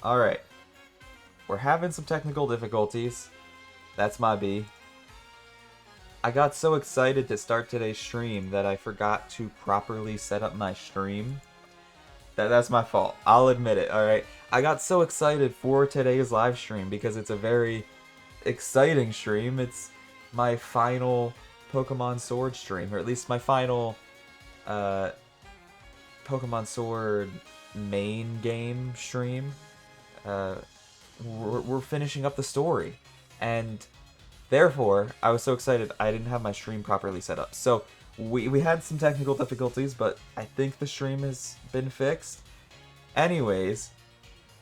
Alright, we're having some technical difficulties. That's my B. I got so excited to start today's stream that I forgot to properly set up my stream. That's my fault. I'll admit it, alright? I got so excited for today's live stream because it's a very exciting stream. It's my final Pokemon Sword stream, or at least my final uh, Pokemon Sword main game stream. Uh, we're finishing up the story, and therefore I was so excited I didn't have my stream properly set up. So we had some technical difficulties, but I think the stream has been fixed. Anyways,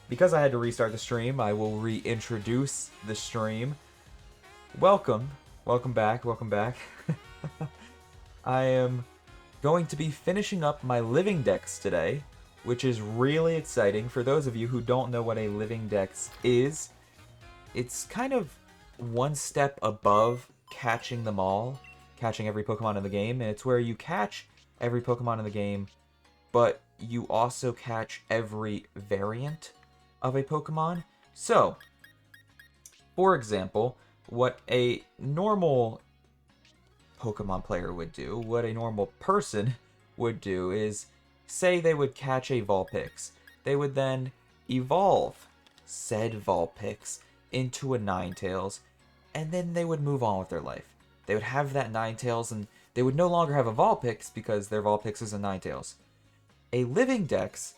because I had to restart the stream, I will reintroduce the stream. Welcome back, welcome back. I am going to be finishing up my living dex today, which is really exciting. For those of you who don't know what a living dex is, it's kind of one step above catching them all, catching every Pokemon in the game, and it's where you catch every Pokemon in the game, but you also catch every variant of a Pokemon. So, for example, what a normal Pokemon player would do, what a normal person would do is, say they would catch a Vulpix. They would then evolve said Vulpix into a Ninetales, and then they would move on with their life. They would have that Ninetales, and they would no longer have a Vulpix because their Vulpix is a Ninetales. A living dex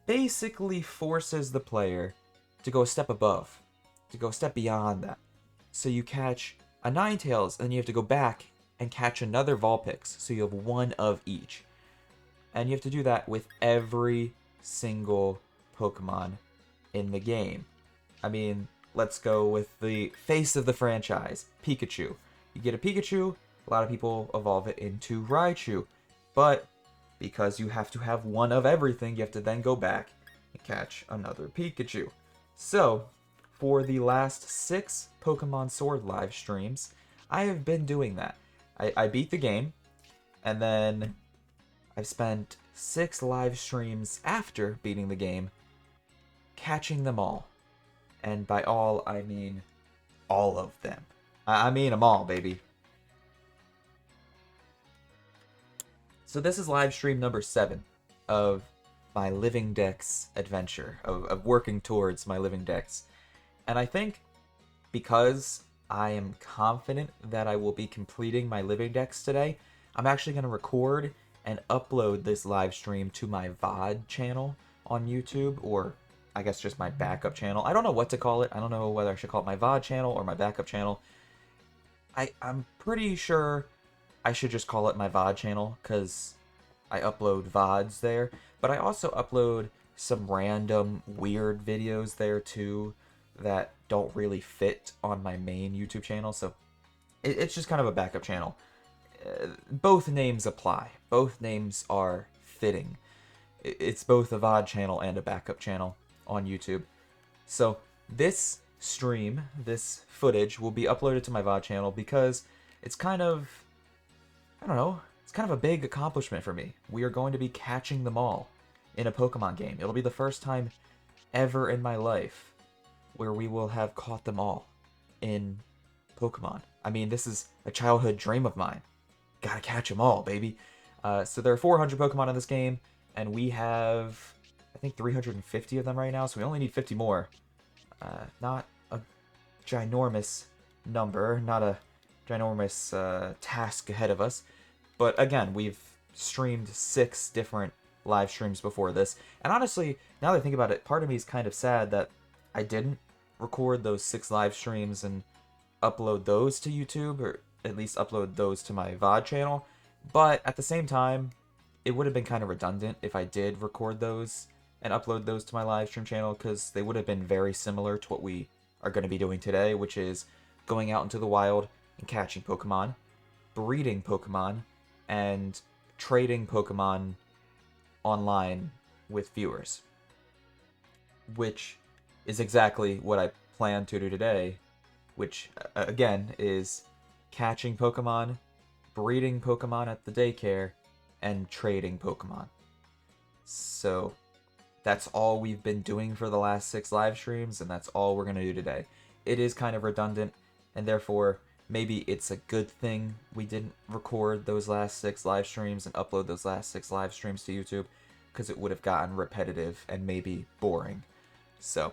basically forces the player to go a step above, to go a step beyond that. So you catch a Ninetales, and then you have to go back and catch another Vulpix, so you have one of each. And you have to do that with every single Pokemon in the game. I mean, let's go with the face of the franchise, Pikachu. You get a Pikachu, a lot of people evolve it into Raichu. But because you have to have one of everything, you have to then go back and catch another Pikachu. So, for the last 6 Pokemon Sword live streams, I have been doing that. I beat the game, and then I've spent 6 live streams after beating the game, catching them all. And by all, I mean all of them. I mean them all, baby. So this is live stream number 7 of my Living Dex adventure, of working towards my Living Dex. And I think because I am confident that I will be completing my Living Dex today, I'm actually going to record and upload this live stream to my VOD channel on YouTube, or I guess just my backup channel. I don't know what to call it. I don't know whether I should call it my VOD channel or my backup channel. I'm pretty sure I should just call it my VOD channel, because I upload VODs there. But I also upload some random weird videos there too that don't really fit on my main YouTube channel, so it's just kind of a backup channel. Both names apply. Both names are fitting. It's both a VOD channel and a backup channel on YouTube. So this stream, this footage, will be uploaded to my VOD channel because it's kind of, I don't know, it's kind of a big accomplishment for me. We are going to be catching them all in a Pokemon game. It'll be the first time ever in my life where we will have caught them all in Pokemon. I mean, this is a childhood dream of mine. Gotta catch them all, baby. So there are 400 Pokemon in this game, and we have, I think, 350 of them right now, so we only need 50 more. Not a ginormous number, not a ginormous task ahead of us, but again, we've streamed 6 different live streams before this, and honestly, now that I think about it, part of me is kind of sad that I didn't record those 6 live streams and upload those to YouTube, or at least upload those to my VOD channel. But at the same time, it would have been kind of redundant if I did record those and upload those to my live stream channel, because they would have been very similar to what we are going to be doing today, which is going out into the wild and catching Pokemon, breeding Pokemon, and trading Pokemon online with viewers. Which is exactly what I plan to do today, which, again, is catching Pokemon, breeding Pokemon at the daycare, and trading Pokemon. So, that's all we've been doing for the last 6 live streams, and that's all we're going to do today. It is kind of redundant, and therefore, maybe it's a good thing we didn't record those last 6 live streams and upload those last 6 live streams to YouTube, because it would have gotten repetitive and maybe boring. So,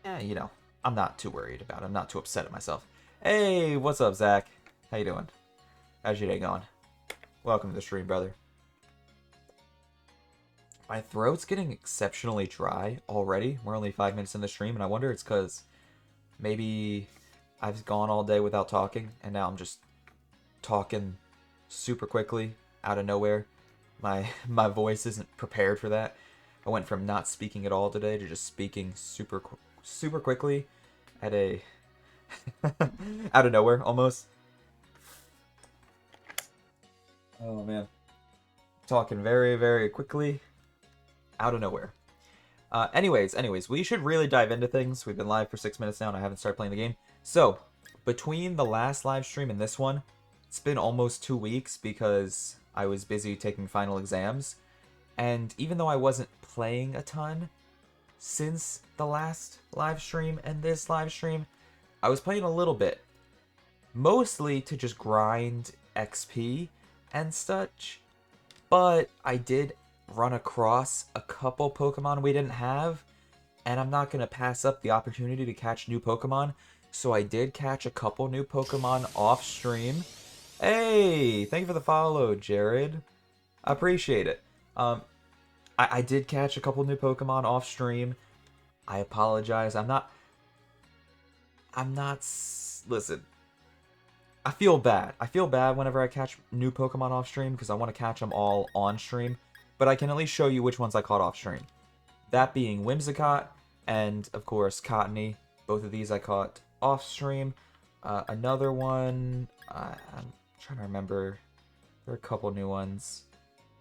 yeah, you know, I'm not too worried about it. I'm not too upset at myself. Hey, what's up, Zach? How you doing? How's your day going? Welcome to the stream, brother. My throat's getting exceptionally dry already. We're only 5 minutes in the stream, and I wonder it's because maybe I've gone all day without talking, and now I'm just talking super quickly out of nowhere. My voice isn't prepared for that. I went from not speaking at all today to just speaking super quickly at a out of nowhere almost. Oh man, talking very quickly out of nowhere. Anyways, we should really dive into things. We've been live for 6 minutes now, and I haven't started playing the game. So, between the last live stream and this one, it's been almost 2 weeks because I was busy taking final exams. And even though I wasn't playing a ton since the last live stream and this live stream, I was playing a little bit. Mostly to just grind XP and such. But I did run across a couple Pokemon we didn't have, and I'm not going to pass up the opportunity to catch new Pokemon, so I did catch a couple new Pokemon off stream. Hey, thank you for the follow, Jared. I appreciate it. I did catch a couple new Pokemon off stream. I apologize. I'm not... Listen. I feel bad. I feel bad whenever I catch new Pokemon off stream because I want to catch them all on stream. But I can at least show you which ones I caught off stream. That being Whimsicott and, of course, Cottony. Both of these I caught off stream. Another one... I'm trying to remember. There are a couple new ones.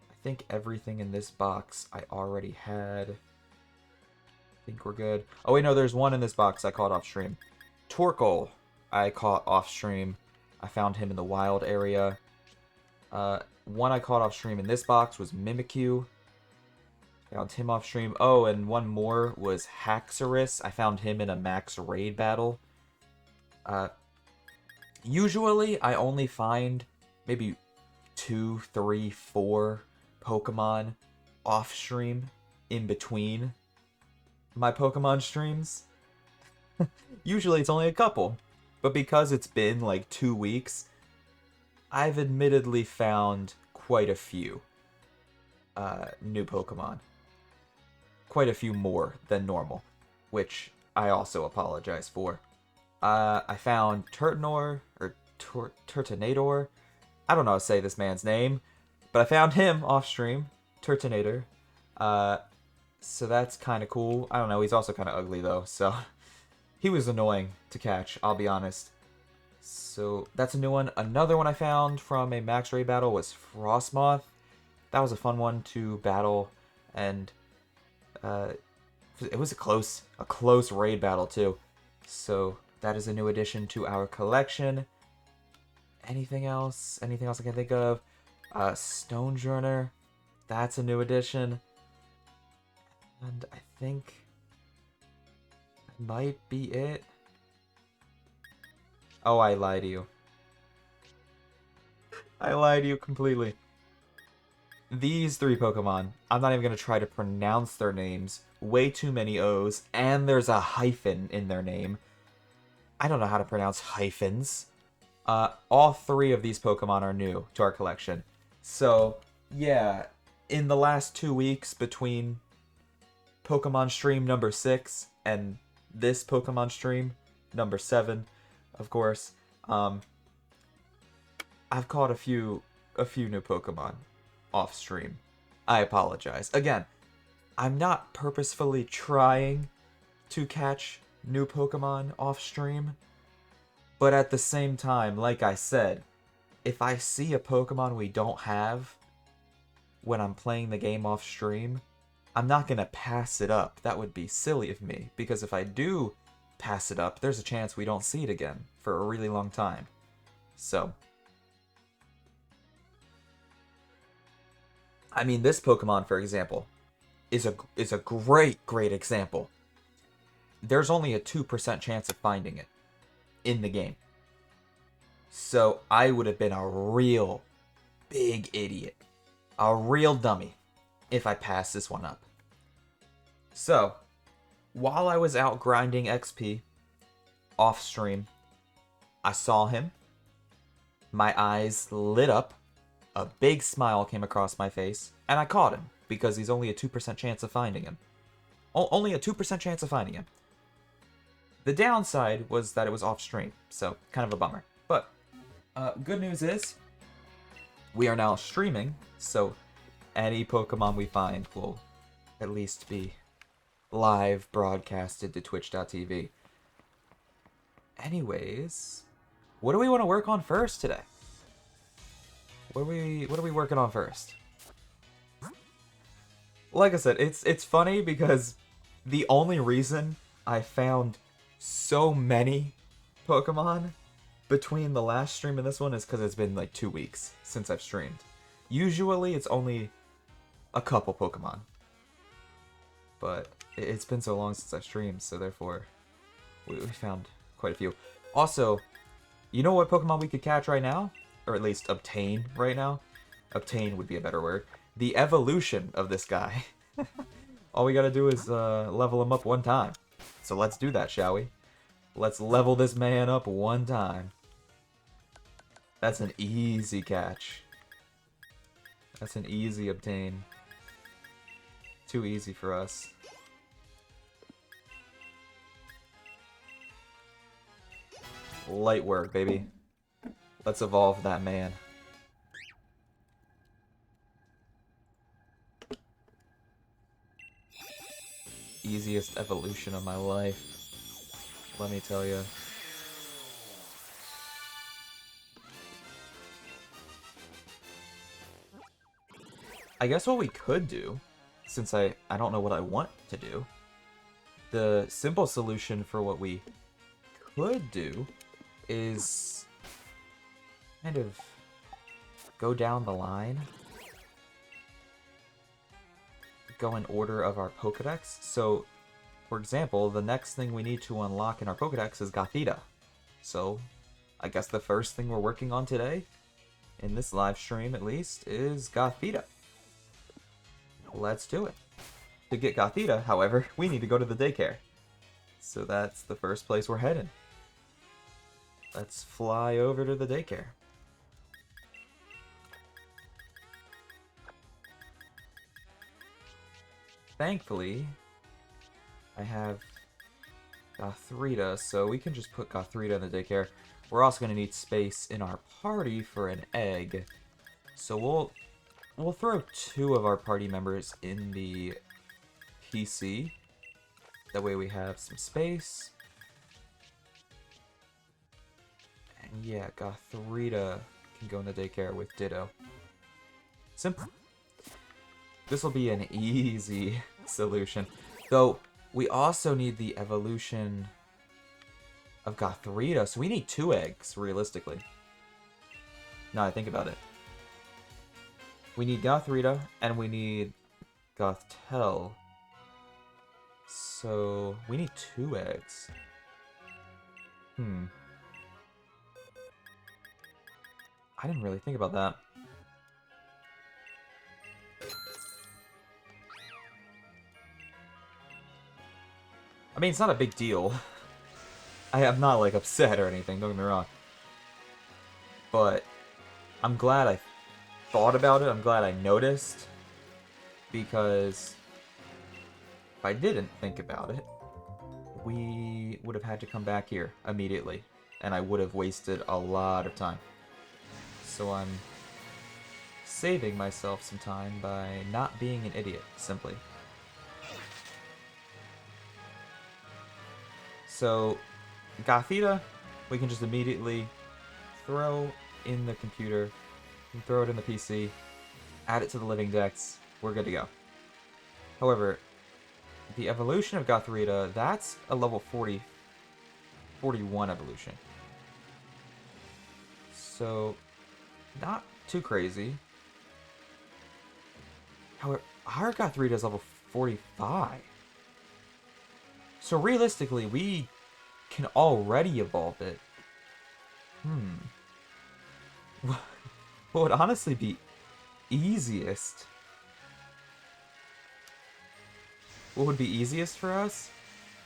I think everything in this box I already had. I think we're good. Oh wait, no, there's one in this box I caught off stream. Torkoal I caught off stream. I found him in the wild area. One I caught off stream in this box was Mimikyu. Found him off stream. Oh, and one more was Haxorus. I found him in a max raid battle. Usually, I only find maybe 2, 3, 4 Pokemon off stream in between my Pokemon streams. Usually, it's only a couple. But because it's been like 2 weeks, I've admittedly found quite a few new Pokemon. Quite a few more than normal, which I also apologize for. I found Turtonator, or Turtonator. I don't know how to say this man's name, but I found him off stream, Turtonator. So that's kind of cool. I don't know, he's also kind of ugly though, so he was annoying to catch, I'll be honest. So that's a new one. Another one I found from a max raid battle was Frostmoth. That was a fun one to battle, and it was a close raid battle too. So that is a new addition to our collection. Anything else? Anything else I can think of? Stonejourner. That's a new addition. And I think that might be it. Oh, I lied to you. I lied to you completely. These 3 Pokemon, I'm not even going to try to pronounce their names. Way too many O's, and there's a hyphen in their name. I don't know how to pronounce hyphens. All 3 of these Pokemon are new to our collection. So, yeah, in the last 2 weeks between Pokemon stream number 6 and this Pokemon stream, number 7, of course, I've caught a few new Pokemon off stream. I apologize. Again, I'm not purposefully trying to catch new Pokemon off stream, but at the same time, like I said, if I see a Pokemon we don't have when I'm playing the game off stream, I'm not going to pass it up. That would be silly of me, because if I do pass it up, there's a chance we don't see it again for a really long time. So, I mean, this Pokemon, for example, is a great example. There's only a 2% chance of finding it in the game. So I would have been a real big idiot, a real dummy, if I passed this one up. So, while I was out grinding XP off stream, I saw him. My eyes lit up. A big smile came across my face, and I caught him because he's only a 2% chance of finding him. Only a 2% chance of finding him. The downside was that it was off stream, so kind of a bummer. But good news is we are now streaming, so any Pokemon we find will at least be live broadcasted to twitch.tv. Anyways, what do we want to work on first today? What are we working on first? Like I said, it's funny because the only reason I found so many Pokemon between the last stream and this one is because it's been like 2 weeks since I've streamed. Usually it's only a couple Pokemon. But it's been so long since I've streamed, so therefore we found quite a few. Also, you know what Pokemon we could catch right now? Or at least obtain right now? Obtain would be a better word. The evolution of this guy. All we gotta do is level him up one time. So let's do that, shall we? Let's level this man up one time. That's an easy catch. That's an easy obtain. Too easy for us. Light work, baby. Let's evolve that man. Easiest evolution of my life. Let me tell you. I guess what we could do, since I don't know what I want to do, the simple solution for what we could do is kind of go down the line, go in order of our Pokedex. So, for example, the next thing we need to unlock in our Pokedex is Gothita. So, I guess the first thing we're working on today, in this live stream at least, is Gothita. Let's do it. To get Gothita, however, we need to go to the daycare. So that's the first place we're heading. Let's fly over to the daycare. Thankfully, I have Gothita, so we can just put Gothita in the daycare. We're also going to need space in our party for an egg. So we'll throw 2 of our party members in the PC. That way we have some space. And yeah, Gothita can go in the daycare with Ditto. Simple. This will be an easy solution. Though, we also need the evolution of Gothita, so we need 2 eggs, realistically. Now I think about it. We need Gothita, and we need Gothitelle. So, we need 2 eggs. I didn't really think about that. I mean, it's not a big deal. I am not, like, upset or anything, don't get me wrong. But I'm glad I thought about it. I'm glad I noticed. Because if I didn't think about it, we would have had to come back here immediately. And I would have wasted a lot of time. So I'm saving myself some time by not being an idiot, simply. So, Gothita, we can just immediately throw in the computer, throw it in the PC, add it to the living dex, we're good to go. However, the evolution of Gothita, that's a level 41 evolution. So, not too crazy. However, our Gothorita is level 45. So realistically, we can already evolve it. What would honestly be easiest? What would be easiest for us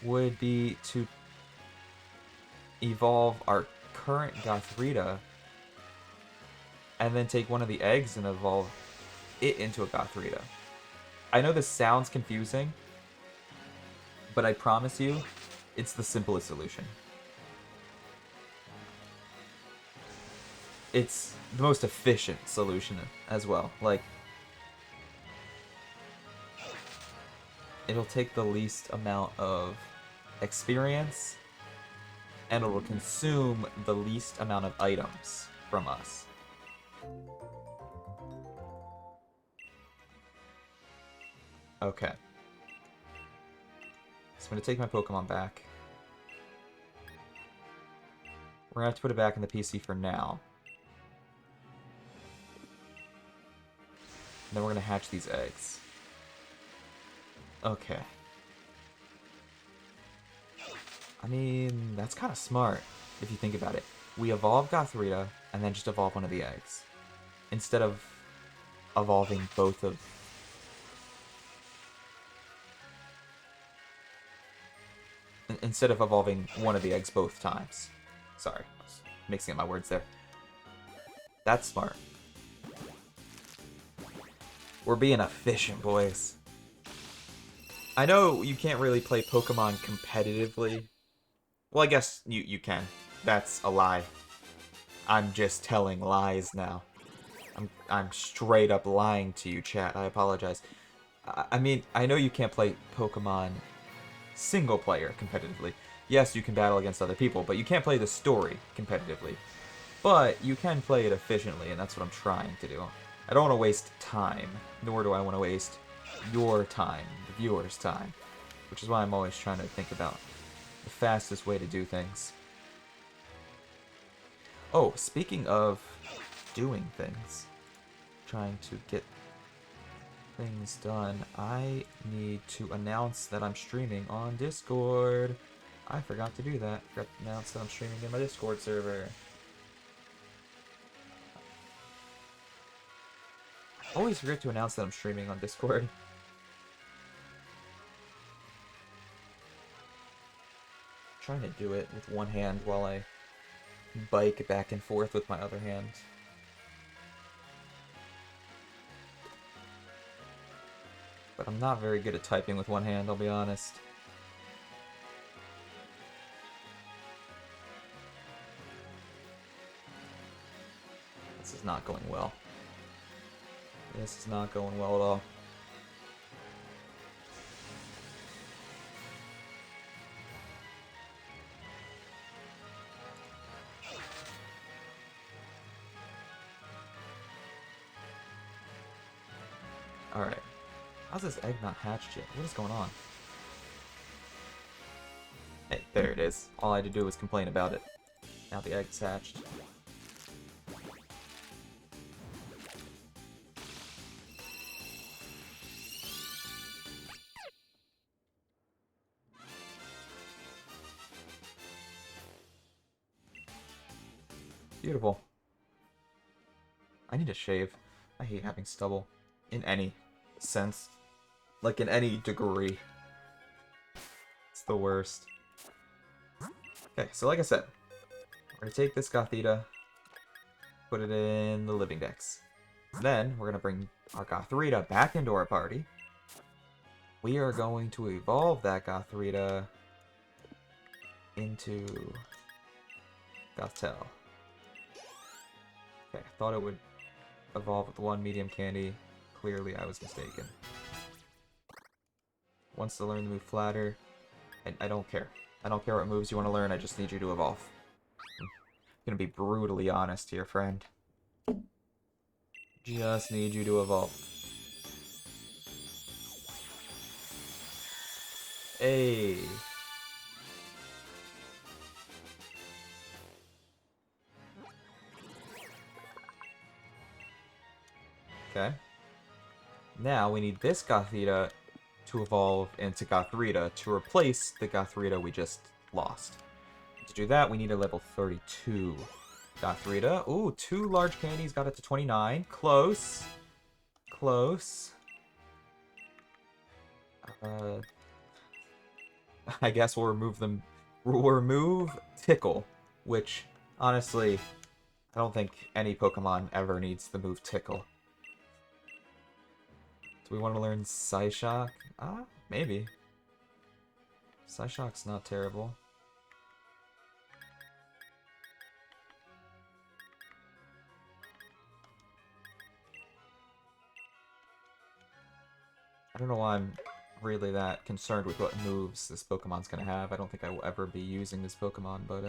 would be to evolve our current Gothorita and then take one of the eggs and evolve it into a Gothorita. I know this sounds confusing, but I promise you, it's the simplest solution. It's the most efficient solution as well. Like, it'll take the least amount of experience, and it'll consume the least amount of items from us. Okay. So I'm going to take my Pokemon back. We're going to have to put it back in the PC for now. And then we're going to hatch these eggs. Okay. I mean, that's kind of smart, if you think about it. We evolve Gothorita, and then just evolve one of the eggs. Instead of evolving both of... Instead of evolving one of the eggs both times. Sorry, I was mixing up my words there. That's smart. We're being efficient, boys. I know you can't really play Pokemon competitively. Well, I guess you can. That's a lie. I'm just telling lies now. I'm straight up lying to you, chat. I apologize. I mean, I know you can't play Pokemon single player competitively. Yes, you can battle against other people, but you can't play the story competitively. But you can play it efficiently, and that's what I'm trying to do. I don't want to waste time, nor do I want to waste your time, the viewer's time, which is why I'm always trying to think about the fastest way to do things. Oh, speaking of doing things, trying to get things done, I need to announce that I'm streaming on Discord. I forgot to do that. Forgot to announce that I'm streaming in my Discord server. I always forget to announce that I'm streaming on Discord. Trying to do it with one hand while I bike back and forth with my other hand. But I'm not very good at typing with one hand, I'll be honest. This is not going well. This is not going well at all. Alright. How's this egg not hatched yet? What is going on? Hey, there it is. All I had to do was complain about it. Now the egg's hatched. Beautiful. I need to shave. I hate having stubble. In any sense. Like, in any degree. It's the worst. Okay, so like I said, we're going to take this Gothita, put it in the living dex. Then, we're going to bring our Gothorita back into our party. We are going to evolve that Gothorita into Gothtel. Okay, I thought it would evolve with one medium candy. Clearly, I was mistaken. Wants to learn the move Flatter. I don't care. I don't care what moves you want to learn, I just need you to evolve. I'm gonna be brutally honest here, friend. Just need you to evolve. Hey. Okay. Now we need this Gothita to evolve into Gothrita to replace the Gothrita we just lost. To do that, we need a level 32 Gothrita. Ooh, 2 large candies got it to 29. Close. Close. I guess we'll remove them. We'll remove Tickle, which, honestly, I don't think any Pokemon ever needs the move Tickle. Do we want to learn Psyshock? Maybe. Psyshock's not terrible. I don't know why I'm really that concerned with what moves this Pokemon's gonna have. I don't think I will ever be using this Pokemon, but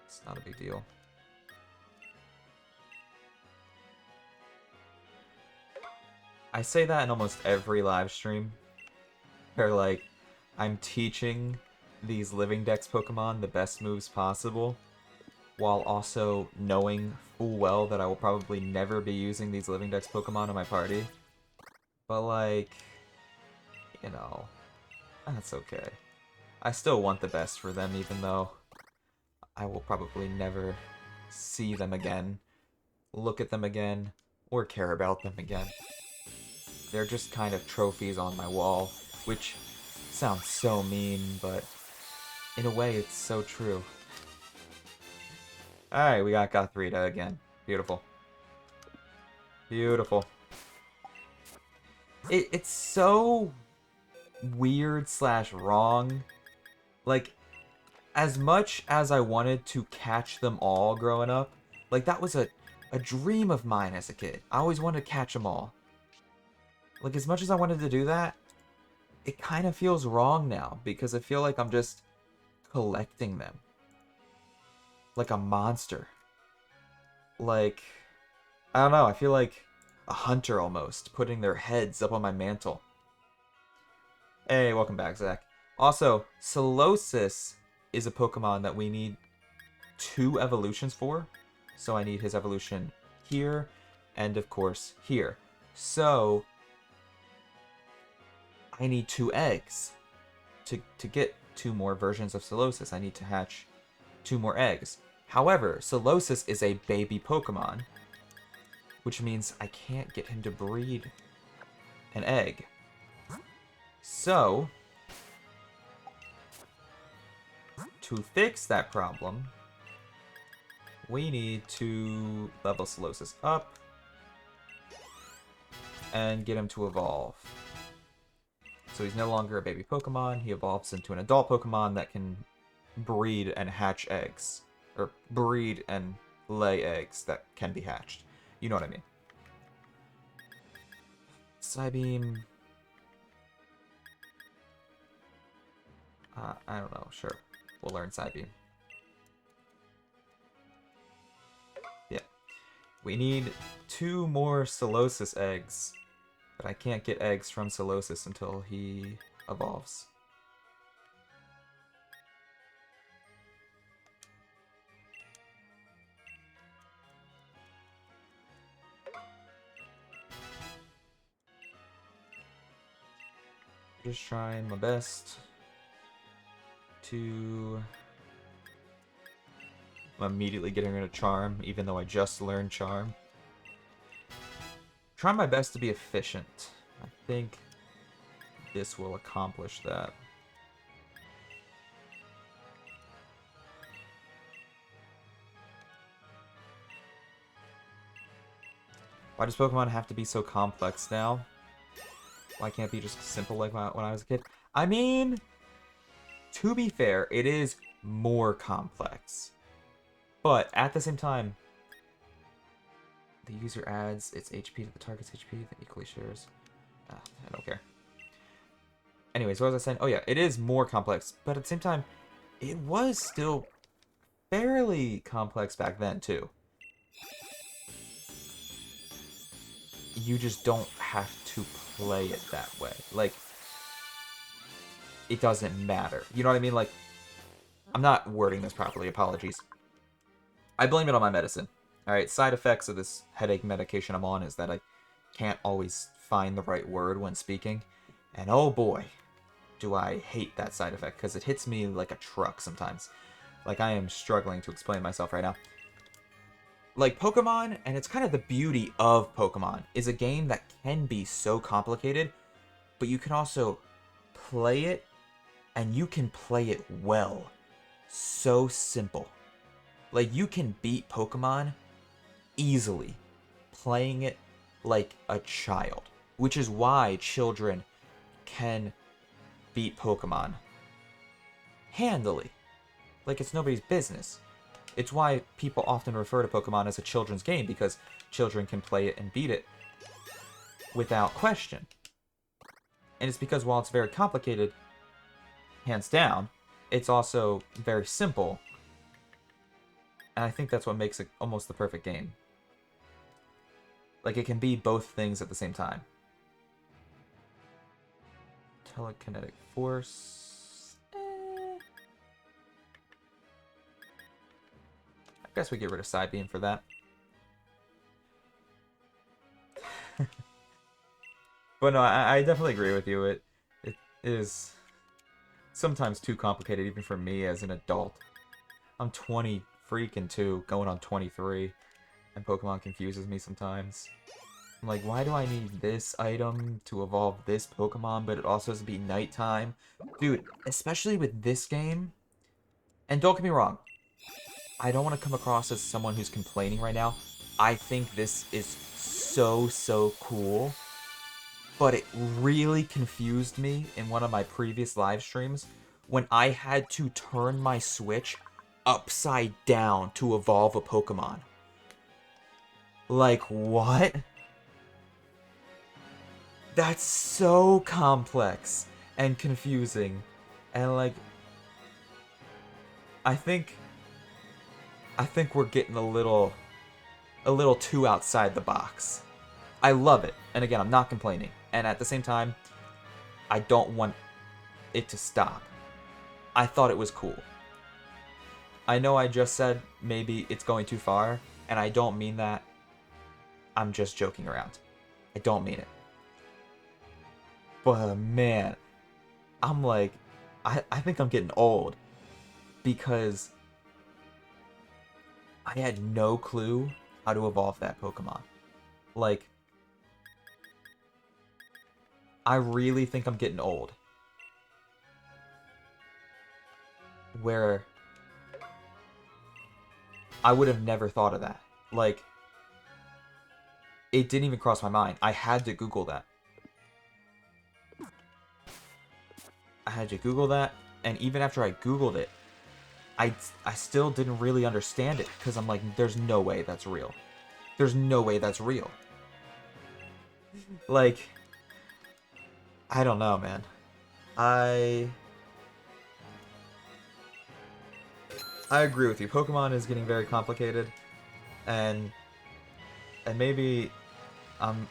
it's not a big deal. I say that in almost every live stream, where, like, I'm teaching these Living Dex Pokemon the best moves possible, while also knowing full well that I will probably never be using these Living Dex Pokemon in my party. But, like, you know, that's okay. I still want the best for them, even though I will probably never see them again, look at them again, or care about them again. They're just kind of trophies on my wall, which sounds so mean, but in a way it's so true. Alright, we got Gothrita again. Beautiful. Beautiful. It's so weird / wrong. Like, as much as I wanted to catch them all growing up, like, that was a dream of mine as a kid. I always wanted to catch them all. Like, as much as I wanted to do that, it kind of feels wrong now, because I feel like I'm just collecting them. Like a monster. Like, I don't know, I feel like a hunter almost, putting their heads up on my mantle. Hey, welcome back, Zach. Also, Solosis is a Pokemon that we need 2 evolutions for. So I need his evolution here, and of course here. So I need 2 eggs. To get 2 more versions of Solosis, I need to hatch 2 more eggs. However, Solosis is a baby Pokemon, which means I can't get him to breed an egg. So, to fix that problem, we need to level Solosis up and get him to evolve. So he's no longer a baby Pokemon, he evolves into an adult Pokemon that can breed and hatch eggs. Or breed and lay eggs that can be hatched. You know what I mean. Psybeam. I don't know, sure. We'll learn Psybeam. Yeah. We need 2 more Solosis eggs. But I can't get eggs from Solosis until he evolves. Just trying my best to... I'm immediately getting rid of Charm, even though I just learned Charm. Trying my best to be efficient. I think this will accomplish that. Why does Pokemon have to be so complex now? Why can't it be just simple like when I was a kid? I mean, to be fair, it is more complex. But at the same time, the user adds its HP to the target's HP that equally shares. I don't care. Anyways, what was I saying? Oh yeah, it is more complex, but at the same time, it was still fairly complex back then too. You just don't have to play it that way. Like, it doesn't matter. You know what I mean? Like, I'm not wording this properly, apologies. I blame it on my medicine. Alright, side effects of this headache medication I'm on is that I can't always find the right word when speaking. And oh boy, do I hate that side effect, because it hits me like a truck sometimes. Like, I am struggling to explain myself right now. Like, Pokemon, and it's kind of the beauty of Pokemon, is a game that can be so complicated, but you can also play it, and you can play it well. So simple. Like, you can beat Pokemon easily, playing it like a child. Which is why children can beat Pokemon handily. Like, it's nobody's business. It's why people often refer to Pokemon as a children's game, because children can play it and beat it without question. And it's because while it's very complicated, hands down, it's also very simple. And I think that's what makes it almost the perfect game. Like, it can be both things at the same time. Telekinetic force. I guess we get rid of Psybeam for that. But no, I definitely agree with you. It is sometimes too complicated, even for me as an adult. I'm 20 freaking 2, going on 23, and Pokemon confuses me sometimes. I'm like, why do I need this item to evolve this Pokemon, but it also has to be nighttime? Dude, especially with this game, and don't get me wrong, I don't want to come across as someone who's complaining right now. I think this is so cool. But it really confused me in one of my previous live streams when I had to turn my Switch upside down to evolve a Pokemon. Like, what? That's so complex and confusing. And like, I think we're getting a little too outside the box. I love it. And again, I'm not complaining. And at the same time, I don't want it to stop. I thought it was cool. I know I just said maybe it's going too far, and I don't mean that. I'm just joking around. I don't mean it. But man, I'm like, I think I'm getting old. Because I had no clue how to evolve that Pokemon. Like, I really think I'm getting old. Where I would have never thought of that. Like, it didn't even cross my mind. I had to Google that. And even after I Googled it, I still didn't really understand it, because I'm like, there's no way that's real. There's no way that's real. Like, I don't know, man. I agree with you. Pokemon is getting very complicated, and maybe I'm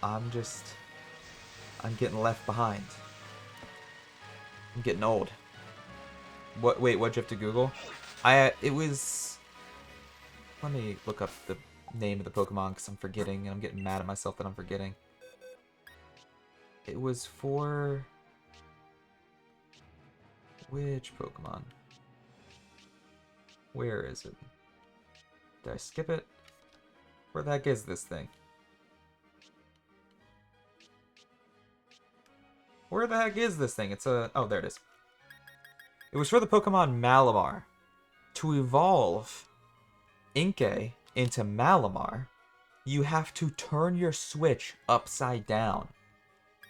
getting left behind. I'm getting old. Wait, what'd you have to Google? It was... Let me look up the name of the Pokemon, because I'm forgetting, and I'm getting mad at myself that I'm forgetting. It was for... Which Pokemon? Where is it? Did I skip it? Where the heck is this thing? Where the heck is this thing? It's a... Oh, there it is. It was for the Pokemon Malamar. To evolve Inkay into Malamar, you have to turn your Switch upside down.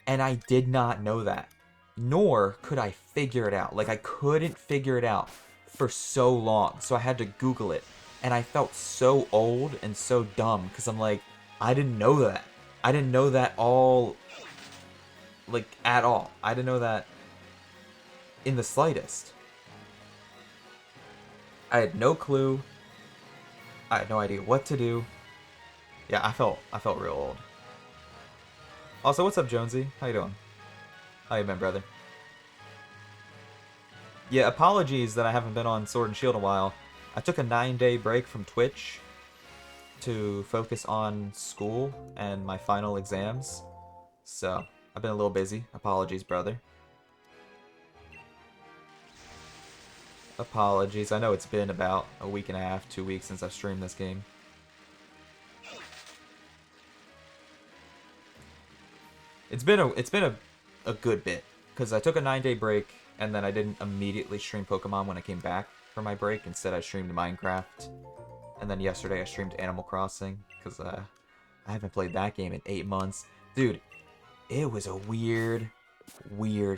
And I did not know that. Nor could I figure it out. Like, I couldn't figure it out for so long. So I had to Google it. And I felt so old and so dumb, because I'm like, I didn't know that. I didn't know that all... Like, at all. I didn't know that in the slightest. I had no clue. I had no idea what to do. Yeah, I felt real old. Also, what's up, Jonesy? How you doing? How you been, brother? Yeah, apologies that I haven't been on Sword and Shield in a while. I took a 9-day break from Twitch. to focus on school and my final exams. So, I've been a little busy. Apologies, brother. Apologies. I know it's been about a week and a half, 2 weeks since I've streamed this game. It's been a good bit, because I took a 9-day break, and then I didn't immediately stream Pokemon when I came back from my break. Instead, I streamed Minecraft, and then yesterday I streamed Animal Crossing, because I haven't played that game in 8 months. Dude, it was a weird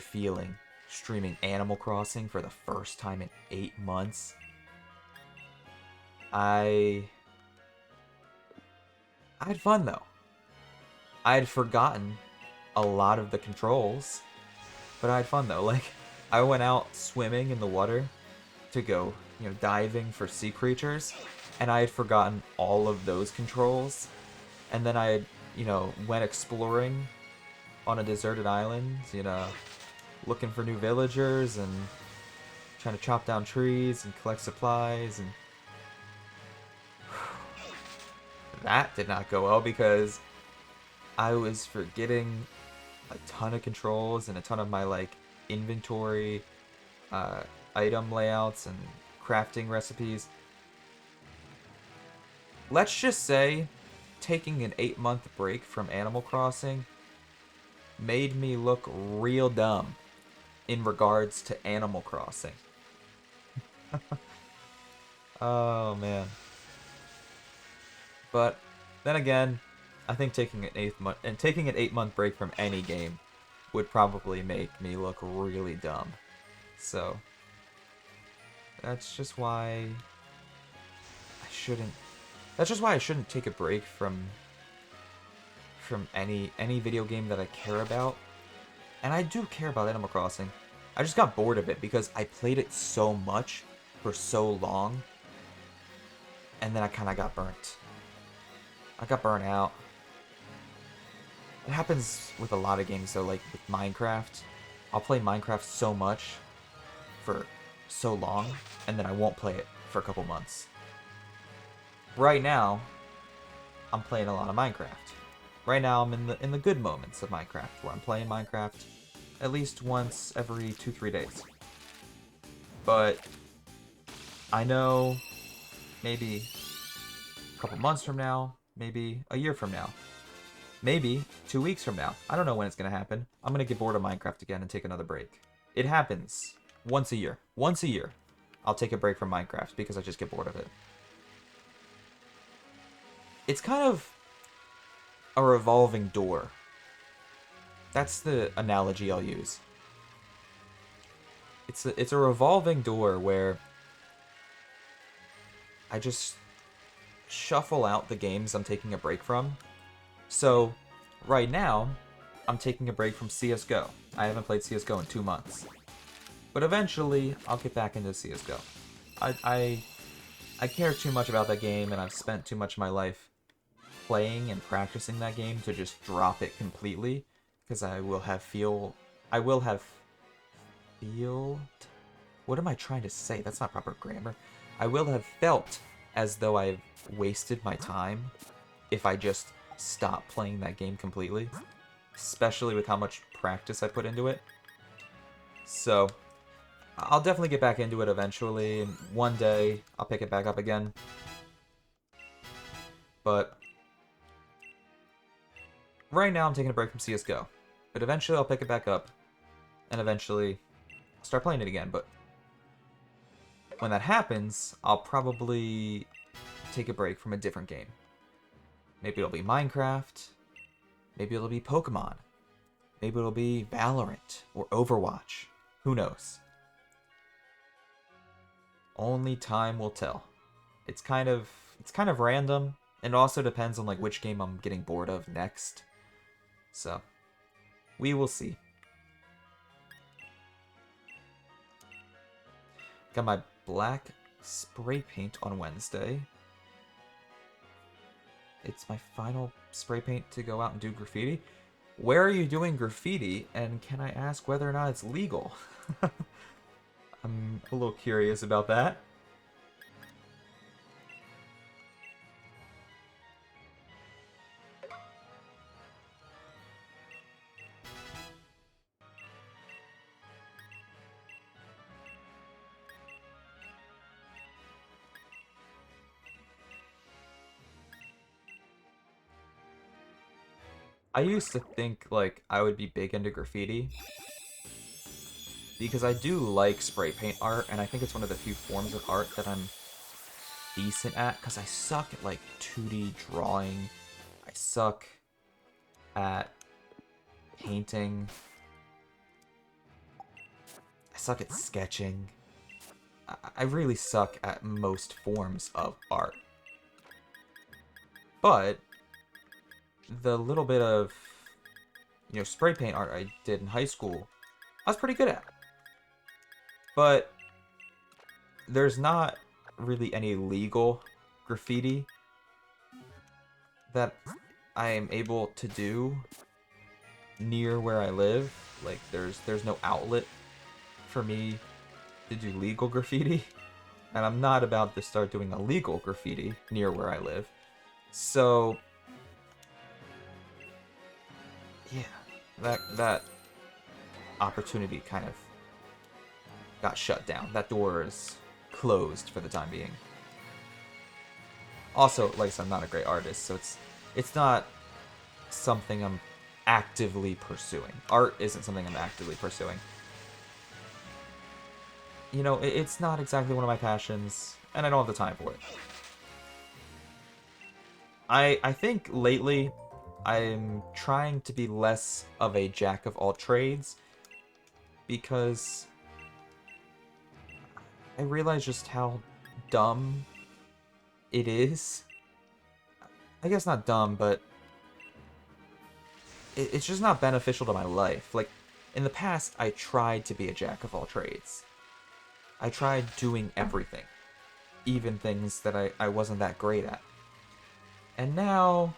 feeling streaming Animal Crossing for the first time in 8 months. I had fun, though. I had forgotten a lot of the controls, but I had fun, though. Like, I went out swimming in the water to go, diving for sea creatures, and I had forgotten all of those controls. And then I had, went exploring on a deserted island, looking for new villagers and trying to chop down trees and collect supplies, and that did not go well because I was forgetting a ton of controls and a ton of my inventory, item layouts and crafting recipes. Let's just say taking an 8-month break from Animal Crossing made me look real dumb in regards to Animal Crossing. Oh man. But then again, I think taking an 8-month break from any game would probably make me look really dumb. So that's just why I shouldn't take a break from any video game that I care about. And I do care about Animal Crossing. I just got bored of it because I played it so much for so long, and then I kind of got burnt. I got burnt out. It happens with a lot of games though, like with Minecraft. I'll play Minecraft so much for so long, and then I won't play it for a couple months. Right now, I'm playing a lot of Minecraft. Right now, I'm in the good moments of Minecraft, where I'm playing Minecraft at least once every 2-3 days. But I know maybe a couple months from now, maybe a year from now, maybe 2 weeks from now, I don't know when it's going to happen, I'm going to get bored of Minecraft again and take another break. It happens once a year. Once a year, I'll take a break from Minecraft because I just get bored of it. It's kind of a revolving door. That's the analogy I'll use. It's a revolving door where I just shuffle out the games I'm taking a break from. So, right now, I'm taking a break from CSGO. I haven't played CSGO in 2 months. But eventually, I'll get back into CSGO. I care too much about that game, and I've spent too much of my life playing and practicing that game to just drop it completely, because I will have what am I trying to say? That's not proper grammar. I will have felt as though I've wasted my time if I just stop playing that game completely, especially with how much practice I put into it. So I'll definitely get back into it eventually, and one day I'll pick it back up again. But right now I'm taking a break from CSGO. But eventually I'll pick it back up, and eventually I'll start playing it again. But when that happens, I'll probably take a break from a different game. Maybe it'll be Minecraft, maybe it'll be Pokemon, maybe it'll be Valorant or Overwatch. Who knows? Only time will tell. It's kind of random, and it also depends on which game I'm getting bored of next. So we will see. Got my black spray paint on Wednesday. It's my final spray paint to go out and do graffiti. Where are you doing graffiti, and can I ask whether or not it's legal? I'm a little curious about that. I used to think like I would be big into graffiti because I do like spray paint art, and I think it's one of the few forms of art that I'm decent at because I suck at like 2D drawing. I suck at painting. I suck at sketching. I really suck at most forms of art. But the little bit of, spray paint art I did in high school, I was pretty good at. But there's not really any legal graffiti that I am able to do near where I live. Like there's no outlet for me to do legal graffiti, and I'm not about to start doing illegal graffiti near where I live. So yeah, that opportunity kind of got shut down. That door is closed for the time being. Also, like I said, I'm not a great artist, so it's not something I'm actively pursuing. Art isn't something I'm actively pursuing. It's not exactly one of my passions, and I don't have the time for it. I think lately I'm trying to be less of a jack of all trades because I realize just how dumb it is. I guess not dumb, but it's just not beneficial to my life. Like, in the past, I tried to be a jack of all trades. I tried doing everything, even things that I wasn't that great at. And now,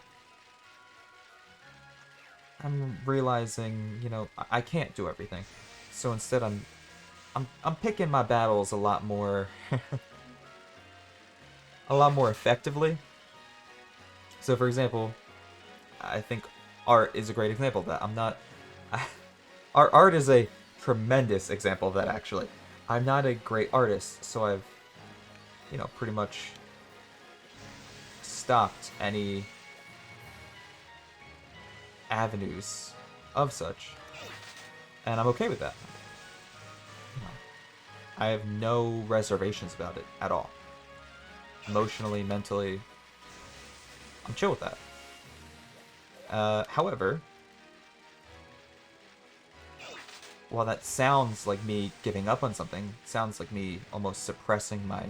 I'm realizing, I can't do everything. So instead, I'm picking my battles a lot more, a lot more effectively. So, for example, I think art is a great example of that. Art is a tremendous example of that, actually. I'm not a great artist, so I've, pretty much stopped any avenues of such. And I'm okay with that. I have no reservations about it at all. Emotionally, mentally, I'm chill with that. However, while that sounds like me giving up on something, sounds like me almost suppressing my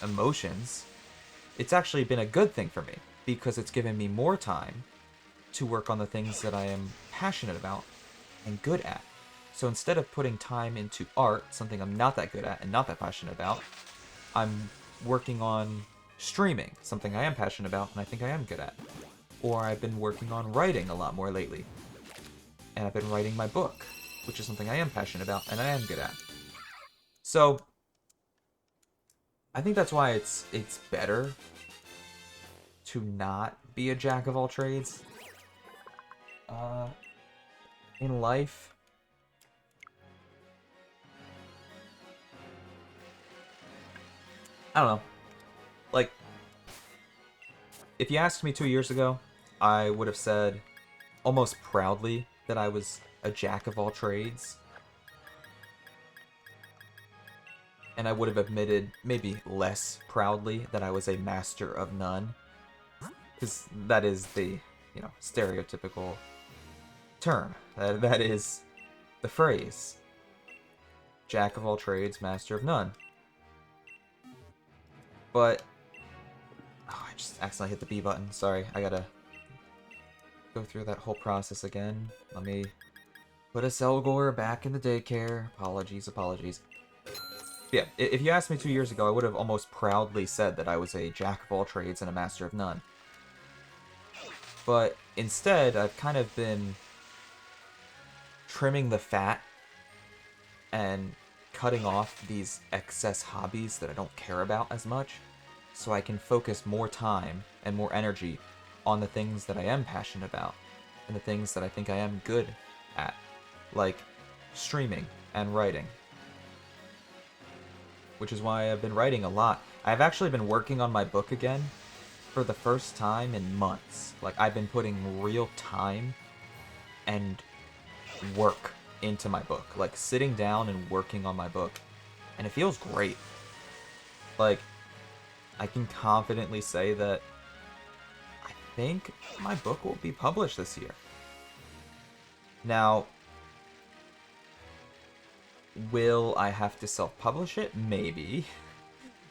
emotions, it's actually been a good thing for me because it's given me more time to work on the things that I am passionate about and good at. So instead of putting time into art, something I'm not that good at and not that passionate about, I'm working on streaming, something I am passionate about and I think I am good at. Or I've been working on writing a lot more lately. And I've been writing my book, which is something I am passionate about and I am good at. So I think that's why it's better to not be a jack of all trades in life. I don't know. Like, if you asked me 2 years ago, I would have said almost proudly that I was a jack of all trades. And I would have admitted, maybe less proudly, that I was a master of none. Because that is the, stereotypical term. That is the phrase. Jack of all trades, master of none. But, I just accidentally hit the B button. Sorry, I gotta go through that whole process again. Let me put a Selgor back in the daycare. Apologies. Yeah, if you asked me 2 years ago, I would have almost proudly said that I was a jack of all trades and a master of none. But instead, I've kind of been trimming the fat and cutting off these excess hobbies that I don't care about as much, so I can focus more time and more energy on the things that I am passionate about and the things that I think I am good at, like streaming and writing. Which is why I've been writing a lot. I've actually been working on my book again, for the first time in months, like, I've been putting real time and work into my book. Like, sitting down and working on my book. And it feels great. Like, I can confidently say that I think my book will be published this year. Now, will I have to self-publish it? Maybe.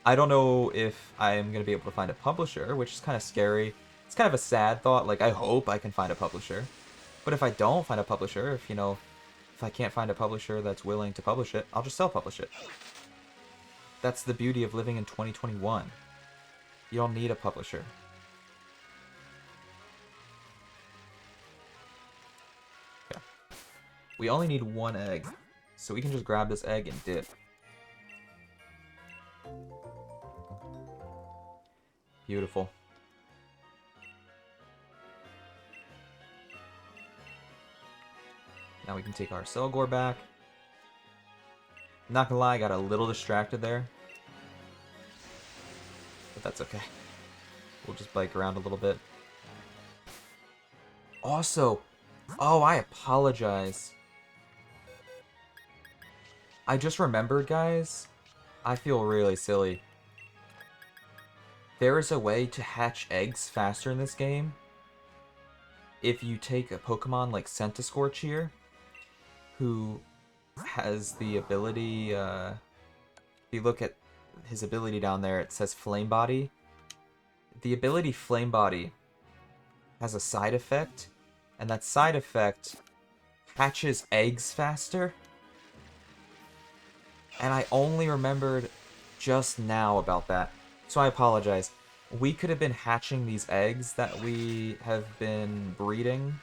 I don't know if I'm going to be able to find a publisher, which is kind of scary. It's kind of a sad thought. Like, I hope I can find a publisher. But if I don't find a publisher, if, you know, if I can't find a publisher that's willing to publish it, I'll just self-publish it. That's the beauty of living in 2021. You don't need a publisher. Okay. We only need one egg, so we can just grab this egg and dip. Beautiful. Now we can take our Selgor back. Not gonna lie, I got a little distracted there. But that's okay. We'll just bike around a little bit. Also, oh, I apologize. I just remembered, guys. I feel really silly. There is a way to hatch eggs faster in this game. If you take a Pokemon like Scentiscorch here, who has the ability, if you look at his ability down there, it says Flame Body. The ability Flame Body has a side effect, and that side effect hatches eggs faster. And I only remembered just now about that, so I apologize. We could have been hatching these eggs that we have been breeding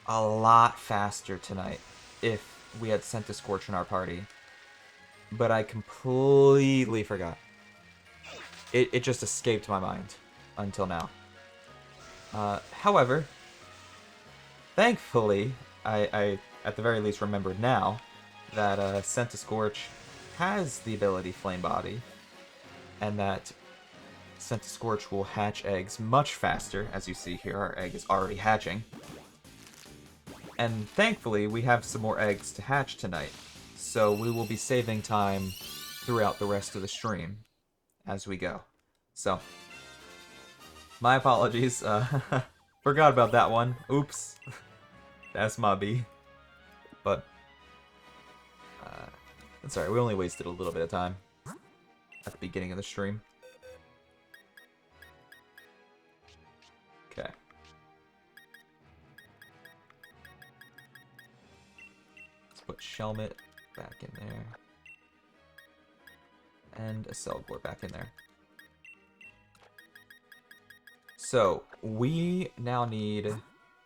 a lot faster tonight if we had Scentiscorch in our party. But I completely forgot. It just escaped my mind until now. However, thankfully, I at the very least remembered now that Scentiscorch has the ability Flame Body, and that Scentiscorch will hatch eggs much faster. As you see here, our egg is already hatching. And thankfully, we have some more eggs to hatch tonight, so we will be saving time throughout the rest of the stream as we go. So, my apologies. Forgot about that one. Oops. That's my B. But, that's alright. We only wasted a little bit of time at the beginning of the stream. Okay. Let's put Shelmet back in there. And a Selgor back in there. So, we now need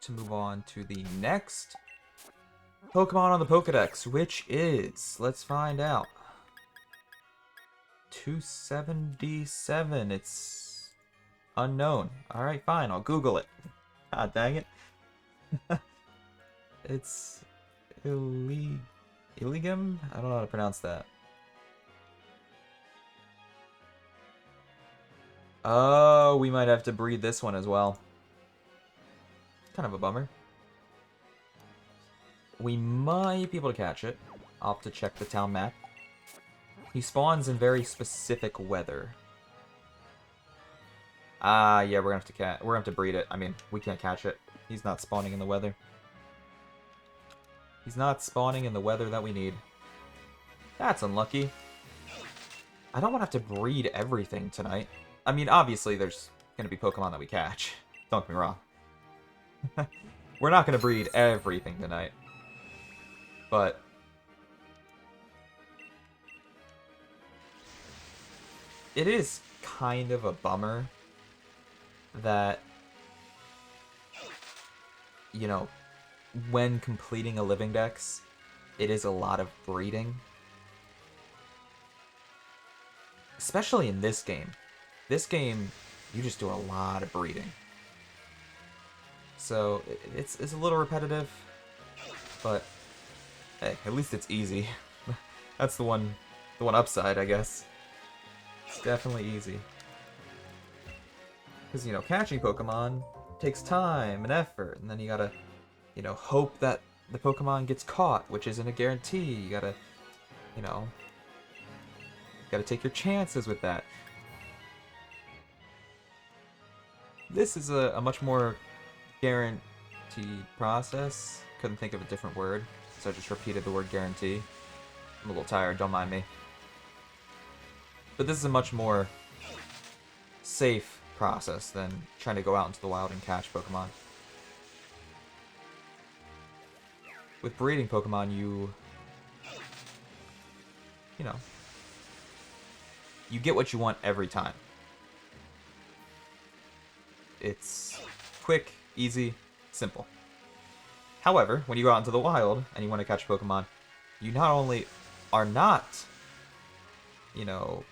to move on to the next Pokemon on the Pokedex, which is, let's find out, 277. It's unknown. Alright, fine, I'll Google it. God dang it. It's Illegum? I don't know how to pronounce that. Oh, we might have to breed this one as well. Kind of a bummer. We might be able to catch it. I'll have to check the town map. He spawns in very specific weather. Yeah, we're gonna have to breed it. I mean, we can't catch it. He's not spawning in the weather. He's not spawning in the weather that we need. That's unlucky. I don't want to have to breed everything tonight. I mean, obviously, there's going to be Pokemon that we catch. Don't get me wrong. We're not going to breed everything tonight. But it is kind of a bummer that, you know, when completing a living dex, it is a lot of breeding. Especially in this game. This game, you just do a lot of breeding. So, it's a little repetitive, but hey, at least it's easy. That's the one upside, I guess. It's definitely easy. Because, you know, catching Pokemon takes time and effort, and then you gotta, you know, hope that the Pokemon gets caught, which isn't a guarantee. You gotta, you know, take your chances with that. This is a much more guaranteed process. Couldn't think of a different word, so I just repeated the word guarantee. I'm a little tired, don't mind me. But this is a much more safe process than trying to go out into the wild and catch Pokemon. With breeding Pokemon, you know, you get what you want every time. It's quick, easy, simple. However, when you go out into the wild and you want to catch Pokemon, you not only are not, you know,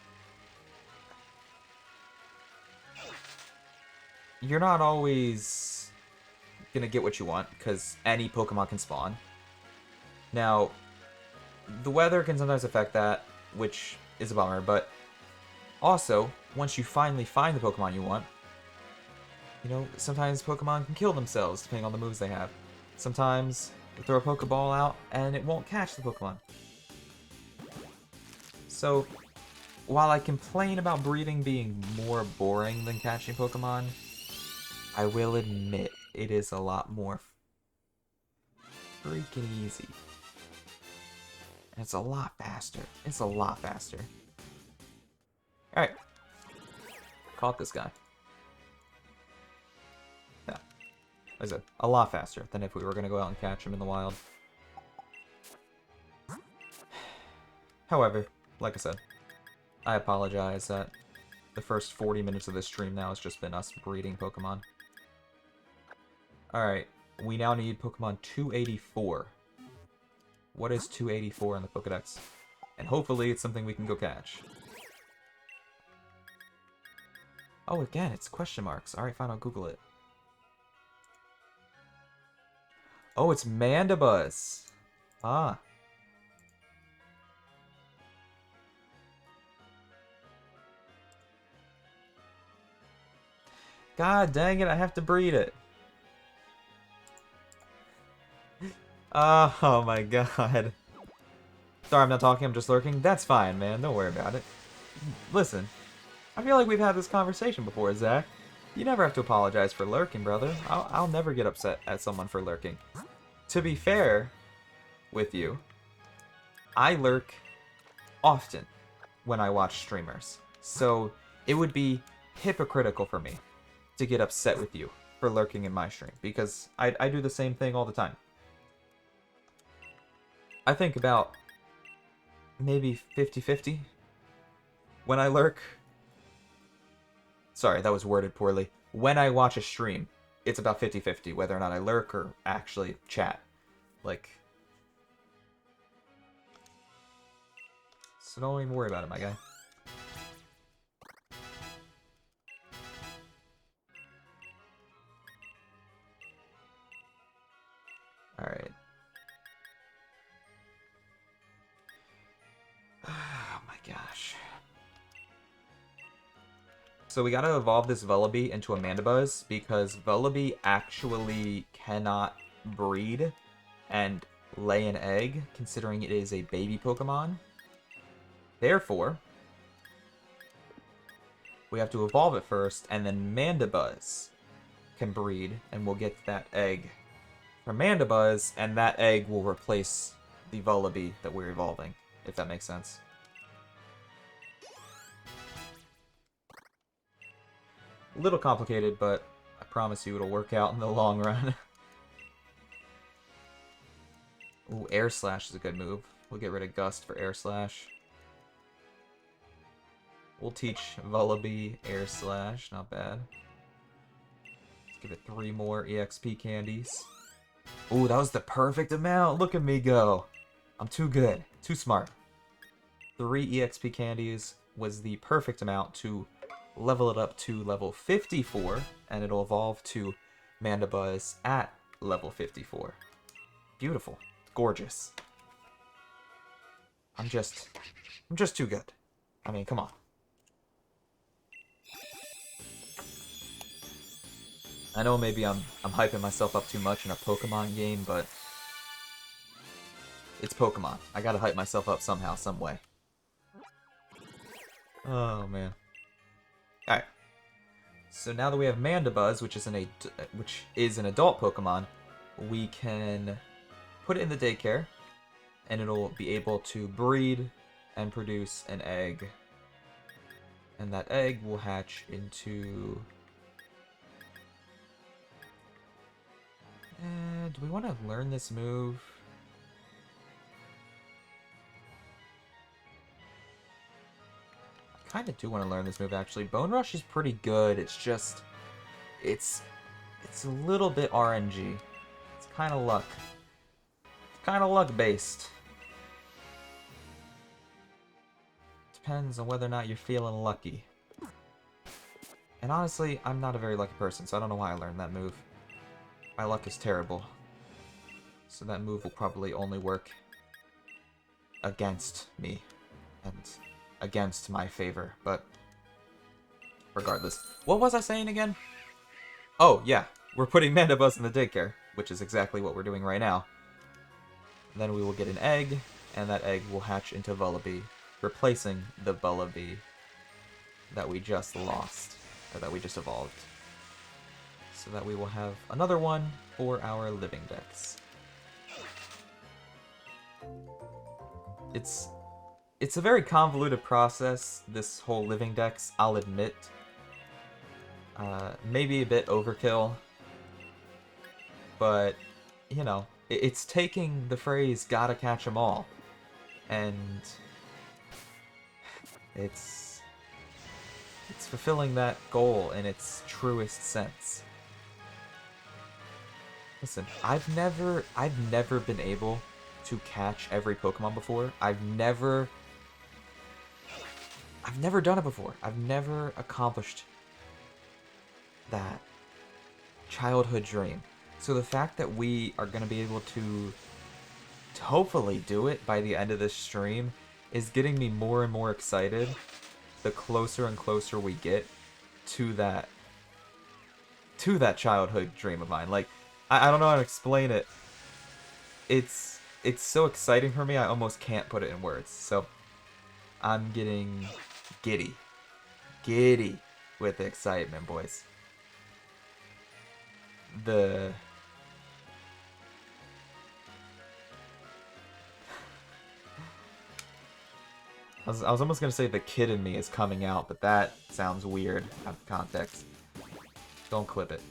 you're not always gonna get what you want, because any Pokemon can spawn. Now, the weather can sometimes affect that, which is a bummer, but also, once you finally find the Pokemon you want, you know, sometimes Pokemon can kill themselves, depending on the moves they have. Sometimes you throw a Pokeball out, and it won't catch the Pokemon. So, while I complain about breeding being more boring than catching Pokemon, I will admit it is a lot more freaking easy. And it's a lot faster. It's a lot faster. Alright. Caught this guy. Yeah. Like I said, a lot faster than if we were going to go out and catch him in the wild. However, like I said, I apologize that the first 40 minutes of this stream now has just been us breeding Pokemon. Alright, we now need Pokemon 284. What is 284 in the Pokedex? And hopefully it's something we can go catch. Oh, again, it's question marks. Alright, fine, I'll Google it. Oh, it's Mandibuzz. Ah. God dang it, I have to breed it. Oh my god. Sorry, I'm not talking, I'm just lurking. That's fine, man. Don't worry about it. Listen, I feel like we've had this conversation before, Zach. You never have to apologize for lurking, brother. I'll never get upset at someone for lurking. To be fair with you, I lurk often when I watch streamers. So it would be hypocritical for me to get upset with you for lurking in my stream, because I do the same thing all the time. I think about maybe 50-50 when I lurk. Sorry, that was worded poorly. When I watch a stream, it's about 50-50 whether or not I lurk or actually chat. Like, so don't even worry about it, my guy. Alright. Oh my gosh. So we gotta evolve this Vullaby into a Mandibuzz, because Vullaby actually cannot breed and lay an egg, considering it is a baby Pokemon. Therefore, we have to evolve it first, and then Mandibuzz can breed, and we'll get that egg from Mandibuzz, and that egg will replace the Vullaby that we're evolving, if that makes sense. A little complicated, but I promise you it'll work out in the long run. Ooh, Air Slash is a good move. We'll get rid of Gust for Air Slash. We'll teach Vullaby Air Slash, not bad. Let's give it 3 more EXP candies. Ooh, that was the perfect amount! Look at me go! I'm too good. Too smart. 3 EXP candies was the perfect amount to level it up to level 54, and it'll evolve to Mandibuzz at level 54. Beautiful. Gorgeous. I'm just too good. I mean, come on. I know maybe I'm hyping myself up too much in a Pokemon game, but it's Pokemon. I gotta hype myself up somehow, some way. Oh man. Alright. So now that we have Mandibuzz, which is an adult Pokemon, we can put it in the daycare, and it'll be able to breed and produce an egg. And that egg will hatch into... do we want to learn this move? I kind of do want to learn this move, actually. Bone Rush is pretty good. It's just... It's a little bit RNG. It's kind of luck. It's kind of luck-based. Depends on whether or not you're feeling lucky. And honestly, I'm not a very lucky person, so I don't know why I learned that move. My luck is terrible. So that move will probably only work against me. And against my favor, but regardless. What was I saying again? Oh, yeah. We're putting Mandibuzz in the daycare, which is exactly what we're doing right now. Then we will get an egg, and that egg will hatch into Vullaby, replacing the Vullaby that we just lost, or that we just evolved. So that we will have another one for our living dex. It's a very convoluted process, this whole living dex, I'll admit. Maybe a bit overkill, but, you know, it's taking the phrase, gotta catch 'em all, and it's fulfilling that goal in its truest sense. Listen, I've never been able to catch every Pokemon before. I've never done it before. I've never accomplished that childhood dream. So the fact that we are going to be able to hopefully do it by the end of this stream is getting me more and more excited the closer and closer we get to that childhood dream of mine. Like, I don't know how to explain it. It's so exciting for me, I almost can't put it in words. So I'm getting giddy with excitement, boys. I was almost gonna say the kid in me is coming out, but that sounds weird out of context. Don't clip it.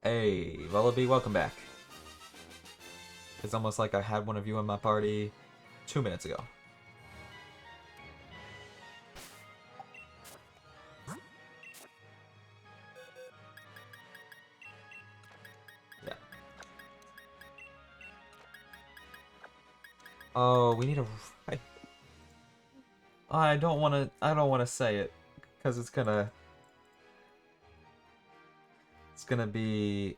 Hey, Vullaby, welcome back. It's almost like I had one of you in my party 2 minutes ago. Yeah. Oh, we need a... I don't want to say it, because it's gonna be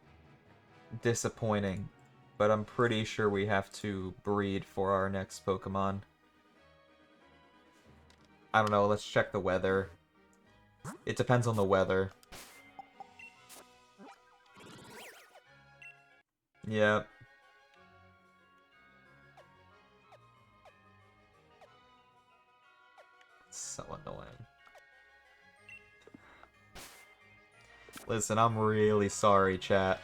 disappointing, but I'm pretty sure we have to breed for our next Pokemon. I don't know, let's check the weather. It depends on the weather. Yeah. So annoying. Listen, I'm really sorry, chat.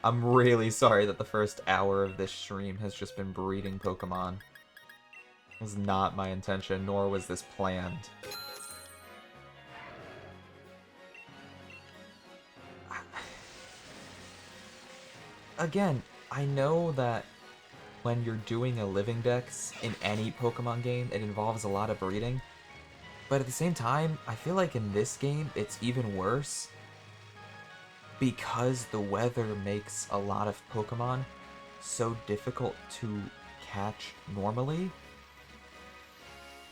I'm really sorry that the first hour of this stream has just been breeding Pokemon. It was not my intention, nor was this planned. Again, I know that when you're doing a living dex in any Pokemon game, it involves a lot of breeding. But at the same time, I feel like in this game, it's even worse. Because the weather makes a lot of Pokemon so difficult to catch normally.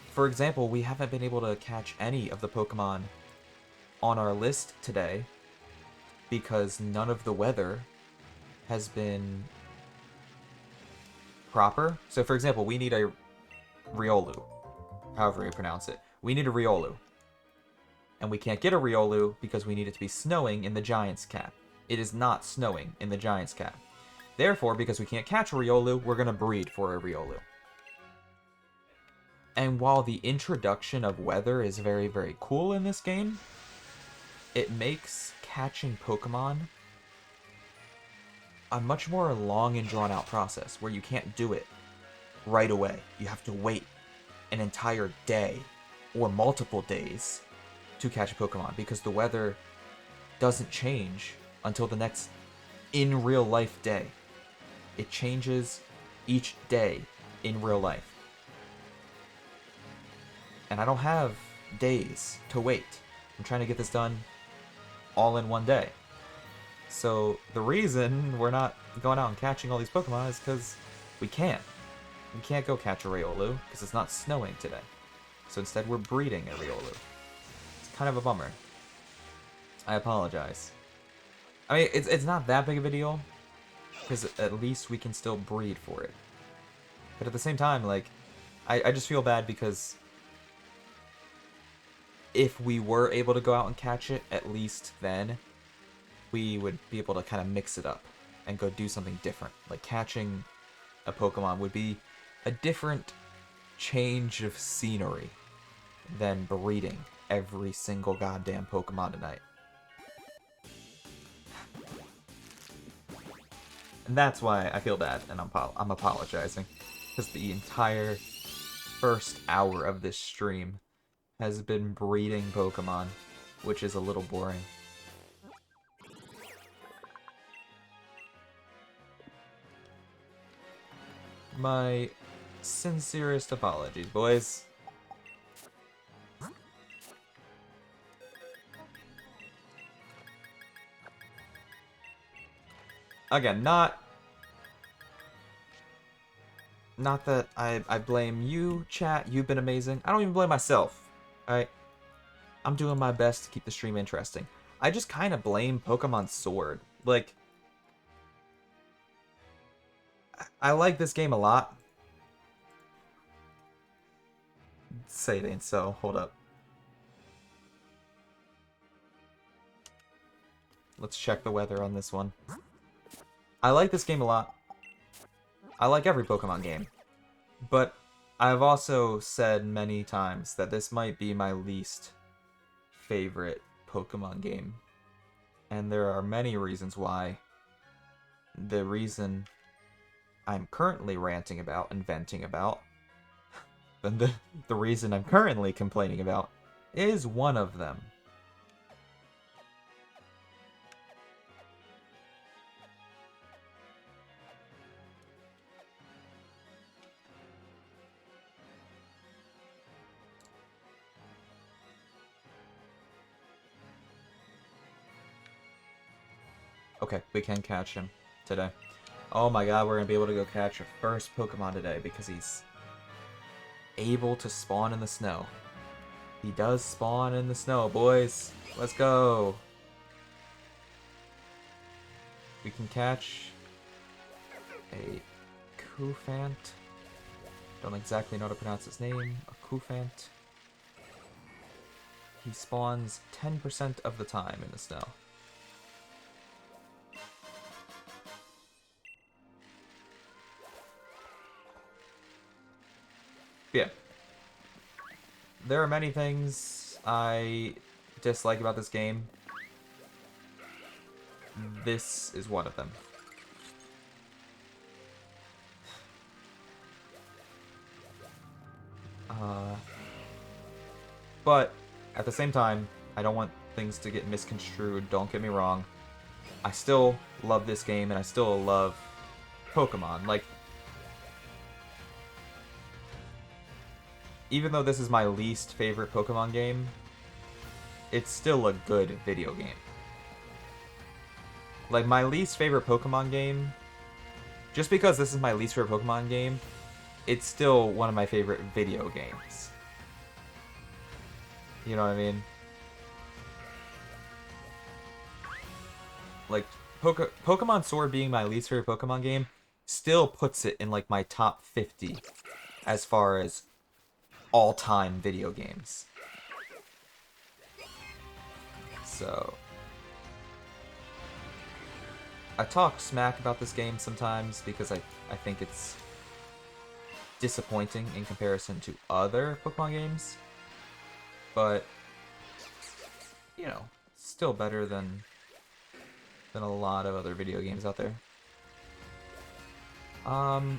For example, we haven't been able to catch any of the Pokemon on our list today because none of the weather has been proper. So for example, we need a Riolu, however you pronounce it. we need a Riolu. And we can't get a Riolu because we need it to be snowing in the Giant's Cap. It is not snowing in the Giant's Cap. Therefore, because we can't catch a Riolu, we're going to breed for a Riolu. And while the introduction of weather is very, very cool in this game, it makes catching Pokemon a much more long and drawn-out process, where you can't do it right away. You have to wait an entire day or multiple days to catch a Pokemon, because the weather doesn't change until the next in real life day. It changes each day in real life. And I don't have days to wait. I'm trying to get this done all in one day. So the reason we're not going out and catching all these Pokemon is because we can't. We can't go catch a Riolu because it's not snowing today. So instead we're breeding a Riolu. It's kind of a bummer. I apologize. I mean, it's not that big of a deal, because at least we can still breed for it. But at the same time, like, I just feel bad because if we were able to go out and catch it, at least then we would be able to kind of mix it up and go do something different. Like, catching a Pokemon would be a different change of scenery than breeding every single goddamn Pokemon tonight. And that's why I feel bad, and I'm apologizing. Because the entire first hour of this stream has been breeding Pokemon, which is a little boring. My sincerest apologies, boys. Again, not that I blame you, chat. You've been amazing. I don't even blame myself. Alright? I'm doing my best to keep the stream interesting. I just kind of blame Pokemon Sword. Like, I like this game a lot. Say it ain't so. Hold up. Let's check the weather on this one. I like this game a lot. I like every Pokemon game. But I've also said many times that this might be my least favorite Pokemon game. And there are many reasons why. The reason I'm currently ranting about and venting about, then the reason I'm currently complaining about, is one of them. Okay, we can catch him today. Oh my god, we're gonna be able to go catch our first Pokemon today because he's able to spawn in the snow. He does spawn in the snow, boys. Let's go. We can catch a Koufant. Don't exactly know how to pronounce his name. A Koufant. He spawns 10% of the time in the snow. Yeah. There are many things I dislike about this game. This is one of them. But at the same time, I don't want things to get misconstrued. Don't get me wrong. I still love this game, and I still love Pokemon. Like, even though this is my least favorite Pokemon game, it's still a good video game. Like, my least favorite Pokemon game, just because this is my least favorite Pokemon game, it's still one of my favorite video games. You know what I mean? Like, Pokemon Sword being my least favorite Pokemon game still puts it in, like, my top 50 as far as all-time video games. So I talk smack about this game sometimes because I think it's disappointing in comparison to other Pokemon games. But, you know, still better than a lot of other video games out there. Okay,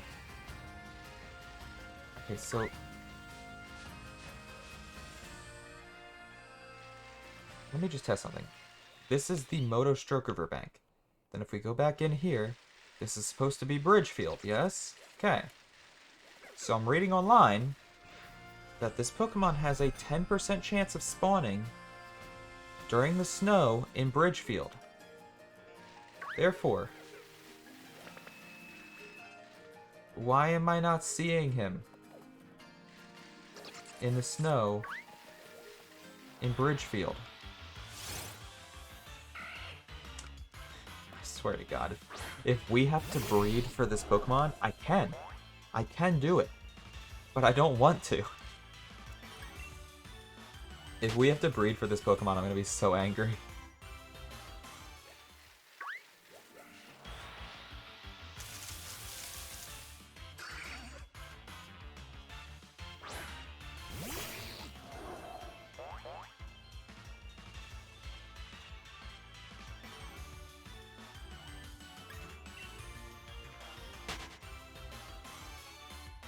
so let me just test something. This is the Motostroke Riverbank. Then if we go back in here, this is supposed to be Bridgefield, yes? Okay. So I'm reading online that this Pokemon has a 10% chance of spawning during the snow in Bridgefield. Therefore, why am I not seeing him in the snow in Bridgefield? I swear to God, if we have to breed for this Pokemon, I can. I can do it. But I don't want to. If we have to breed for this Pokemon, I'm going to be so angry.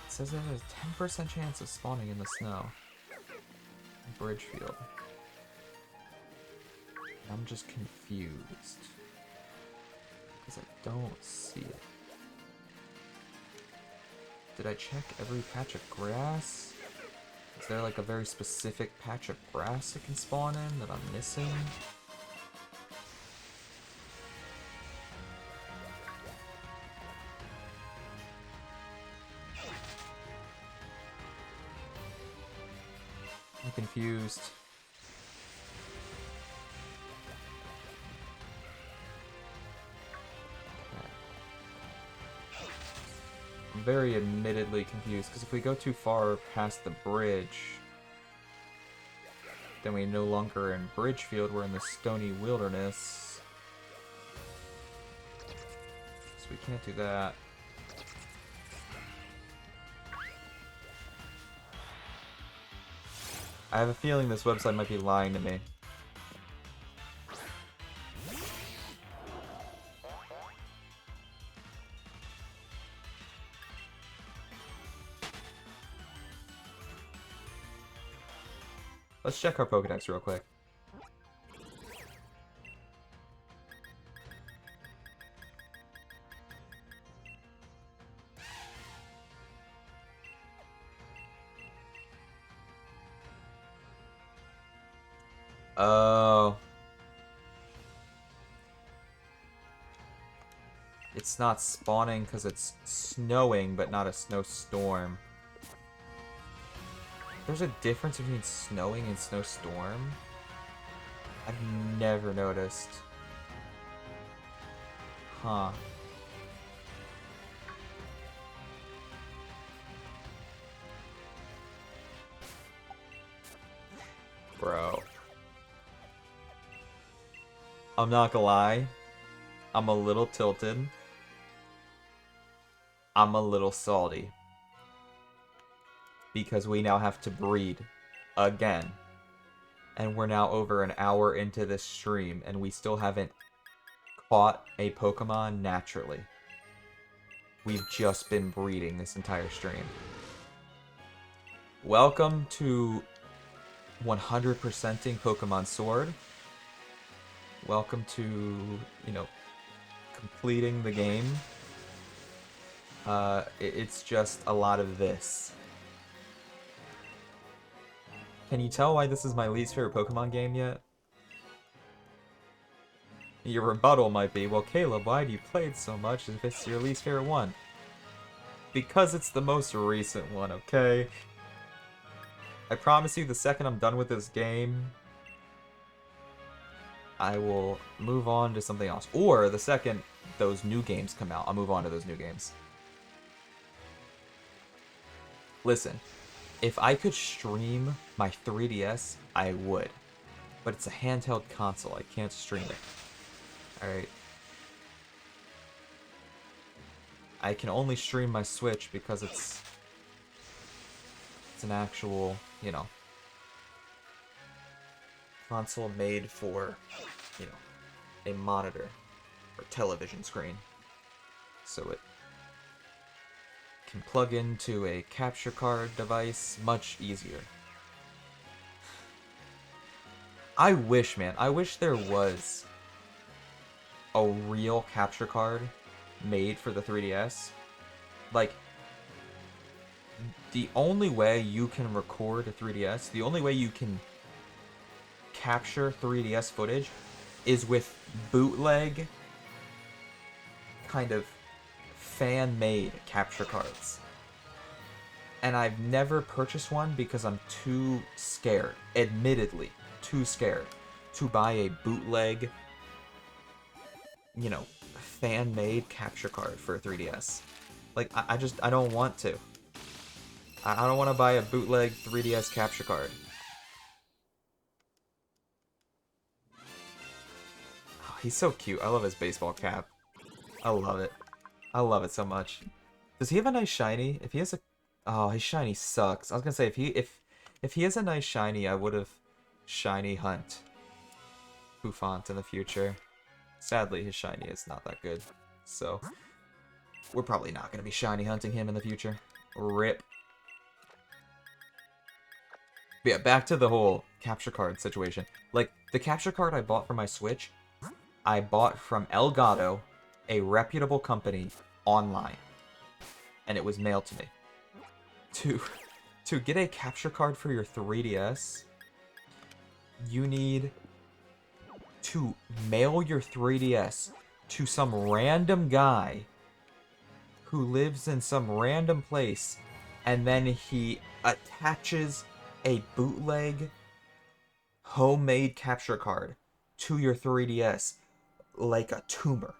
It says there's a 10% chance of spawning in the snow. In Bridgefield. I'm just confused. Because I don't see it. Did I check every patch of grass? Is there like a very specific patch of grass it can spawn in that I'm missing? I'm confused. I'm very admittedly confused, because if we go too far past the bridge, then we're no longer in Bridgefield, we're in the stony wilderness. So we can't do that. I have a feeling this website might be lying to me. Let's check our Pokedex real quick. Oh. It's not spawning because it's snowing, but not a snowstorm. There's a difference between snowing and snowstorm? I've never noticed. Huh. Bro. I'm not gonna lie. I'm a little tilted. I'm a little salty. Because we now have to breed again. And we're now over an hour into this stream, and we still haven't caught a Pokemon naturally. We've just been breeding this entire stream. Welcome to 100%ing Pokemon Sword. Welcome to, you know, completing the game. It's just a lot of this. Can you tell why this is my least favorite Pokemon game yet? Your rebuttal might be, well, Caleb, why do you play it so much if it's your least favorite one? Because it's the most recent one, okay? I promise you, the second I'm done with this game, I will move on to something else. Or the second those new games come out, I'll move on to those new games. Listen, if I could stream my 3DS, I would. but it's a handheld console. I can't stream it. Alright. I can only stream my Switch because it's an actual, you know, console made for, you know, a monitor or television screen. So it can plug into a capture card device much easier. I wish, man, I wish there was a real capture card made for the 3DS. Like, the only way you can record a 3DS, the only way you can capture 3DS footage is with bootleg, kind of fan-made capture cards. And I've never purchased one because I'm too scared, admittedly, too scared to buy a bootleg, you know, fan-made capture card for a 3DS. Like, I don't want to. I don't want to buy a bootleg 3DS capture card. Oh, he's so cute. I love his baseball cap. I love it. I love it so much. Does he have a nice shiny? If he has a... Oh, his shiny sucks. I was gonna say, if he has a nice shiny, I would have shiny hunt Bouffant in the future. Sadly, his shiny is not that good. So, we're probably not gonna be shiny hunting him in the future. RIP. But yeah, back to the whole capture card situation. Like, the capture card I bought for my Switch, I bought from Elgato, a reputable company, online. And it was mailed to me. To get a capture card for your 3DS, you need to mail your 3DS to some random guy who lives in some random place, and then he attaches a bootleg homemade capture card to your 3DS like a tumor.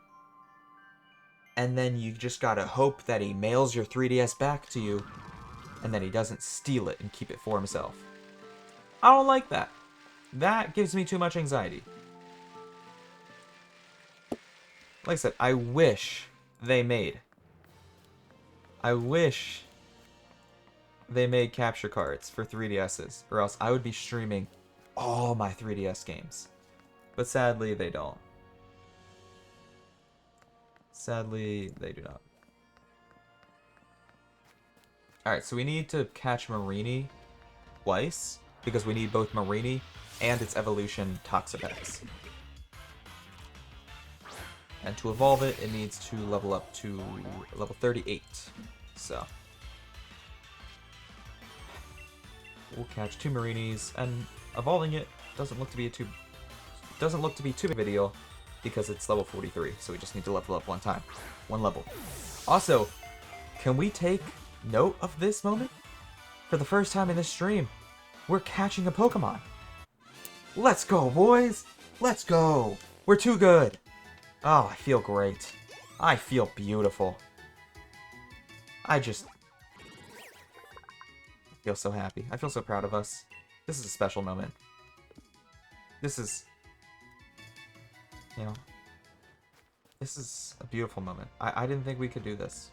And then you just gotta hope that he mails your 3DS back to you, and that he doesn't steal it and keep it for himself. I don't like that. That gives me too much anxiety. Like I said, I wish they made capture cards for 3DSs, or else I would be streaming all my 3DS games. But sadly, they don't. Sadly, they do not. Alright, so we need to catch Marini twice, because we need both Marini and its evolution Toxapex. And to evolve it, it needs to level up to level 38. So we'll catch 2 Marinis, and evolving it doesn't look to be too big of a deal because it's level 43. So we just need to level up one level. Also, can we take note of this moment? For the first time in this stream, we're catching a Pokemon. Let's go, boys! Let's go! We're too good! Oh, I feel great. I feel beautiful. I feel so happy. I feel so proud of us. This is a special moment. This is... You know... This is a beautiful moment. I didn't think we could do this.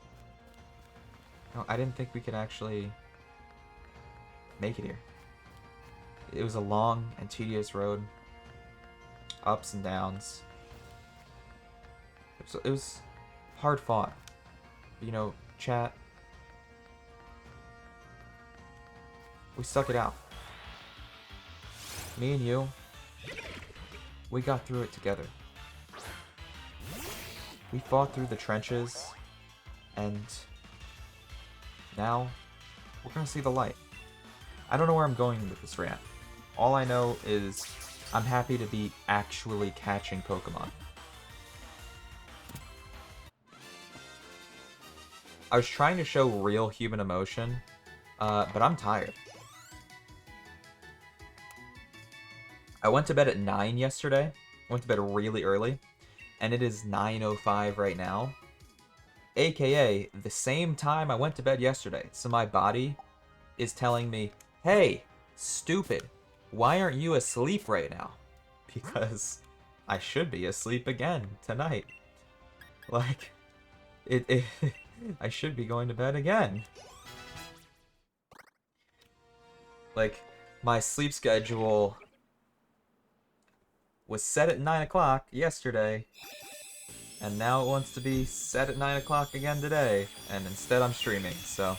No, I didn't think we could actually make it here. It was a long and tedious road. Ups and downs. It was hard fought. You know, chat. We stuck it out. Me and you, we got through it together. We fought through the trenches, and now we're gonna see the light. I don't know where I'm going with this rant. All I know is I'm happy to be actually catching Pokemon. I was trying to show real human emotion, but I'm tired. I went to bed at 9 yesterday. I went to bed really early, and it is 9:05 right now. AKA, the same time I went to bed yesterday. So my body is telling me, hey, stupid, why aren't you asleep right now? because I should be asleep again tonight. Like, I should be going to bed again. Like, my sleep schedule was set at 9 o'clock yesterday, and now it wants to be set at 9 o'clock again today, and instead I'm streaming, so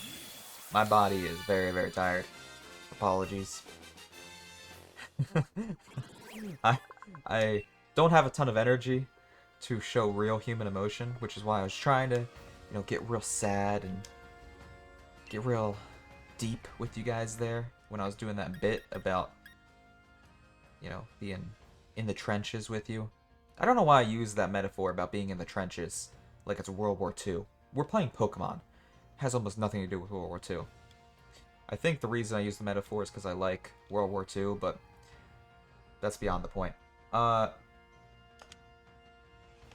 my body is very, very tired. Apologies. I don't have a ton of energy to show real human emotion, which is why I was trying to, get real sad and get real deep with you guys there when I was doing that bit about, being in the trenches with you. I don't know why I use that metaphor about being in the trenches like it's World War II. We're playing Pokemon. It has almost nothing to do with World War II. I think the reason I use the metaphor is because I like World War II, but that's beyond the point. We're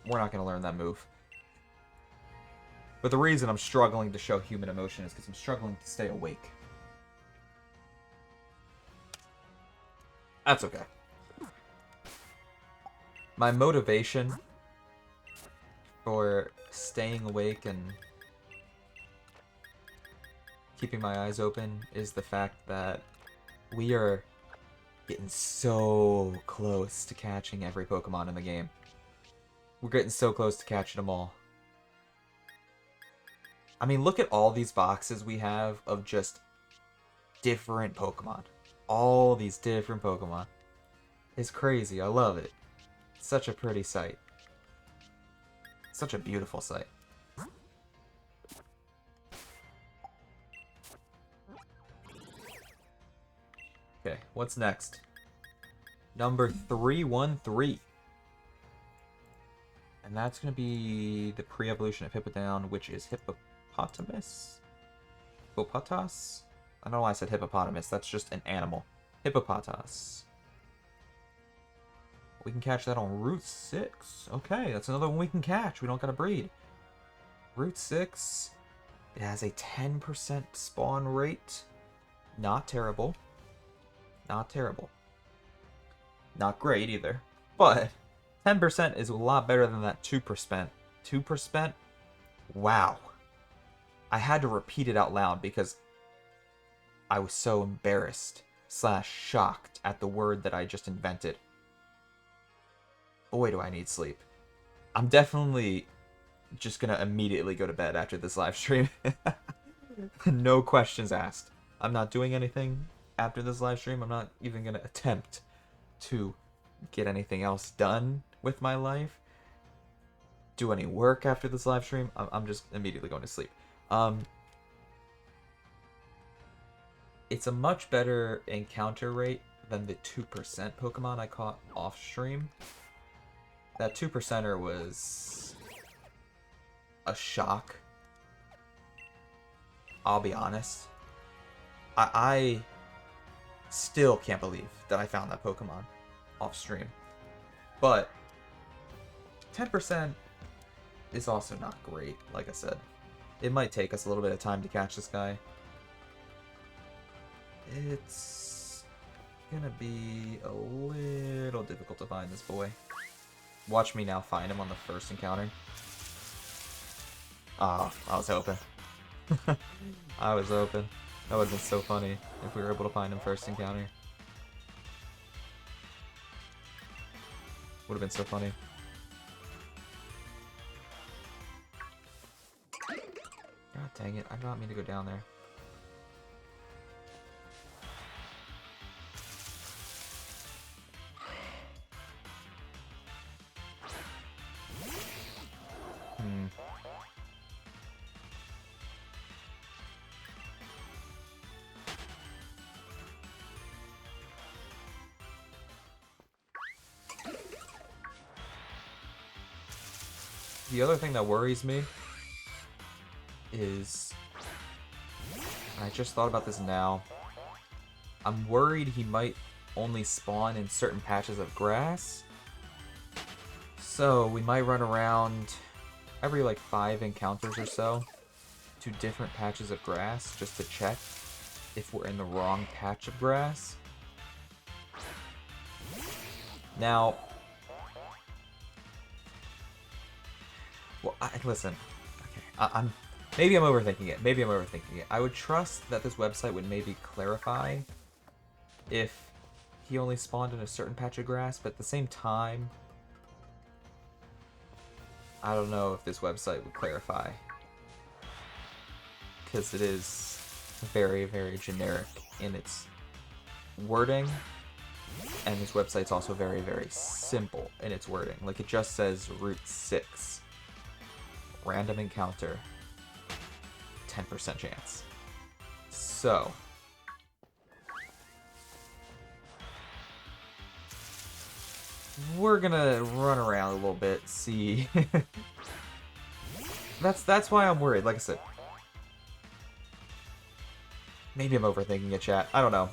not going to learn that move. But the reason I'm struggling to show human emotion is because I'm struggling to stay awake. That's okay. My motivation for staying awake and keeping my eyes open is the fact that we are getting so close to catching every Pokemon in the game. We're getting so close to catching them all. I mean, look at all these boxes we have of just different Pokemon. All these different Pokemon. It's crazy. I love it. It's such a pretty sight. Such a beautiful sight. Okay, what's next? Number 313. And that's going to be the pre-evolution of Hippowdon, which is Hippopotamus? Hippopotas? I don't know why I said hippopotamus. That's just an animal. Hippopotas. We can catch that on Route 6. Okay, that's another one we can catch. We don't gotta breed. Route 6. It has a 10% spawn rate. Not terrible. Not terrible. Not great either. But 10% is a lot better than that 2%. 2%? Wow. I had to repeat it out loud because I was so embarrassed / shocked at the word that I just invented. Boy, do I need sleep. I'm definitely just gonna immediately go to bed after this live stream. No questions asked. I'm not doing anything after this live stream. I'm not even gonna attempt to get anything else done with my life. Do any work after this live stream. I'm just immediately going to sleep. It's a much better encounter rate than the 2% Pokemon I caught off stream. That 2%er was a shock. I'll be honest. I still can't believe that I found that Pokemon off stream. But 10% is also not great, like I said. It might take us a little bit of time to catch this guy. It's gonna be a little difficult to find this boy. Watch me now find him on the first encounter. Oh, I was hoping. I was hoping. That would have been so funny if we were able to find him first encounter. Would have been so funny. God dang it, I did not mean to go down there. The other thing that worries me is, and I just thought about this now, I'm worried he might only spawn in certain patches of grass. So we might run around every like 5 encounters or so to different patches of grass just to check if we're in the wrong patch of grass. Now, well, listen. Okay, maybe I'm overthinking it. Maybe I'm overthinking it. I would trust that this website would maybe clarify if he only spawned in a certain patch of grass, but at the same time, I don't know if this website would clarify. Because it is very, very generic in its wording. And this website's also very, very simple in its wording. Like, it just says Route 6. Random encounter. 10% chance. So, we're gonna run around a little bit, see. That's why I'm worried, like I said. Maybe I'm overthinking it, chat. I don't know.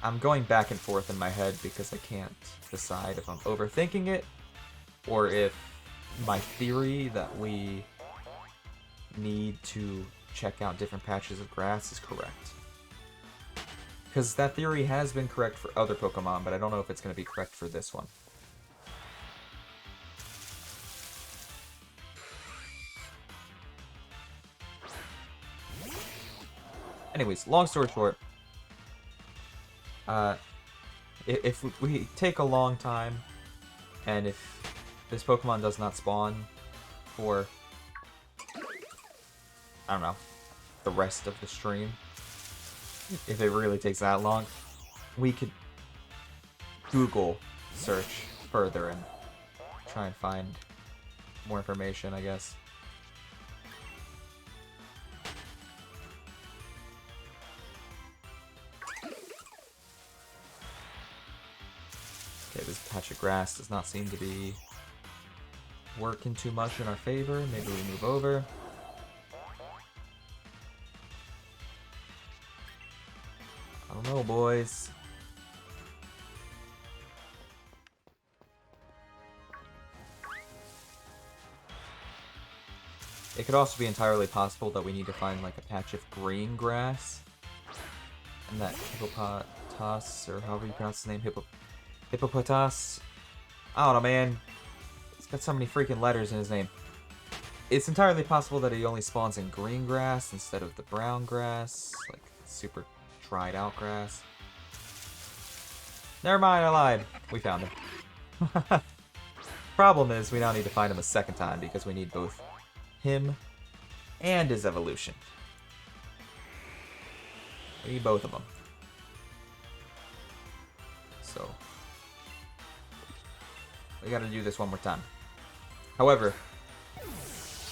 I'm going back and forth in my head because I can't decide if I'm overthinking it or if my theory that we need to check out different patches of grass is correct. Because that theory has been correct for other Pokemon, but I don't know if it's going to be correct for this one. Anyways, long story short, if we take a long time, and if this Pokemon does not spawn for, I don't know, the rest of the stream, if it really takes that long, we could Google search further and try and find more information, I guess. Okay, this patch of grass does not seem to be working too much in our favor. Maybe we move over. I don't know, boys. It could also be entirely possible that we need to find like a patch of green grass. And that Hippopotas, or however you pronounce his name, Hippopotas. I don't know, man. He's got so many freaking letters in his name. It's entirely possible that he only spawns in green grass instead of the brown grass. Like, super dried out grass. Never mind, I lied. We found him. Problem is, we now need to find him a second time because we need both him and his evolution. We need both of them. So, we gotta do this one more time. However,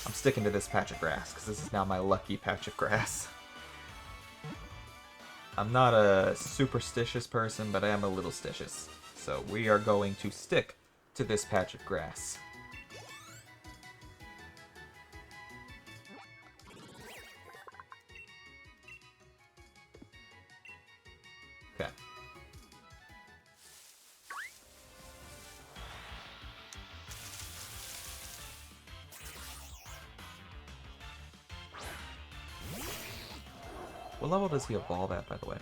I'm sticking to this patch of grass because this is now my lucky patch of grass. I'm not a superstitious person, but I am a little stitious. So we are going to stick to this patch of grass. Okay. What level does he evolve at, by the way?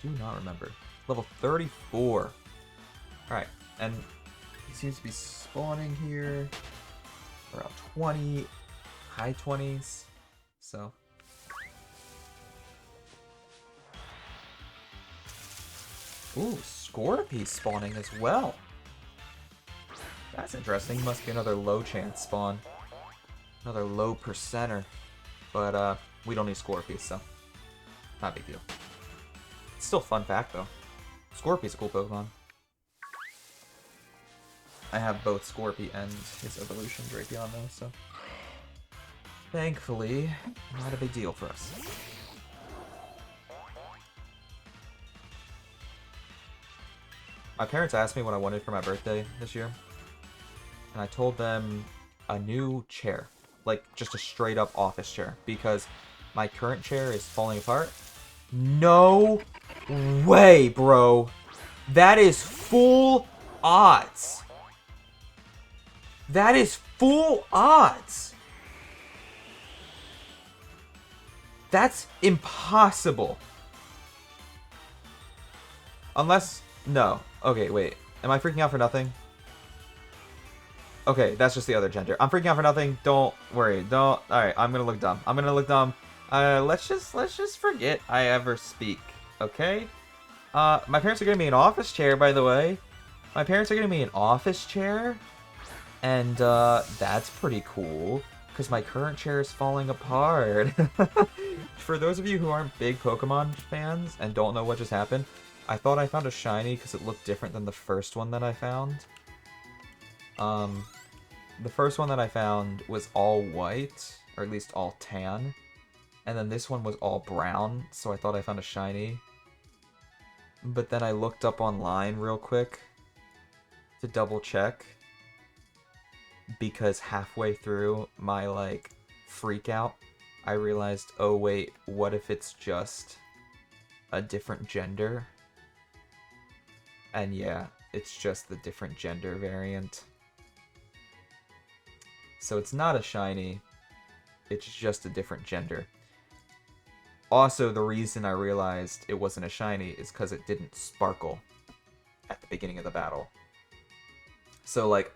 Do not remember. Level 34. Alright, and he seems to be spawning here around 20, high 20s. So. Ooh, Scorpy spawning as well. That's interesting. Must be another low chance spawn. Another low percenter. But, we don't need Scorpies, so not a big deal. It's still a fun fact, though. Scorpy's a cool Pokemon. I have both Scorpy and his evolution Drapion, though, so thankfully, not a big deal for us. My parents asked me what I wanted for my birthday this year, and I told them a new chair. Like, just a straight-up office chair, because my current chair is falling apart. No way, bro. That is full odds. That is full odds. That's impossible. Unless... No. Okay, wait. Am I freaking out for nothing? Okay, that's just the other gender. I'm freaking out for nothing. Don't worry. Don't... Alright, I'm gonna look dumb. I'm gonna look dumb. Let's just forget I ever speak. Okay? My parents are getting me an office chair, by the way. My parents are getting me an office chair. And, that's pretty cool. Because my current chair is falling apart. For those of you who aren't big Pokemon fans and don't know what just happened, I thought I found a shiny because it looked different than the first one that I found. The first one that I found was all white, or at least all tan. And then this one was all brown, so I thought I found a shiny. But then I looked up online real quick to double check. Because halfway through my, like, freak out, I realized, oh wait, what if it's just a different gender? And yeah, it's just the different gender variant. So it's not a shiny, it's just a different gender. Also, the reason I realized it wasn't a shiny is because it didn't sparkle at the beginning of the battle. So, like,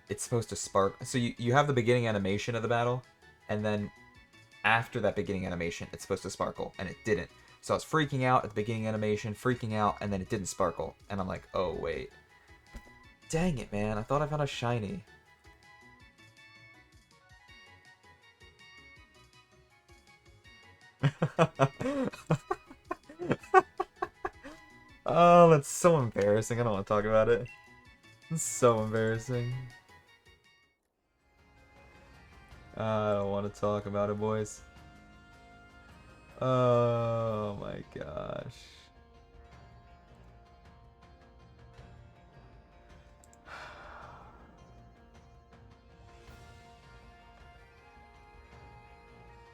it's supposed to spark. So you have the beginning animation of the battle, and then after that beginning animation, it's supposed to sparkle, and it didn't. So I was freaking out at the beginning animation, freaking out, and then it didn't sparkle. And I'm like, oh, wait. Dang it, man. I thought I found a shiny. Oh, that's so embarrassing. I don't want to talk about it. It's so embarrassing. I don't want to talk about it, boys. Oh my gosh.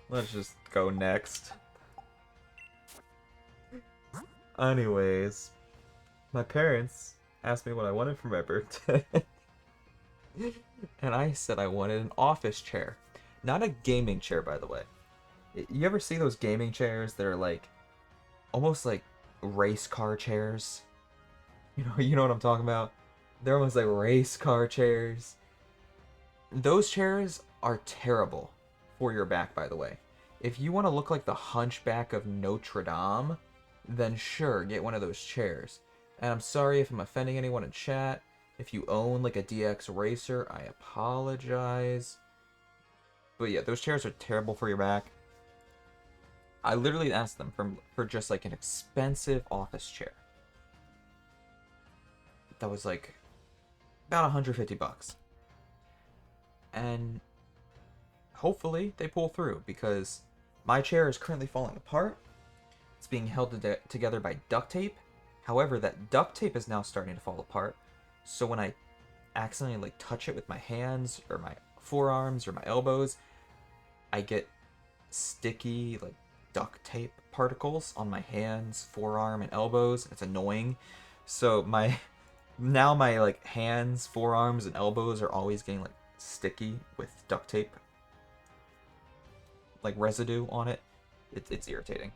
Let's just go next. Anyways, my parents asked me what I wanted for my birthday. And I said I wanted an office chair. Not a gaming chair, by the way. You ever see those gaming chairs that are like almost like race car chairs? You know what I'm talking about? They're almost like race car chairs. Those chairs are terrible for your back, by the way. If you want to look like the Hunchback of Notre Dame, then sure, get one of those chairs. And I'm sorry if I'm offending anyone in chat. If you own like a DX Racer, I apologize. But yeah, those chairs are terrible for your back. I literally asked them for just like an expensive office chair. That was like about 150 bucks. And hopefully they pull through, because my chair is currently falling apart. It's being held together by duct tape. However, that duct tape is now starting to fall apart. So when I accidentally like touch it with my hands or my forearms or my elbows, I get sticky like duct tape particles on my hands, forearm, and elbows. It's annoying. So my like hands, forearms, and elbows are always getting like sticky with duct tape, like residue on it. It's irritating.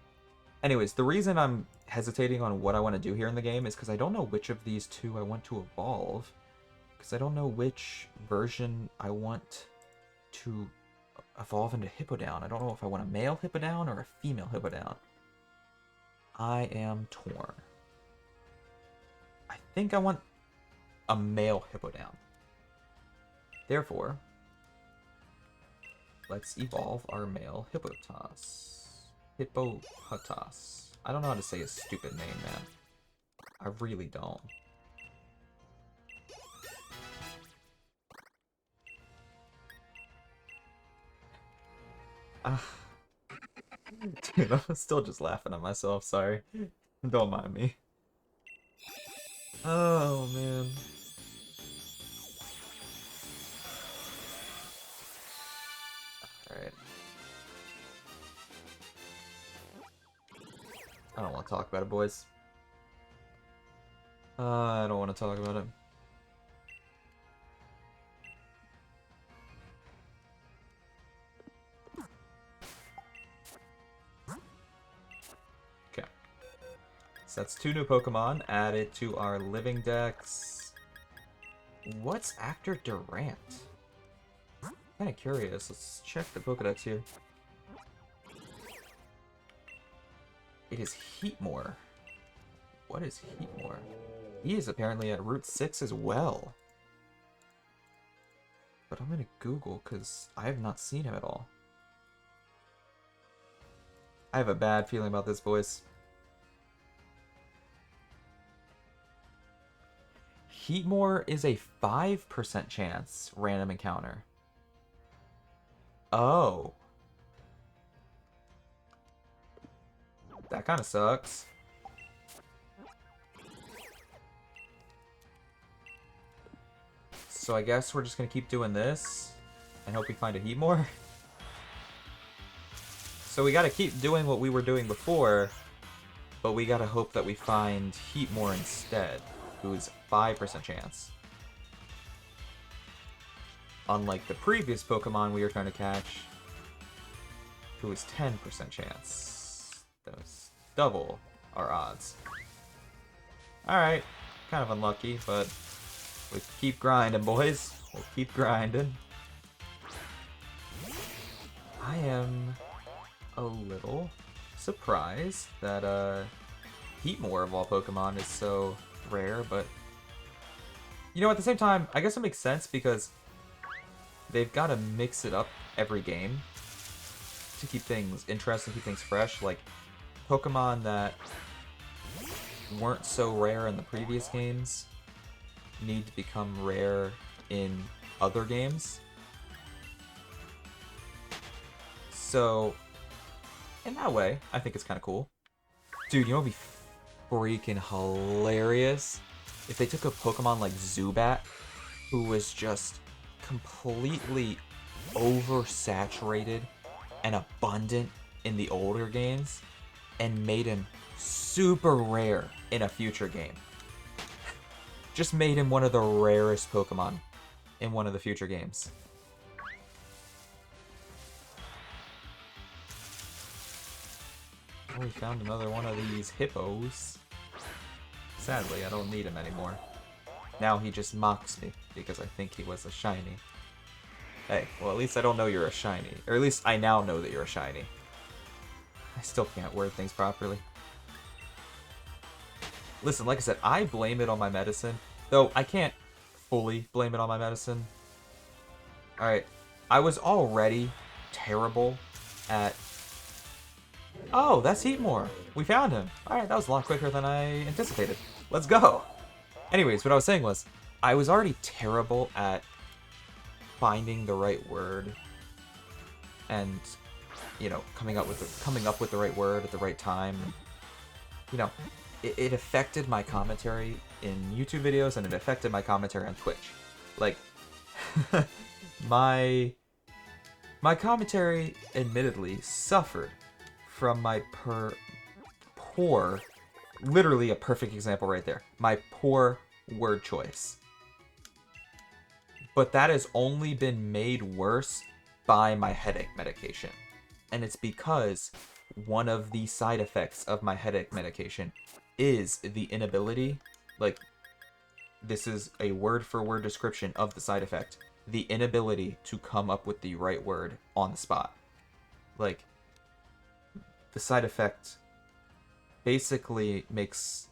Anyways, the reason I'm hesitating on what I want to do here in the game is because I don't know which of these two I want to evolve. Because I don't know which version I want to evolve into Hippowdon. I don't know if I want a male Hippowdon or a female Hippowdon. I am torn. I think I want a male Hippowdon. Therefore, let's evolve our male Hippopotas. Hippopotas. I don't know how to say his stupid name, man. I really don't. Dude, I'm still just laughing at myself, sorry. Don't mind me. Oh, man. Alright. I don't want to talk about it, boys. I don't want to talk about it. So that's 2 new Pokemon added to our living dex. What's Actor Durant? Kind of curious. Let's check the Pokedex here. It is Heatmore. What is Heatmore? He is apparently at Route 6 as well. But I'm gonna Google because I have not seen him at all. I have a bad feeling about this, boys. Heatmore is a 5% chance random encounter. Oh. That kind of sucks. So I guess we're just going to keep doing this and hope we find a Heatmore. So we got to keep doing what we were doing before, but we got to hope that we find Heatmore instead, who's 5% chance. Unlike the previous Pokemon we were trying to catch, who is 10% chance. That was double our odds. Alright, kind of unlucky, but we keep grinding, boys. We'll keep grinding. I am a little surprised that Heatmore of all Pokemon is so rare, but you know, at the same time, I guess it makes sense because they've got to mix it up every game to keep things interesting, keep things fresh. Like Pokemon that weren't so rare in the previous games need to become rare in other games. So in that way, I think it's kind of cool. Dude, you know what would be freaking hilarious? If they took a Pokemon like Zubat, who was just completely oversaturated and abundant in the older games, and made him super rare in a future game. Just made him one of the rarest Pokemon in one of the future games. Oh, we found another one of these hippos. Sadly, I don't need him anymore. Now he just mocks me because I think he was a shiny. Hey, well at least I don't know you're a shiny. Or at least I now know that you're a shiny. I still can't word things properly. Listen, like I said, I blame it on my medicine. Though I can't fully blame it on my medicine. Alright, I was already terrible at... Oh, that's Heatmore. We found him. Alright, that was a lot quicker than I anticipated. Let's go! Anyways, what I was saying was, I was already terrible at finding the right word and, you know, coming up with the right word at the right time. You know, it affected my commentary in YouTube videos, and it affected my commentary on Twitch. Like, my commentary admittedly suffered from my poor, literally a perfect example right there, my poor word choice. But that has only been made worse by my headache medication. And it's because one of the side effects of my headache medication is the inability, like, this is a word-for-word description of the side effect, the inability to come up with the right word on the spot. Like, the side effect basically makes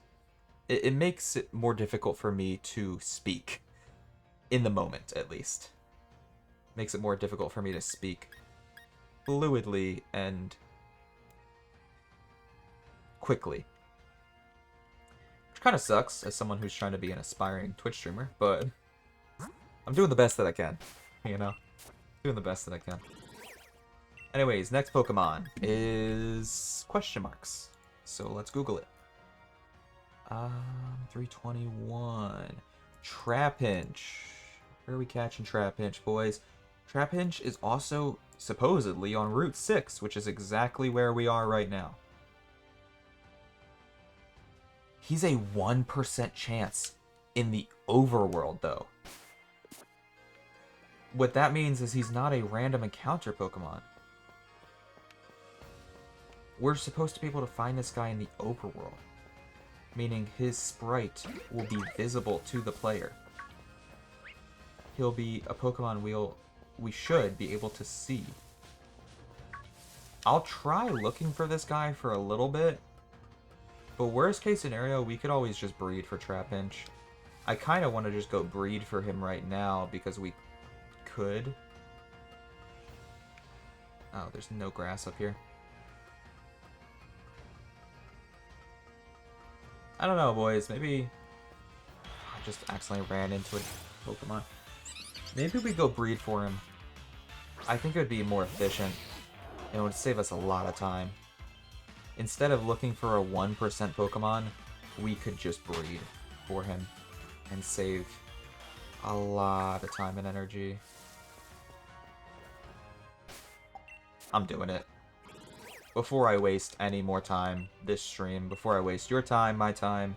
it more difficult for me to speak. In the moment, at least. Makes it more difficult for me to speak fluidly and quickly. Which kind of sucks as someone who's trying to be an aspiring Twitch streamer, but I'm doing the best that I can, you know? Doing the best that I can. Anyways, next Pokemon is question marks. So let's Google it. 321. Trapinch. Where are we catching Trapinch, boys? Trapinch is also supposedly on Route 6, which is exactly where we are right now. He's a 1% chance in the overworld, though. What that means is he's not a random encounter Pokemon. We're supposed to be able to find this guy in the overworld. meaning his sprite will be visible to the player. He'll be a Pokemon we should be able to see. I'll try looking for this guy for a little bit, but worst case scenario, we could always just breed for Trapinch. I kind of want to just go breed for him right now because we could. Oh, there's no grass up here. I don't know, boys. Maybe I just accidentally ran into a Pokemon. Maybe we go breed for him. I think it would be more efficient. And it would save us a lot of time. Instead of looking for a 1% Pokemon, we could just breed for him and save a lot of time and energy. I'm doing it. Before I waste any more time this stream, before I waste your time, my time,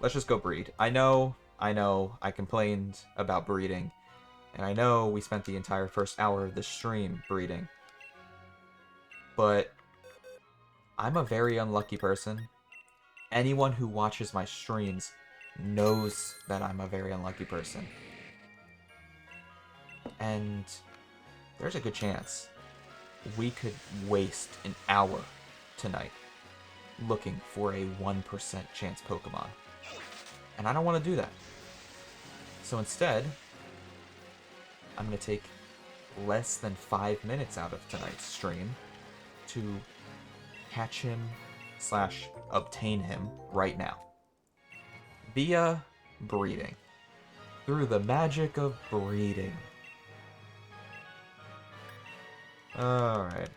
let's just go breed. I know, I complained about breeding, and I know we spent the entire first hour of the stream breeding, but I'm a very unlucky person. Anyone who watches my streams knows that I'm a very unlucky person. And there's a good chance we could waste an hour tonight looking for a 1% chance Pokemon. And I don't want to do that. So instead, I'm going to take less than 5 minutes out of tonight's stream to catch him / obtain him right now. Via breeding. Through the magic of breeding. Alright.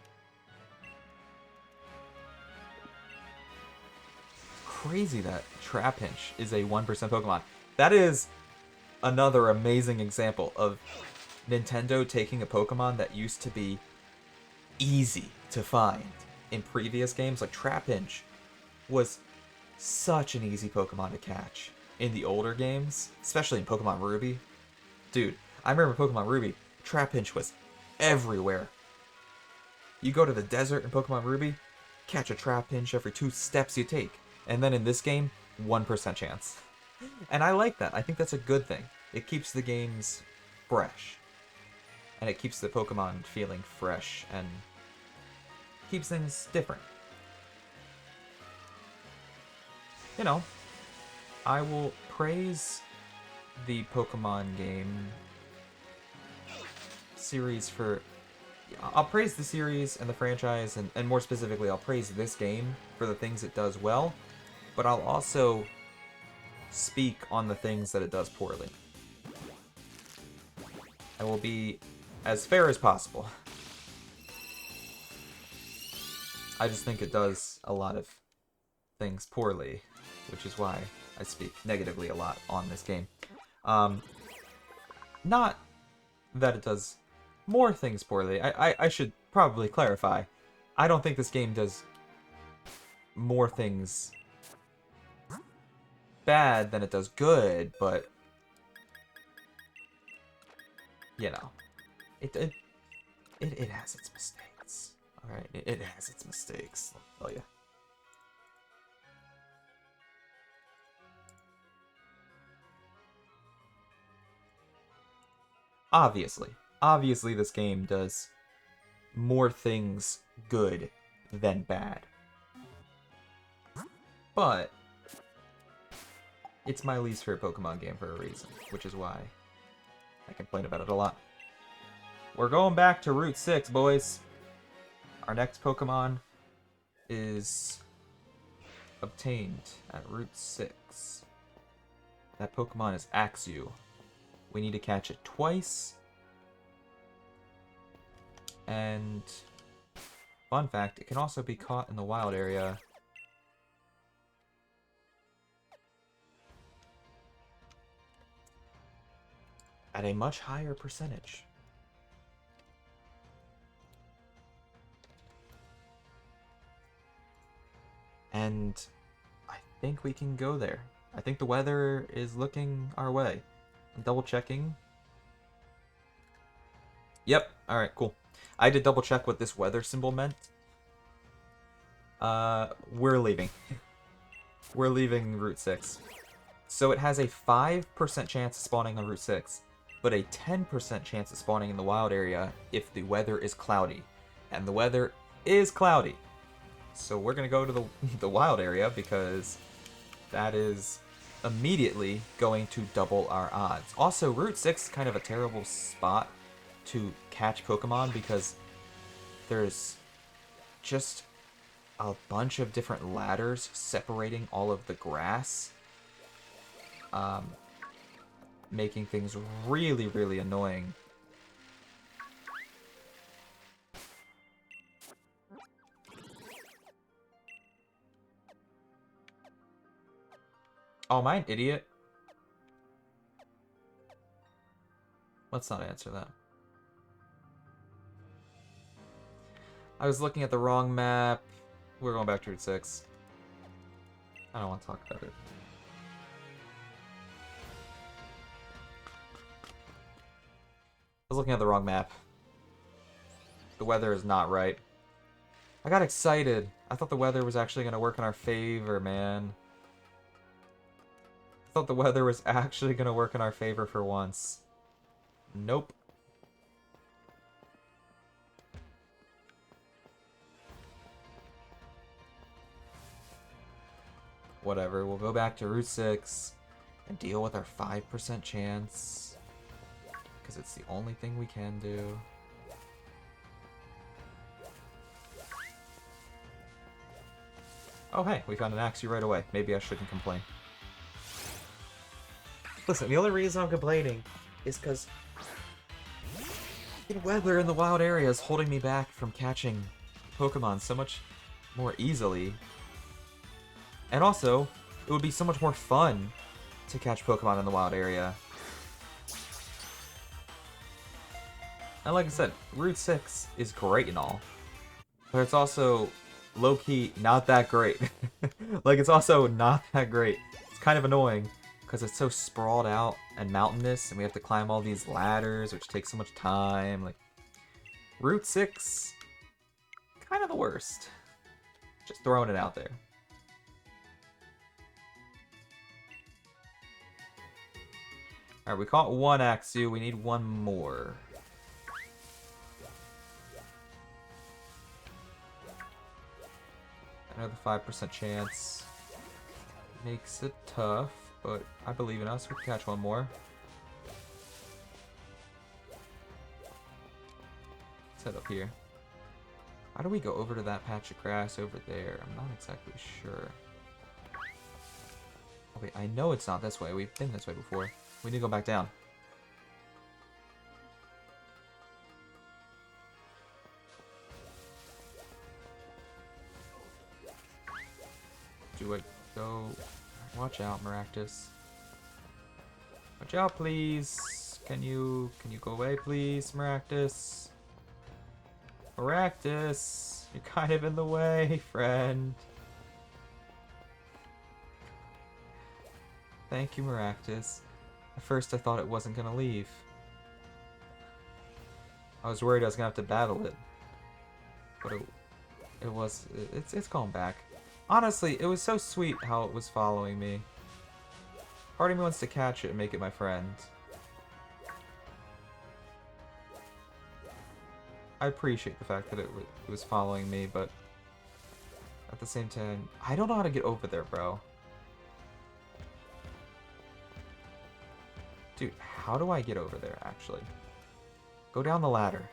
Crazy that Trapinch is a 1% Pokemon. That is another amazing example of Nintendo taking a Pokemon that used to be easy to find in previous games. Like Trapinch was such an easy Pokemon to catch in the older games, especially in Pokemon Ruby. Dude, I remember Pokemon Ruby, Trapinch was everywhere. You go to the desert in Pokemon Ruby, catch a Trapinch every 2 steps you take. And then in this game, 1% chance. And I like that. I think that's a good thing. It keeps the games fresh. And it keeps the Pokemon feeling fresh and keeps things different. You know, I will praise the Pokemon game series for... I'll praise the series and the franchise, and more specifically, I'll praise this game for the things it does well, but I'll also speak on the things that it does poorly. I will be as fair as possible. I just think it does a lot of things poorly, which is why I speak negatively a lot on this game. Not that it does more things poorly. I should probably clarify. I don't think this game does more things bad than it does good, but you know, it has its mistakes. All right, it has its mistakes. I'll tell you. Obviously this game does more things good than bad. But it's my least favorite Pokemon game for a reason, which is why I complain about it a lot. We're going back to Route 6, boys. Our next Pokemon is obtained at Route 6. That Pokemon is Axew. We need to catch it twice. And fun fact, it can also be caught in the wild area. At a much higher percentage. And I think we can go there. I think the weather is looking our way. I'm double checking. Yep, alright, cool. I had to double check what this weather symbol meant. We're leaving. we're leaving Route 6. So it has a 5% chance of spawning on Route 6, but a 10% chance of spawning in the wild area if the weather is cloudy. And the weather is cloudy. So we're going to go to the wild area because that is immediately going to double our odds. Also, Route 6 is kind of a terrible spot to catch Pokemon because there's just a bunch of different ladders separating all of the grass, making things really, really annoying. Oh, am I an idiot? Let's not answer that. I was looking at the wrong map. We're going back to Route 6. I don't want to talk about it. I was looking at the wrong map. The weather is not right. I got excited. I thought the weather was actually going to work in our favor, man. I thought the weather was actually going to work in our favor for once. Nope. Whatever, we'll go back to Route 6 and deal with our 5% chance. Because it's the only thing we can do. Oh hey, we found an Axew right away. Maybe I shouldn't complain. Listen, the only reason I'm complaining is because the weather in the wild area is holding me back from catching Pokemon so much more easily. And also, it would be so much more fun to catch Pokemon in the wild area. And like I said, Route 6 is great and all. But it's also low-key not that great. Like, it's also not that great. It's kind of annoying because it's so sprawled out and mountainous, and we have to climb all these ladders, which takes so much time. Like, Route 6, kind of the worst. Just throwing it out there. Alright, we caught one Axew. We need one more. Another 5% chance. Makes it tough, but I believe in us. We can catch one more. Let's head up here. How do we go over to that patch of grass over there? I'm not exactly sure. Oh, wait, I know it's not this way. We've been this way before. We need to go back down. Do it. Go. Watch out, Maractus. Watch out, please. Can you go away, please, Maractus? Maractus, you're kind of in the way, friend. Thank you, Maractus. At first I thought it wasn't gonna leave. I was worried I was gonna have to battle it. But it's going back. Honestly, it was so sweet how it was following me. Part of me wants to catch it and make it my friend. I appreciate the fact that it was following me, but at the same time, I don't know how to get over there, bro. Dude, how do I get over there, actually? Go down the ladder.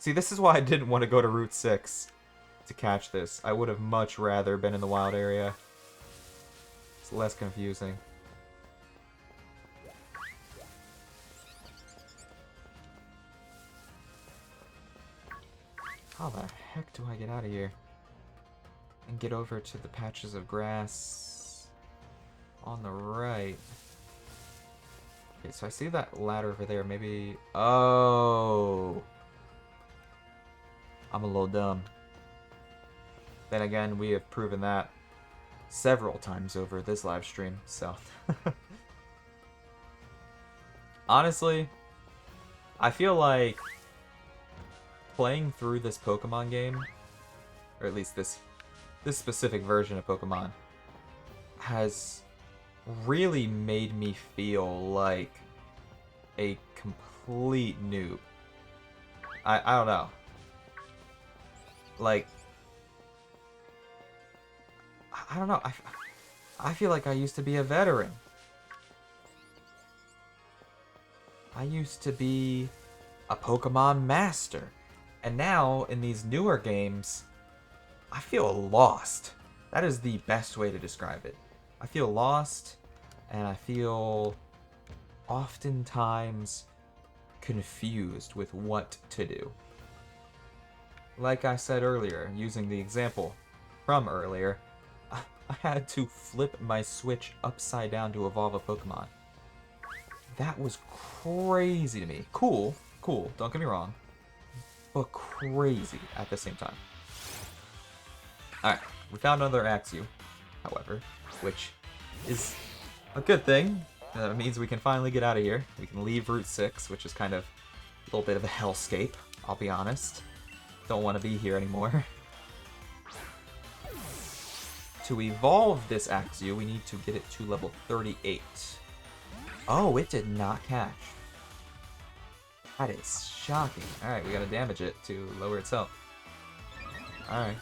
See, this is why I didn't want to go to Route 6 to catch this. I would have much rather been in the wild area. It's less confusing. How the heck do I get out of here? And get over to the patches of grass on the right. Okay, so I see that ladder over there. Maybe... Oh! I'm a little dumb. Then again, we have proven that several times over this live stream, so... Honestly, I feel like playing through this Pokemon game, or at least this specific version of Pokemon, has really made me feel like a complete noob. I don't know. Like, I don't know. I feel like I used to be a veteran. I used to be a Pokemon master. And now, in these newer games, I feel lost. That is the best way to describe it. I feel lost, and I feel oftentimes confused with what to do. Like I said earlier, using the example from earlier, I had to flip my Switch upside down to evolve a Pokemon. That was crazy to me. Cool, don't get me wrong, but crazy at the same time. Alright, we found another Axew, however, which is a good thing. That means we can finally get out of here. We can leave Route 6, which is kind of a little bit of a hellscape, I'll be honest. Don't want to be here anymore. To evolve this Axew, we need to get it to level 38. Oh, it did not catch. That is shocking. Alright, we gotta damage it to lower its health. Alright.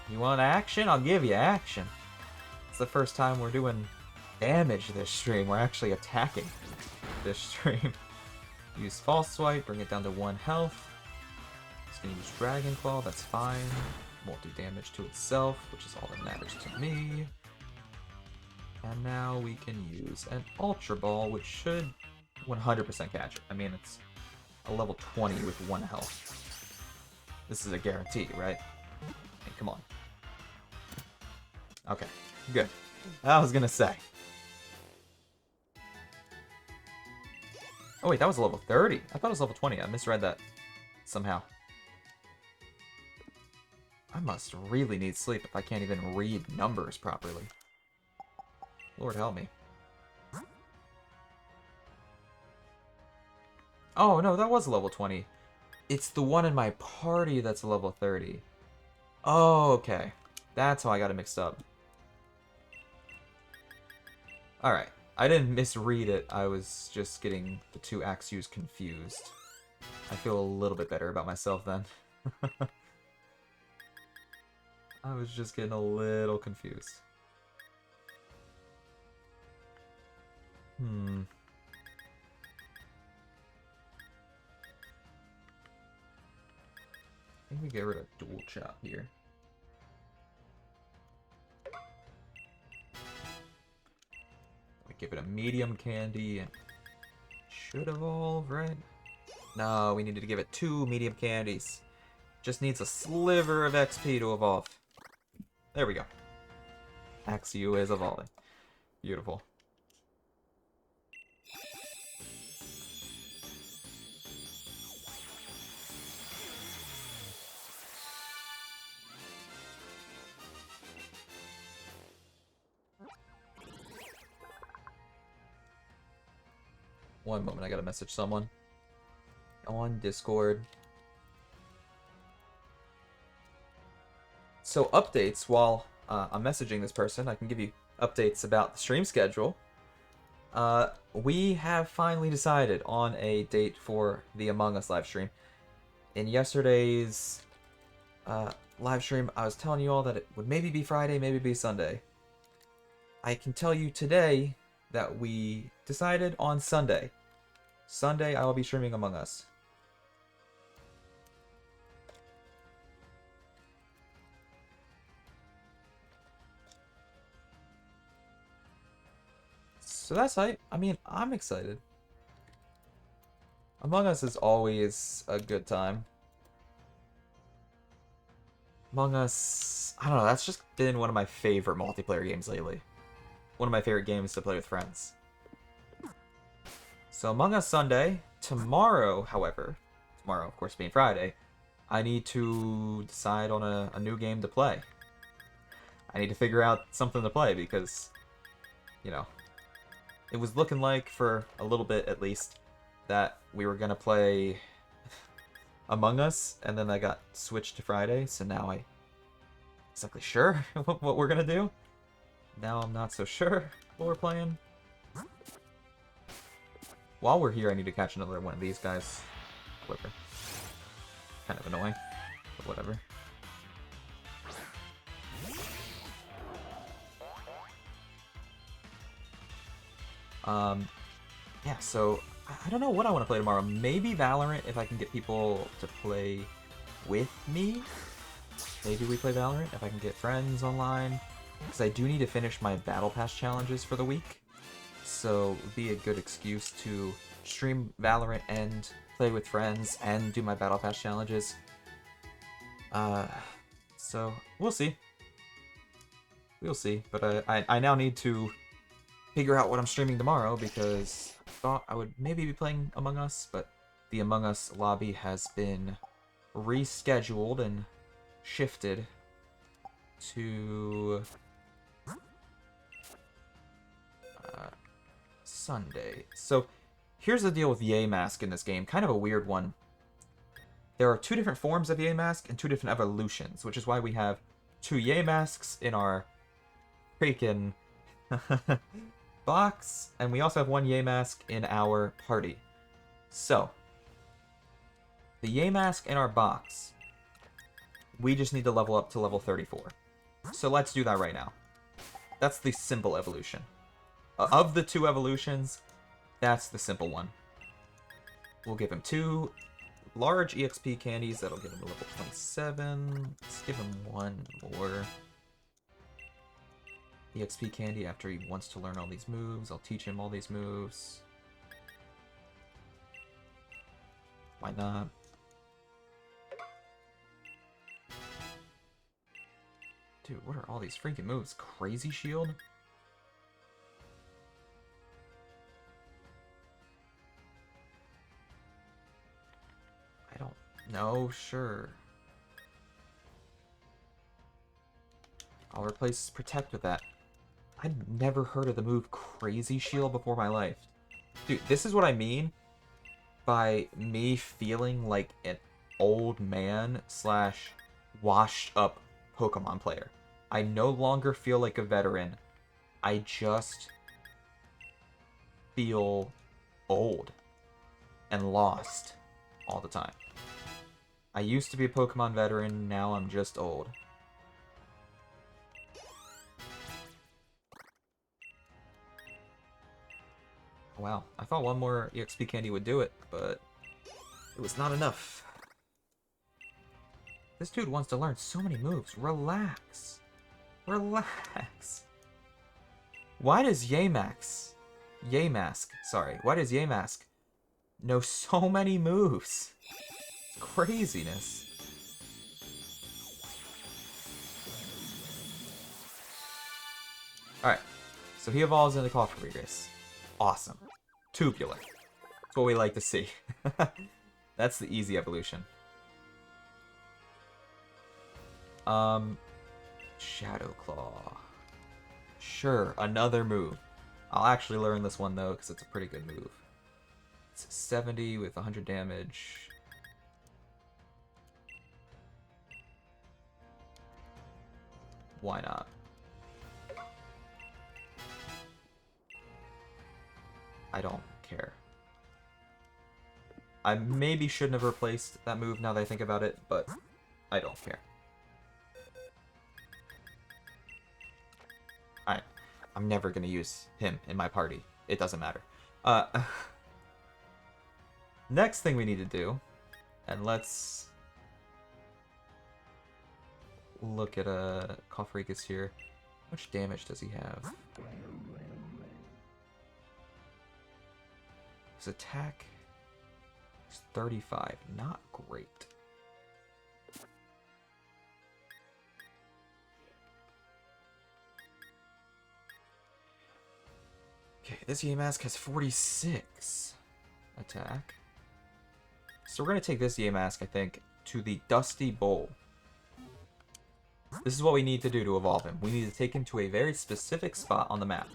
You want action? I'll give you action. It's the first time we're doing damage this stream. We're actually attacking this stream. Use False Swipe, bring it down to 1 health. It's gonna use Dragon Claw, that's fine. Won't do damage to itself, which is all that matters to me. And now we can use an Ultra Ball, which should 100% catch it. I mean, it's a level 20 with 1 health. This is a guarantee, right? Hey, come on. Okay, good. I was gonna say. Oh wait, that was level 30. I thought it was level 20. I misread that somehow. I must really need sleep if I can't even read numbers properly. Lord help me. Oh no, that was level 20. It's the one in my party that's level 30. Oh, okay. That's how I got it mixed up. Alright. I didn't misread it. I was just getting the 2 Axews confused. I feel a little bit better about myself then. I was just getting a little confused. I think we get rid of Dual Chop here. We give it a medium candy and should evolve, right? No, we needed to give it 2 medium candies. Just needs a sliver of XP to evolve. There we go. Axew is evolving. Beautiful. One moment, I gotta message someone on Discord. So updates, while I'm messaging this person, I can give you updates about the stream schedule. We have finally decided on a date for the Among Us live stream. In yesterday's live stream, I was telling you all that it would maybe be Friday, maybe be Sunday. I can tell you today that we decided on Sunday. Sunday, I will be streaming Among Us. So that's hype. I mean, I'm excited. Among Us is always a good time. Among Us, I don't know, that's just been one of my favorite multiplayer games lately. One of my favorite games to play with friends. So Among Us Sunday. Tomorrow, however, tomorrow of course being Friday, I need to decide on a new game to play. I need to figure out something to play because, you know, it was looking like, for a little bit at least, that we were gonna play Among Us, and then I got switched to Friday, so now I'm exactly sure what we're gonna do. Now I'm not so sure what we're playing. While we're here, I need to catch another one of these guys. Whatever. Kind of annoying, but whatever. Yeah, so I don't know what I want to play tomorrow. Maybe Valorant if I can get people to play with me. Maybe we play Valorant if I can get friends online. Because I do need to finish my Battle Pass challenges for the week. So it would be a good excuse to stream Valorant and play with friends and do my Battle Pass challenges. So we'll see. We'll see. But I now need to figure out what I'm streaming tomorrow because I thought I would maybe be playing Among Us, but the Among Us lobby has been rescheduled and shifted to Sunday. So here's the deal with Yay Mask in this game, kind of a weird one. There are two different forms of Yay Mask and two different evolutions, which is why we have two Yay Masks in our freaking box, and we also have one Yay Mask in our party. So, the Yay Mask in our box, we just need to level up to level 34. So let's do that right now. That's the simple evolution. Of the two evolutions, that's the simple one. We'll give him 2 large EXP candies. That'll get him to level 27. Let's give him 1 more EXP candy after he wants to learn all these moves. I'll teach him all these moves. Why not? Dude, what are all these freaking moves? Crazy Shield? I don't know, sure. I'll replace Protect with that. I'd never heard of the move Crazy Shield before my life. Dude, this is what I mean by me feeling like an old man slash washed up Pokemon player. I no longer feel like a veteran. I just feel old and lost all the time. I used to be a Pokemon veteran, now I'm just old. Wow, I thought one more EXP candy would do it, but it was not enough. This dude wants to learn so many moves. Relax. Relax. Why does Yay Mask, why does Yay Mask know so many moves? Craziness. Alright, so he evolves into Cofferegus. Awesome. Tubular. That's what we like to see. That's the easy evolution. Shadow Claw. Sure, another move. I'll actually learn this one though, because it's a pretty good move. It's 70 with 100 damage. Why not? I don't care. I maybe shouldn't have replaced that move now that I think about it, but I don't care. Alright. I'm never gonna use him in my party. It doesn't matter. Next thing we need to do, and let's look at Cofferegus here. How much damage does he have? His attack is 35. Not great. Okay, this Yay Mask has 46 attack. So we're going to take this Yay Mask, I think, to the Dusty Bowl. This is what we need to do to evolve him. We need to take him to a very specific spot on the map.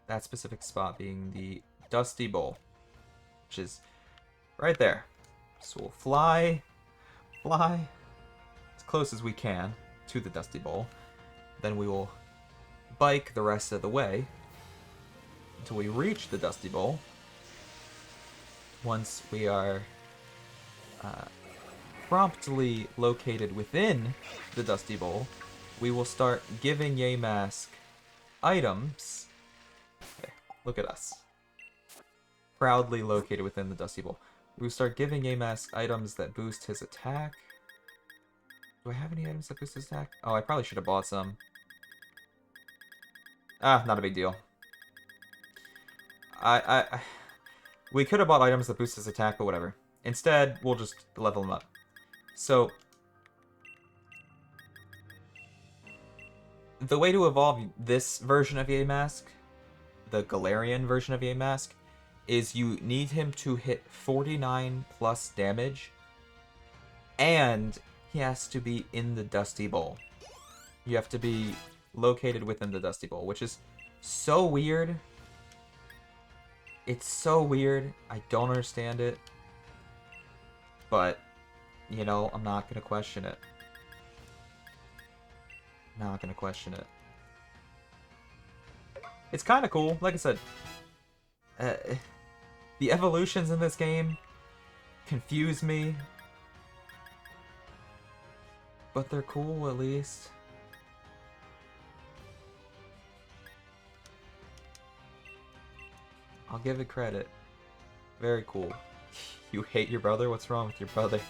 That specific spot being the Dusty Bowl, which is right there. So we'll fly as close as we can to the Dusty Bowl. Then we will bike the rest of the way until we reach the Dusty Bowl. Once we are promptly located within the Dusty Bowl, we will start giving Yamask items. Okay, look at us. Proudly located within the Dusty Bowl. We will start giving Yamask items that boost his attack. Do I have any items that boost his attack? Oh, I probably should have bought some. Not a big deal. We could have bought items that boost his attack, but whatever. Instead, we'll just level him up. So, the way to evolve this version of Yamask, the Galarian version of Yamask, is you need him to hit 49 plus damage, and he has to be in the Dusty Bowl. You have to be located within the Dusty Bowl, which is so weird. It's so weird. I don't understand it. But, you know, I'm not going to question it. Not going to question it. It's kind of cool. Like I said, the evolutions in this game confuse me. But they're cool, at least. I'll give it credit. Very cool. You hate your brother? What's wrong with your brother?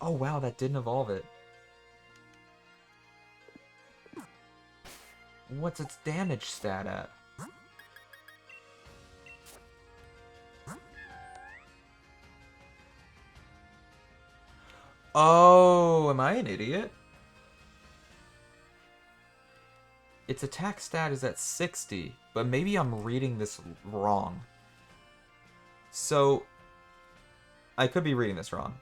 Oh wow, that didn't evolve it. What's its damage stat at? Oh, am I an idiot? Its attack stat is at 60, but maybe I'm reading this wrong. So, I could be reading this wrong.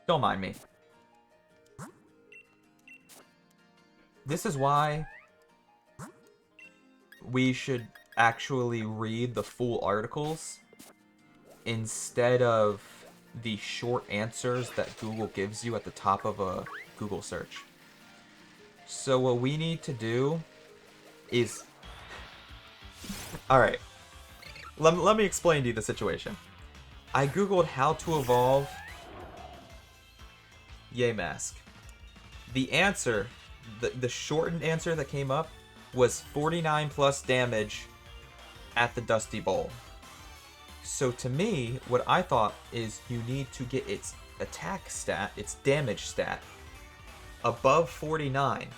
Don't mind me. This is why we should actually read the full articles instead of the short answers that Google gives you at the top of a Google search. So what we need to do is... Alright. Let me explain to you the situation. I googled how to evolve Yamask. The answer, the shortened answer that came up was 49 plus damage at the Dusty Bowl. So to me, what I thought is you need to get its attack stat, its damage stat, above 49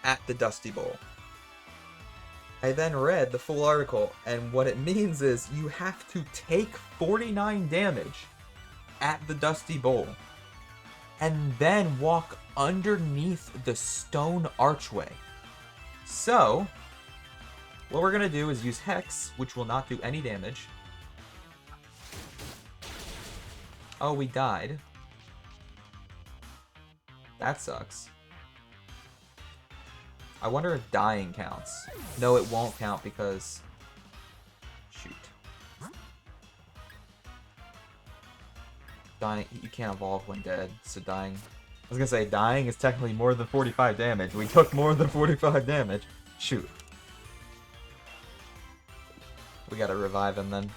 at the Dusty Bowl. I then read the full article, and what it means is you have to take 49 damage at the Dusty Bowl, and then walk underneath the stone archway. So, what we're gonna do is use Hex, which will not do any damage. Oh, we died. That sucks. I wonder if dying counts. No, it won't count because... Shoot. Dying, you can't evolve when dead, so dying... I was gonna say, dying is technically more than 45 damage. We took more than 45 damage. Shoot. We gotta revive him then.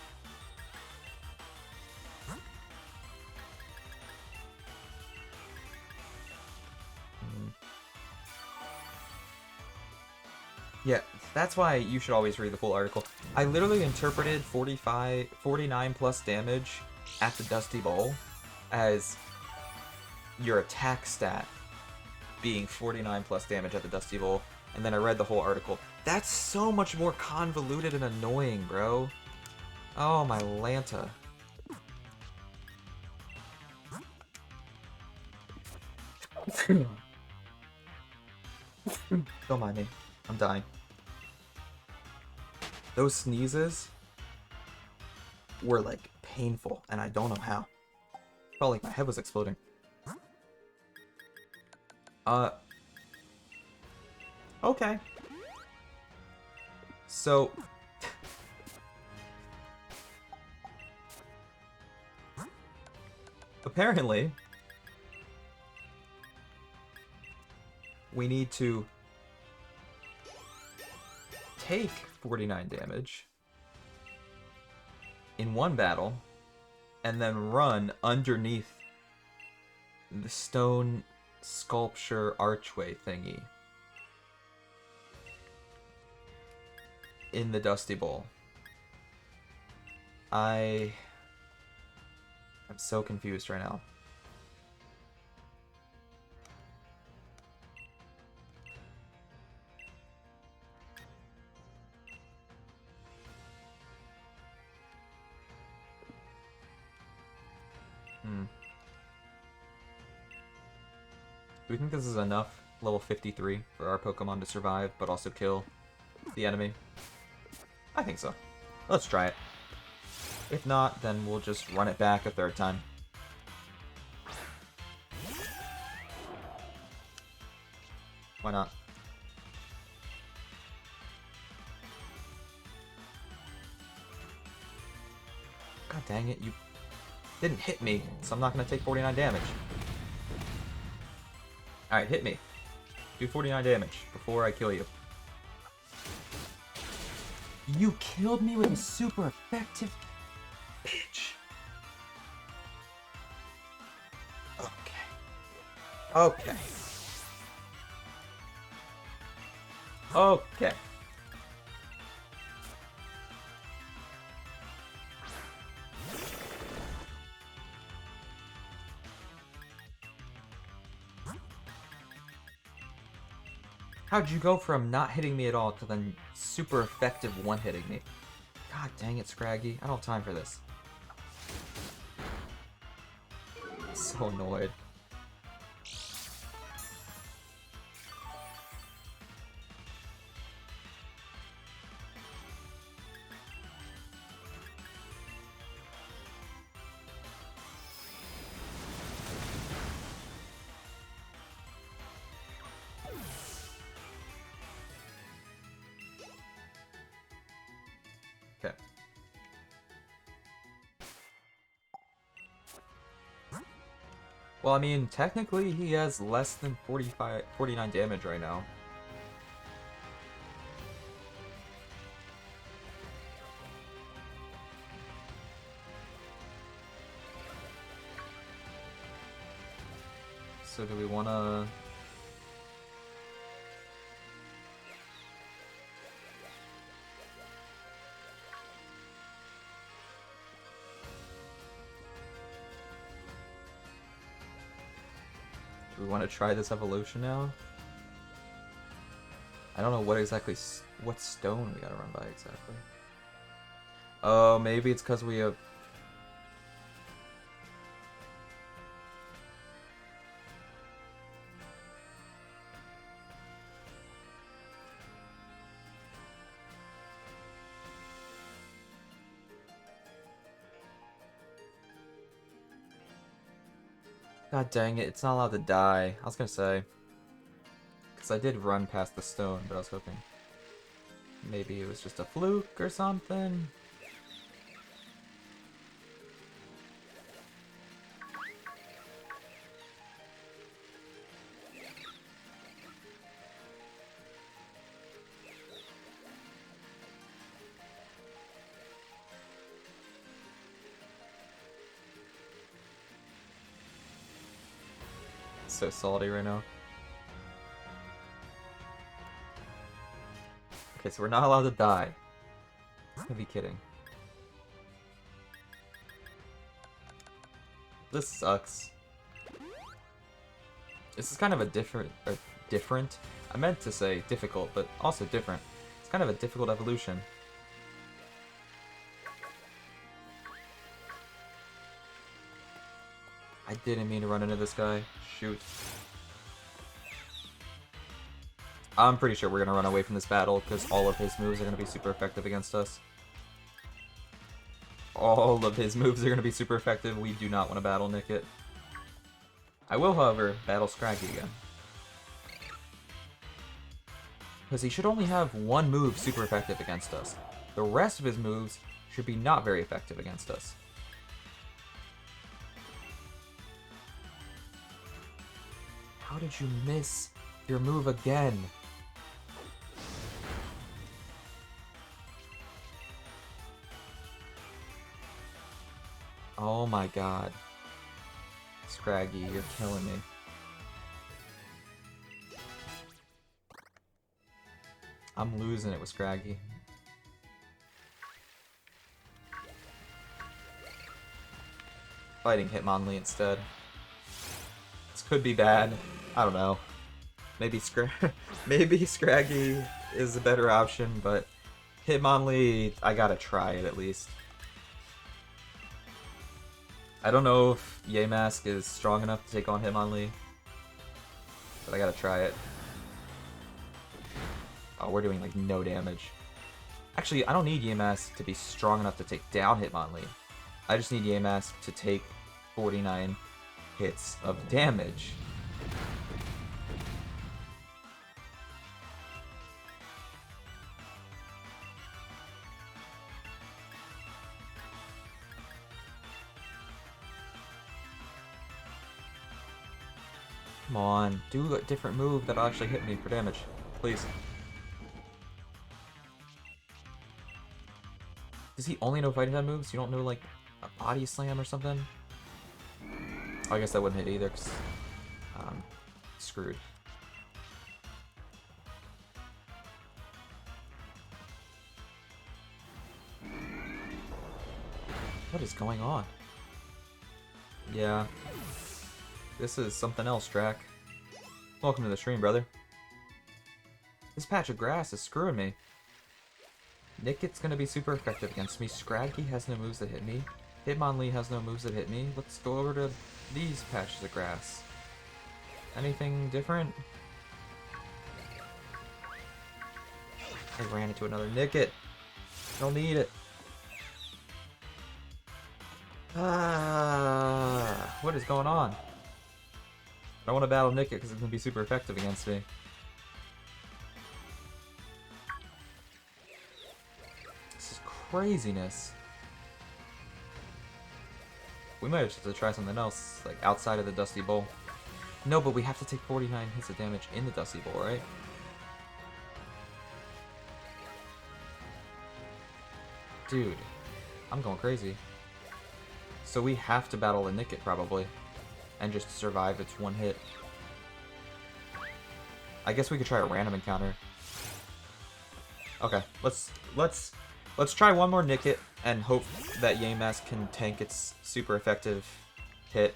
Yeah, that's why you should always read the full article. I literally interpreted 49 plus damage at the Dusty Bowl as your attack stat being 49 plus damage at the Dusty Bowl, and then I read the whole article. That's so much more convoluted and annoying, bro. Oh, my Lanta. Don't mind me. I'm dying. Those sneezes were, like, painful, and I don't know how. Felt like my head was exploding. Okay. So... apparently... we need to... take 49 damage... in one battle... and then run underneath... the stone sculpture archway thingy. In the Dusty Bowl. I'm so confused right now. Do we think this is enough, level 53, for our Pokemon to survive, but also kill the enemy? I think so. Let's try it. If not, then we'll just run it back a third time. Why not? God dang it, you didn't hit me, so I'm not going to take 49 damage. Alright, hit me. Do 49 damage before I kill you. You killed me with a super effective... bitch. Okay. Okay. Okay. How'd you go from not hitting me at all to then super effective one-hitting me? God dang it, Scraggy. I don't have time for this. I'm so annoyed. Okay. Well, I mean, technically he has less than 49 damage right now. So do we wanna... do we want to try this evolution now? I don't know what exactly... what stone we gotta run by exactly. Oh, maybe it's because we have... God dang it, it's not allowed to die. I was gonna say. Because I did run past the stone, but I was hoping maybe it was just a fluke or something. So salty right now. Okay, so we're not allowed to die. You can't be kidding. This sucks. This is kind of a different... I meant to say difficult, but also different. It's kind of a difficult evolution. I didn't mean to run into this guy. Shoot. I'm pretty sure we're going to run away from this battle because all of his moves are going to be super effective against us. All of his moves are going to be super effective. We do not want to battle Nick it. I will, however, battle Scraggy again. Because he should only have one move super effective against us. The rest of his moves should be not very effective against us. How did you miss your move again? Oh my god. Scraggy, you're killing me. I'm losing it with Scraggy. Fighting Hitmonlee instead. This could be bad. I don't know. Maybe maybe Scraggy is a better option, but Hitmonlee, I gotta try it at least. I don't know if Yamask is strong enough to take on Hitmonlee, but I gotta try it. Oh, we're doing like no damage. Actually, I don't need Yamask to be strong enough to take down Hitmonlee. I just need Yamask to take 49 hits of damage. Come on, do a different move that'll actually hit me for damage, please. Does he only know fighting type moves? You don't know, like, a body slam or something? Oh, I guess that wouldn't hit either, because I'm screwed. What is going on? Yeah. This is something else, Drac. Welcome to the stream, brother. This patch of grass is screwing me. Nicket's gonna be super effective against me. Scraggy has no moves that hit me. Hitmonlee has no moves that hit me. Let's go over to these patches of grass. Anything different? I ran into another Nicket. Don't need it. What is going on? I don't want to battle Nicket because it's going to be super effective against me. This is craziness. We might have to try something else, like outside of the Dusty Bowl. No, but we have to take 49 hits of damage in the Dusty Bowl, right? Dude, I'm going crazy. So we have to battle the Nicket probably, and just survive its one hit. I guess we could try a random encounter. Okay, let's try one more Nicket and hope that Yamask can tank its super effective hit.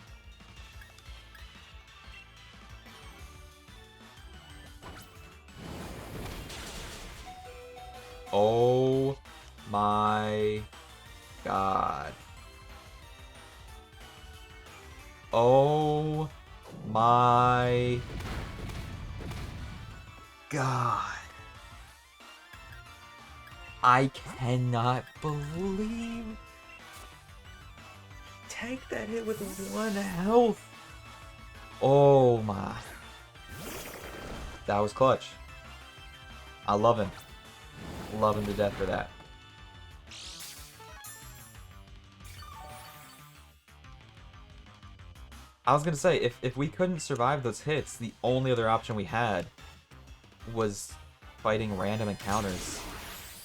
Oh my god. Oh my god. I cannot believe. Take that hit with 1 health. Oh my. That was clutch. I love him. Love him to death for that. I was gonna say, if we couldn't survive those hits, the only other option we had was fighting random encounters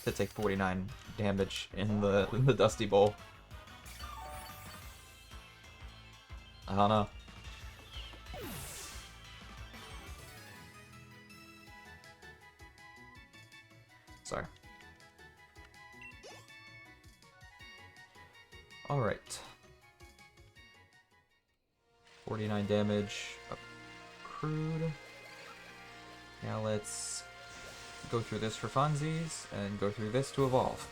to take 49 damage in the Dusty Bowl. I don't know. Sorry. Alright. 49 damage accrued. Now let's go through this for funsies and go through this to evolve.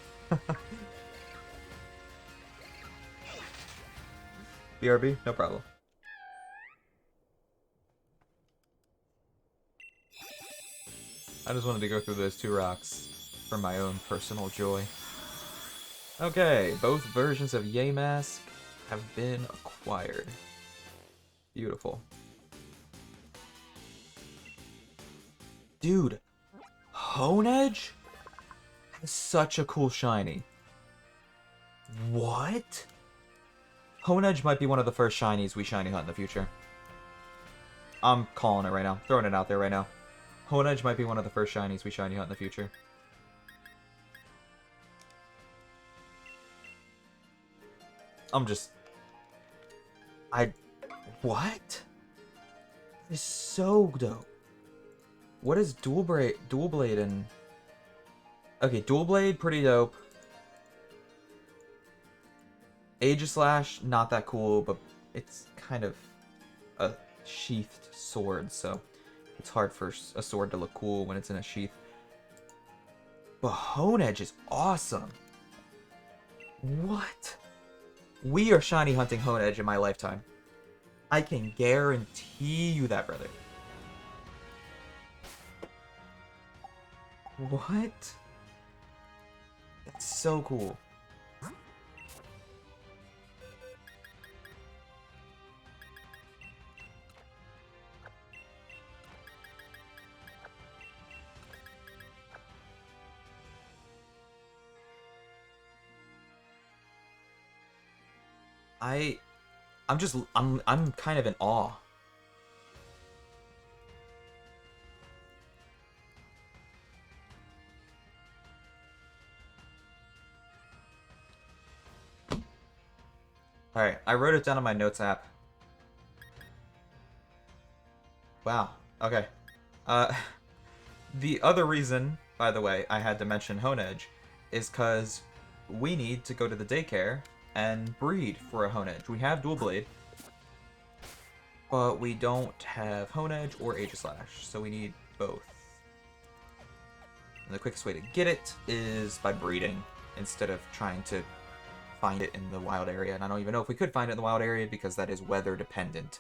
BRB? No problem. I just wanted to go through those 2 rocks for my own personal joy. Okay, both versions of Yamask have been acquired. Beautiful. Dude. Honedge has such a cool shiny. What? Honedge might be one of the first shinies we shiny hunt in the future. I'm calling it right now. Throwing it out there right now. Honedge might be one of the first shinies we shiny hunt in the future. What? It's so dope. What is Dual Blade and... Okay, Dual Blade, pretty dope. Aegislash, not that cool, but it's kind of a sheathed sword, so it's hard for a sword to look cool when it's in a sheath. But Honedge is awesome. What? We are shiny hunting Honedge in my lifetime. I can guarantee you that, brother. What? That's so cool. I'm kind of in awe. Alright, I wrote it down on my notes app. Wow, okay. The other reason, by the way, I had to mention Honedge is because we need to go to the daycare and breed for a Honedge. We have Dual Blade, but we don't have Honedge or Aegislash, so we need both. And the quickest way to get it is by breeding, instead of trying to find it in the wild area. And I don't even know if we could find it in the wild area, because that is weather dependent.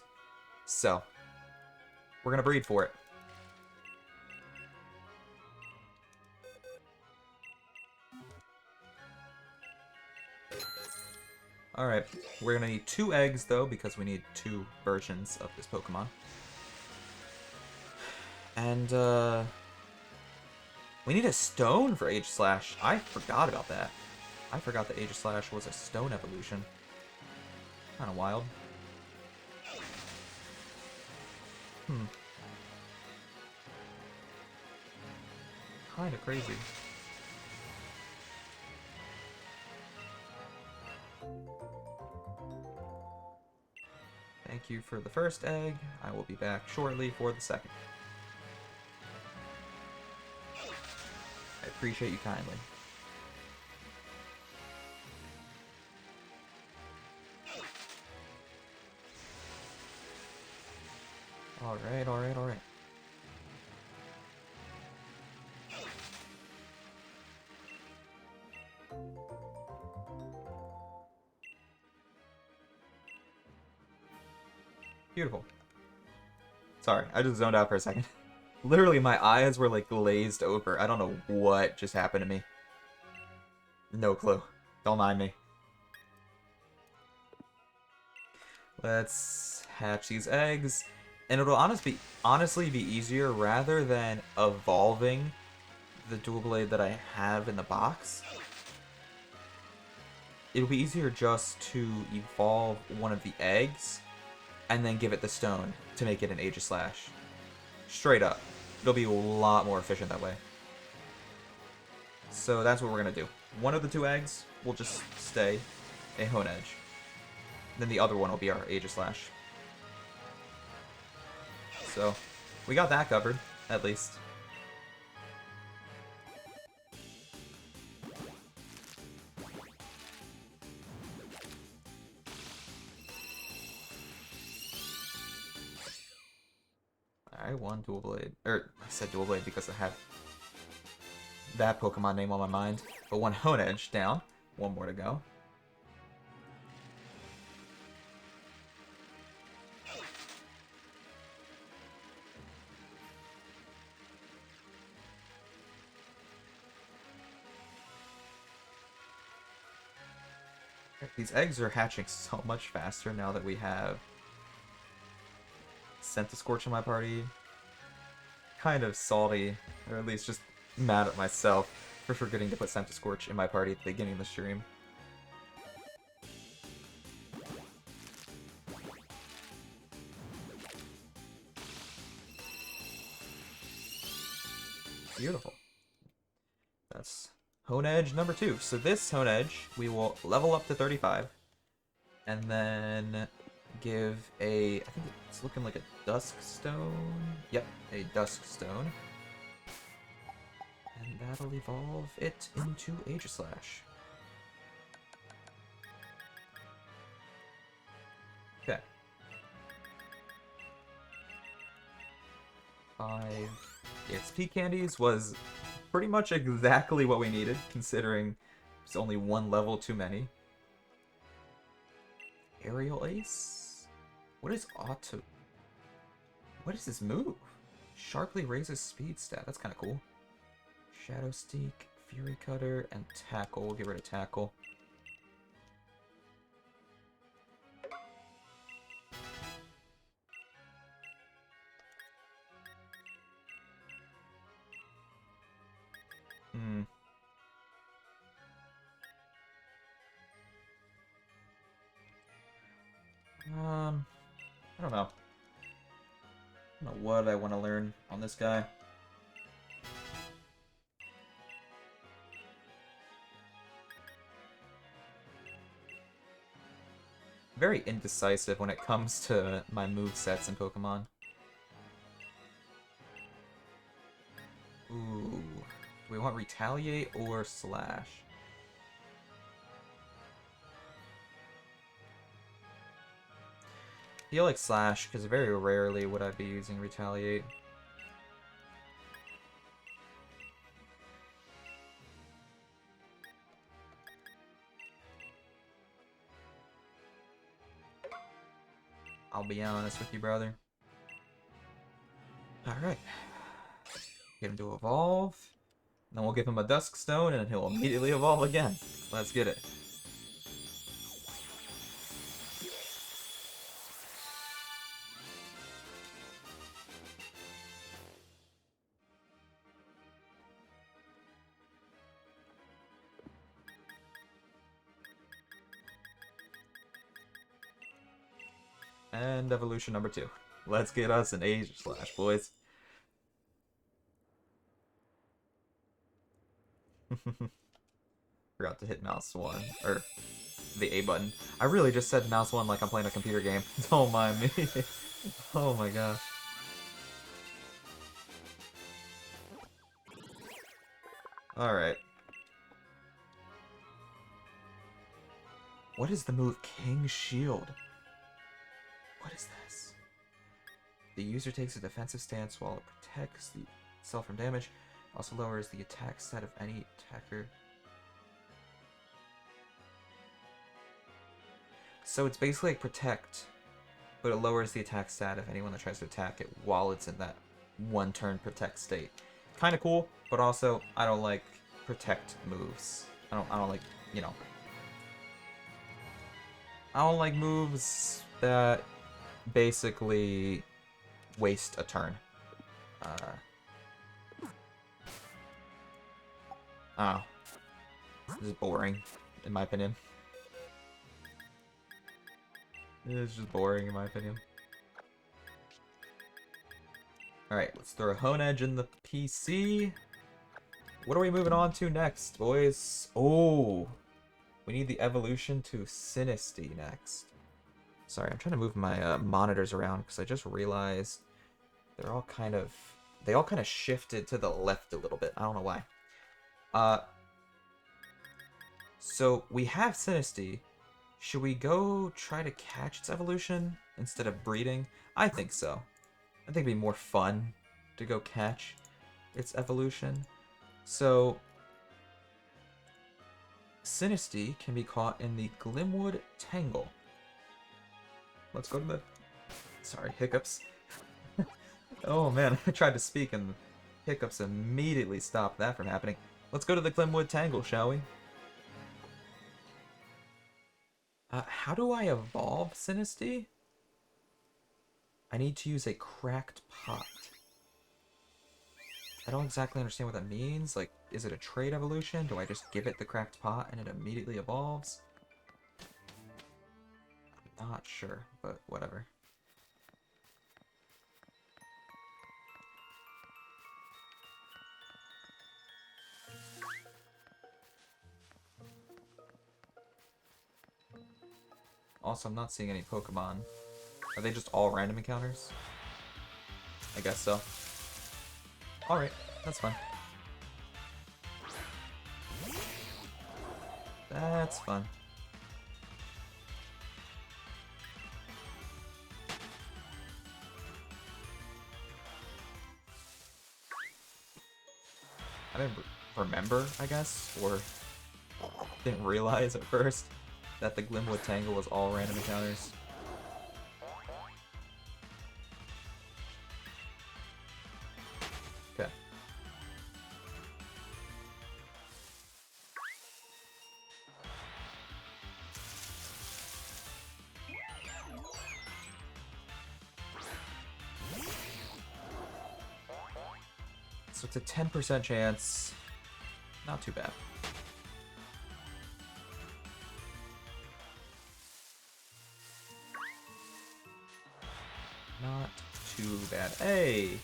So, we're gonna breed for it. Alright, we're gonna need 2 eggs, though, because we need 2 versions of this Pokemon. And, we need a stone for Aegislash. I forgot about that. I forgot that Aegislash was a stone evolution. Kinda wild. Kinda crazy. Thank you for the first egg. I will be back shortly for the second. I appreciate you kindly. Alright, alright, alright. Beautiful. Sorry, I just zoned out for a second. Literally, my eyes were like glazed over. I don't know what just happened to me. No clue. Don't mind me. Let's hatch these eggs. And it'll honestly be easier, rather than evolving the Dual Blade that I have in the box. It'll be easier just to evolve one of the eggs and then give it the stone to make it an Aegislash. Straight up. It'll be a lot more efficient that way. So that's what we're going to do. One of the 2 eggs will just stay a Honedge. Then the other one will be our Aegislash. So, we got that covered, at least. Alright, 1 Dual Blade. I said Dual Blade because I have that Pokemon name on my mind. But 1 Honedge down. 1 more to go. These eggs are hatching so much faster now that we have Scentiscorch in my party. Kind of salty, or at least just mad at myself for forgetting to put Scorch in my party at the beginning of the stream. Beautiful. That's Hone Edge number 2. So this Hone Edge, we will level up to 35, and then give a, I think it's looking like a Dusk Stone. Yep, a Dusk Stone. And that'll evolve it into Aegislash. Okay. 5 EXP candies was pretty much exactly what we needed, considering it's only one level too many. Aerial Ace? What is auto? What is this move? Sharply raises speed stat. That's kind of cool. Shadow Steak, Fury Cutter, and Tackle. We'll get rid of Tackle. I don't know. I don't know what I want to learn on this guy. Very indecisive when it comes to my movesets in Pokemon. Ooh. Do we want Retaliate or Slash? I feel like Slash, because very rarely would I be using Retaliate. I'll be honest with you, brother. Alright. Get him to evolve. Then we'll give him a Dusk Stone, and he'll immediately evolve again. Let's get it. And evolution number 2. Let's get us an Aegislash, boys. Forgot to hit mouse 1, or the A button. I really just said mouse 1 like I'm playing a computer game. Don't mind me. Oh my gosh. Alright. What is the move King Shield? What is this? The user takes a defensive stance while it protects itself from damage. Also lowers the attack stat of any attacker. So it's basically like Protect, but it lowers the attack stat of anyone that tries to attack it while it's in that one turn Protect state. Kind of cool, but also I don't like Protect moves. I don't like, you know. I don't like moves that basically waste a turn. Oh. This is boring, in my opinion. It's just boring, in my opinion. Alright, let's throw a Hone Edge in the PC. What are we moving on to next, boys? Oh, we need the evolution to Sinistea next. Sorry, I'm trying to move my monitors around because I just realized they all kind of shifted to the left a little bit. I don't know why. So we have Sinistea. Should we go try to catch its evolution instead of breeding? I think so. I think it'd be more fun to go catch its evolution. So Sinistea can be caught in the Glimwood Tangle. Let's go to the... Sorry, hiccups. Oh man, I tried to speak and hiccups immediately stopped that from happening. Let's go to the Glimwood Tangle, shall we? How do I evolve Sinistea? I need to use a cracked pot. I don't exactly understand what that means. Like, is it a trade evolution? Do I just give it the cracked pot and it immediately evolves? I'm not sure, but whatever. Also, I'm not seeing any Pokemon. Are they just all random encounters? I guess so. Alright, that's fine. That's fun. I didn't remember, I guess, or didn't realize at first that the Glimwood Tangle was all random encounters. Okay. So it's a 10% chance. Not too bad. Not too bad. Hey!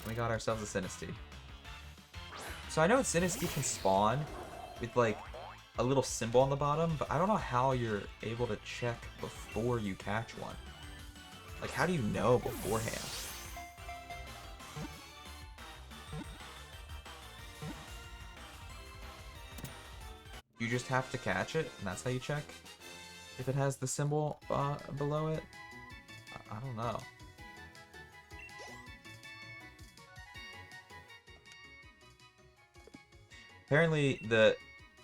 We got ourselves a Sinistea. So I know Sinistea can spawn with, like, a little symbol on the bottom, but I don't know how you're able to check before you catch one. Like, how do you know beforehand? You just have to catch it, and that's how you check if it has the symbol below it? I don't know. Apparently, the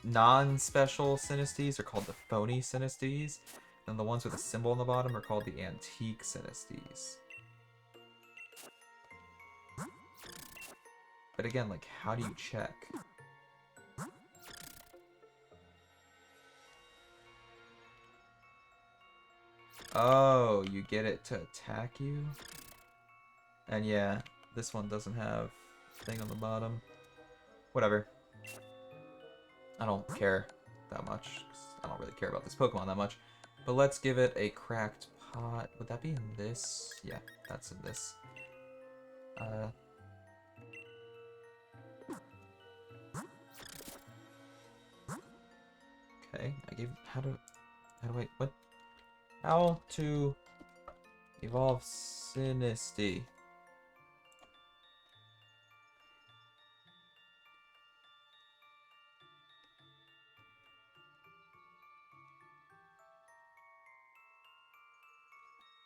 non-special Sinestees are called the phony Sinestees, and the ones with a symbol on the bottom are called the antique Sinestees. But again, like, how do you check? Oh, you get it to attack you? And yeah, this one doesn't have thing on the bottom. Whatever. I don't care that much, 'cause I don't really care about this Pokemon that much. But let's give it a cracked pot. Would that be in this? Yeah, that's in this. Okay, I gave... How do I... What? How to evolve Sinistea?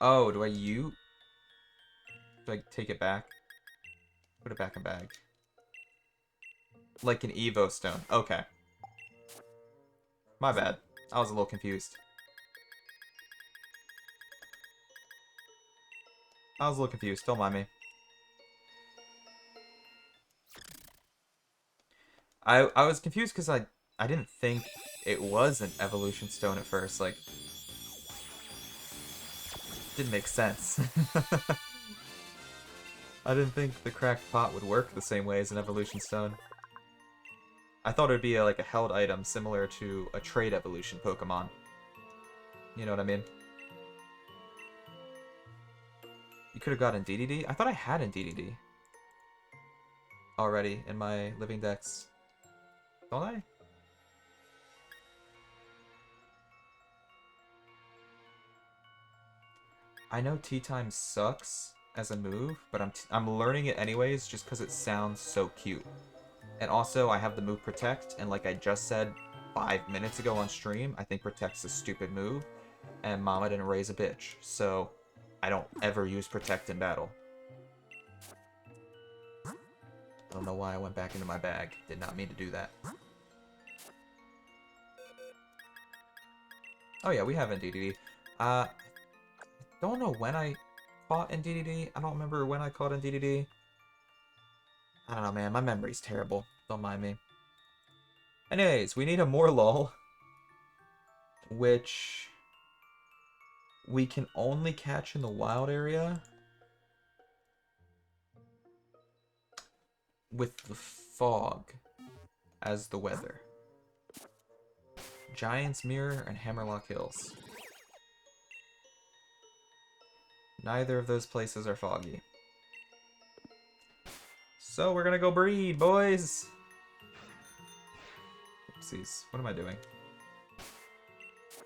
Oh, do I take it back? Put it back in bag. Like an Evo Stone. Okay. My bad. I was a little confused. Don't mind me. I was confused because I didn't think it was an evolution stone at first. Like, didn't make sense. I didn't think the cracked pot would work the same way as an evolution stone. I thought it would be like a held item similar to a trade evolution Pokemon. You know what I mean? You could have gotten DDD? I thought I had a DDD already in my living dex. Don't I? I know Tea-Time sucks as a move, but I'm learning it anyways just because it sounds so cute. And also, I have the move Protect, and like I just said 5 minutes ago on stream, I think Protect's a stupid move, and Mama didn't raise a bitch, so I don't ever use Protect in battle. I don't know why I went back into my bag. Did not mean to do that. Oh yeah, we have in DDD. I don't know when I fought in DDD. I don't remember when I caught in DDD. I don't know, man. My memory's terrible. Don't mind me. Anyways, we need a Morlul, which we can only catch in the wild area. with the fog as the weather. Giant's Mirror and Hammerlock Hills. Neither of those places are foggy. So we're gonna go breed, boys! Oopsies. What am I doing?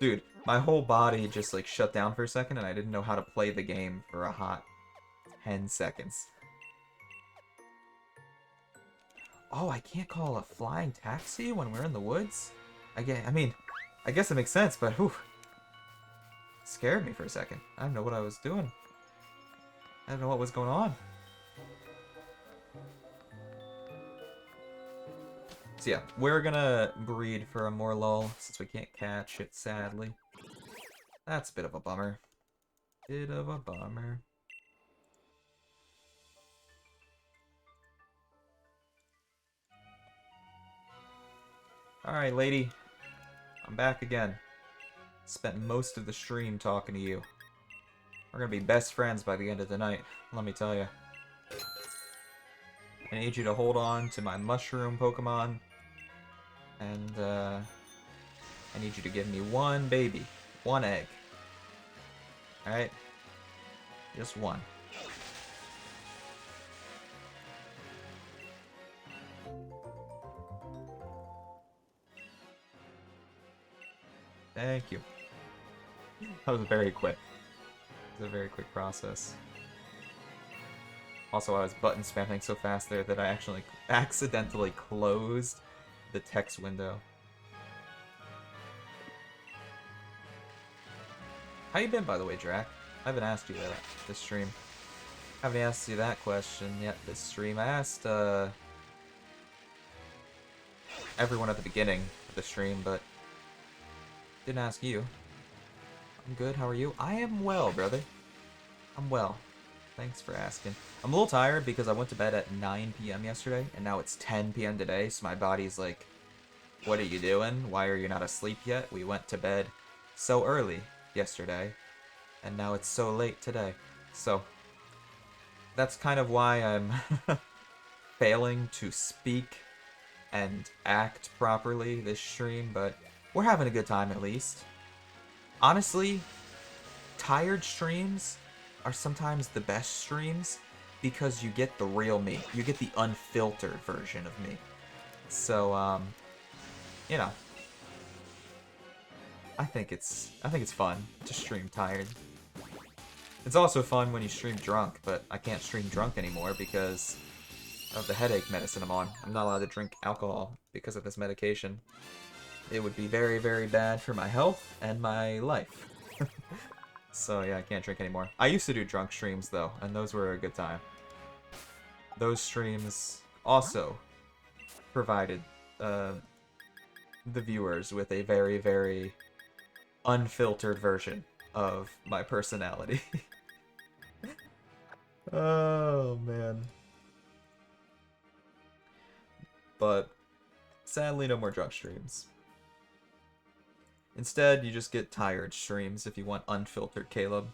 Dude, my whole body just like shut down for a second and I didn't know how to play the game for a hot 10 seconds. Oh, I can't call a flying taxi when we're in the woods? I guess it makes sense, but whew. Scared me for a second. I didn't know what I was doing. I didn't know what was going on. So yeah, we're gonna breed for a more lull since we can't catch it, sadly. That's a bit of a bummer. Bit of a bummer. Alright, lady. I'm back again. Spent most of the stream talking to you. We're gonna be best friends by the end of the night, let me tell you. I need you to hold on to my mushroom Pokemon. And, I need you to give me one baby. One egg. Alright? Just one. Thank you. That was very quick. It was a very quick process. Also, I was button spamming so fast there that I actually accidentally closed the text window. How you been, by the way, Drac? I haven't asked you that this stream. I haven't asked you that question yet this stream. I asked everyone at the beginning of the stream, but didn't ask you. I'm good, how are you? I am well, brother. I'm well. Thanks for asking. I'm a little tired because I went to bed at 9 p.m. yesterday, and now it's 10 p.m. today, so my body's like, what are you doing? Why are you not asleep yet? We went to bed so early yesterday, and now it's so late today. So, that's kind of why I'm failing to speak and act properly this stream, but we're having a good time at least. Honestly, tired streams are sometimes the best streams because you get the real me. You get the unfiltered version of me. So, you know, I think it's fun to stream tired. It's also fun when you stream drunk, but I can't stream drunk anymore because of the headache medicine I'm on. I'm not allowed to drink alcohol because of this medication. It would be very, very bad for my health and my life. So yeah, I can't drink anymore. I used to do drunk streams though, and those were a good time. Those streams also provided the viewers with a very, very unfiltered version of my personality. Oh man. But sadly, no more drunk streams. Instead, you just get tired streams if you want unfiltered Caleb.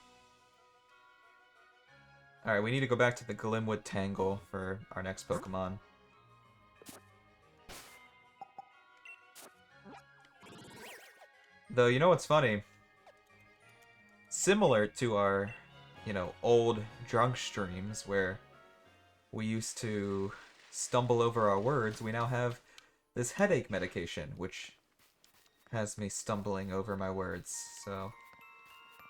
Alright, we need to go back to the Glimwood Tangle for our next Pokemon. Though, you know what's funny? Similar to our, old drunk streams where we used to stumble over our words, we now have this headache medication, which has me stumbling over my words, so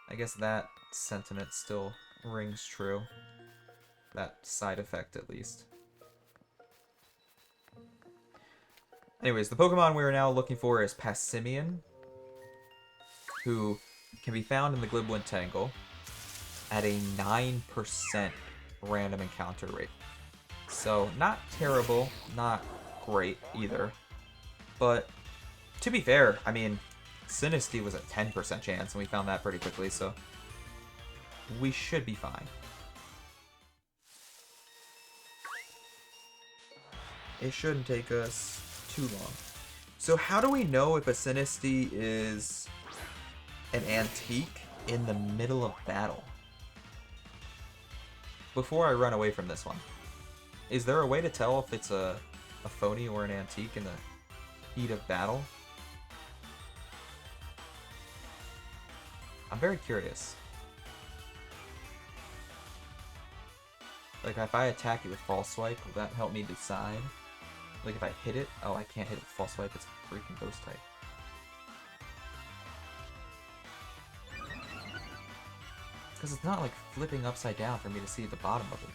I guess that sentiment still rings true. That side effect, at least. Anyways, the Pokemon we are now looking for is Passimian, who can be found in the Glibwood Tangle at a 9% random encounter rate. So, not terrible, not great either, but to be fair, I mean, Sinistea was a 10% chance, and we found that pretty quickly, so we should be fine. It shouldn't take us too long. So how do we know if a Sinistea is an antique in the middle of battle? Before I run away from this one, Is there a way to tell if it's a phony or an antique in the heat of battle? I'm very curious. Like, if I attack it with False Swipe, will that help me decide? Like, if I hit it... Oh, I can't hit it with False Swipe, it's a freaking Ghost type. Because it's not, like, flipping upside down for me to see the bottom of it.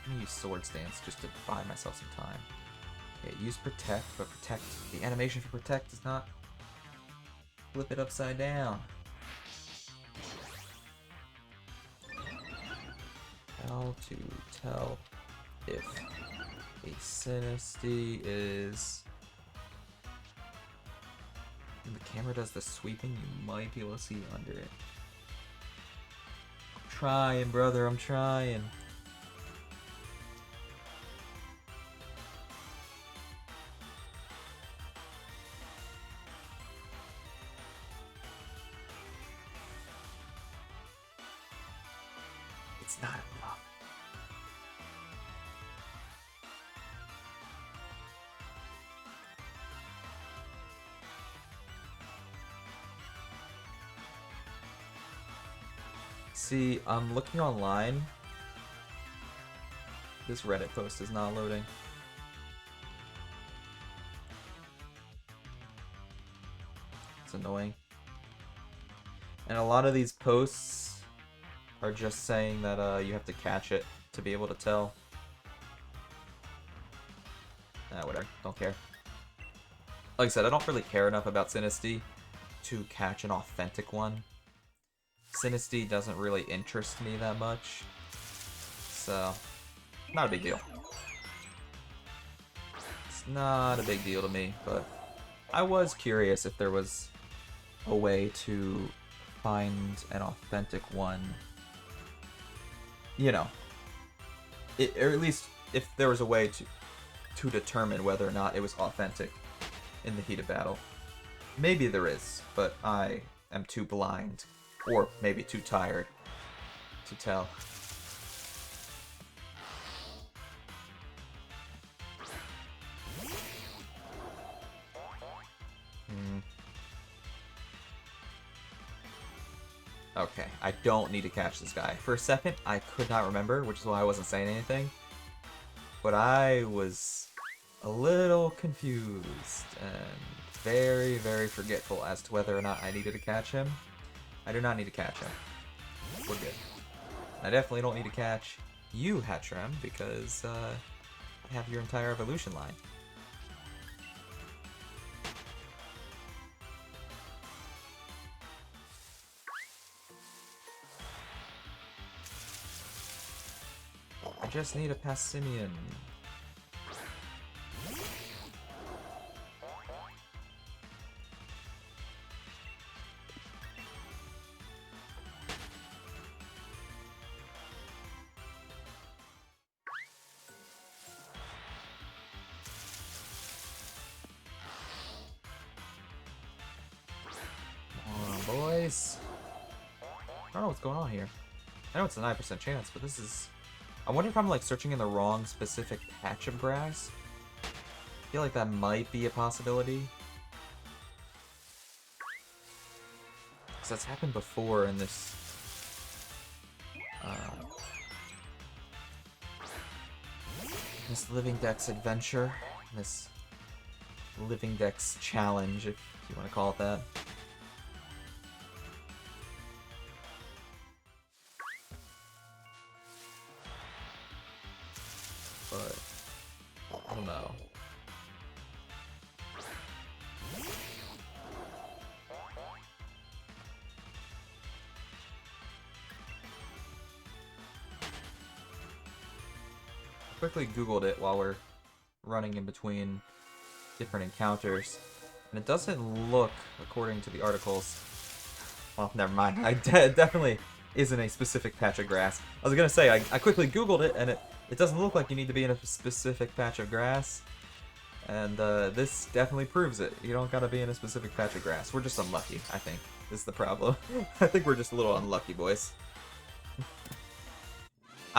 I'm gonna use Sword Stance just to buy myself some time. Okay, use Protect, but Protect... The animation for Protect does not flip it upside down. How to tell if a Sinistea is... When the camera does the sweeping, you might be able to see under it. I'm trying, brother, I'm trying. It's not enough. See, I'm looking online. This Reddit post is not loading. It's annoying. And a lot of these posts are just saying that you have to catch it to be able to tell. Whatever. Don't care. Like I said, I don't really care enough about Sinistea to catch an authentic one. Sinistea doesn't really interest me that much, so not a big deal. It's not a big deal to me, but I was curious if there was a way to find an authentic one. You know, or at least if there was a way to determine whether or not it was authentic in the heat of battle. Maybe there is, but I am too blind. Or maybe too tired to tell. Okay, I don't need to catch this guy. For a second, I could not remember, which is why I wasn't saying anything. But I was a little confused and very, very forgetful as to whether or not I needed to catch him. I do not need to catch him. We're good. I definitely don't need to catch you, Hattrem, because I have your entire evolution line. I just need a Passimian. Boys. I don't know what's going on here. I know it's a 9% chance, but this is... I wonder if I'm like searching in the wrong specific patch of grass. I feel like that might be a possibility. Because that's happened before in this... this Living Dex adventure. This Living Dex challenge, if you want to call it that. But I don't know. I quickly Googled it while we're running in between different encounters, and it doesn't look, according to the articles, well, never mind, it definitely isn't a specific patch of grass. I was gonna say, I quickly Googled it, and it doesn't look like you need to be in a specific patch of grass, and this definitely proves it. You don't gotta be in a specific patch of grass. We're just unlucky, I think, is the problem. I think we're just a little unlucky, boys.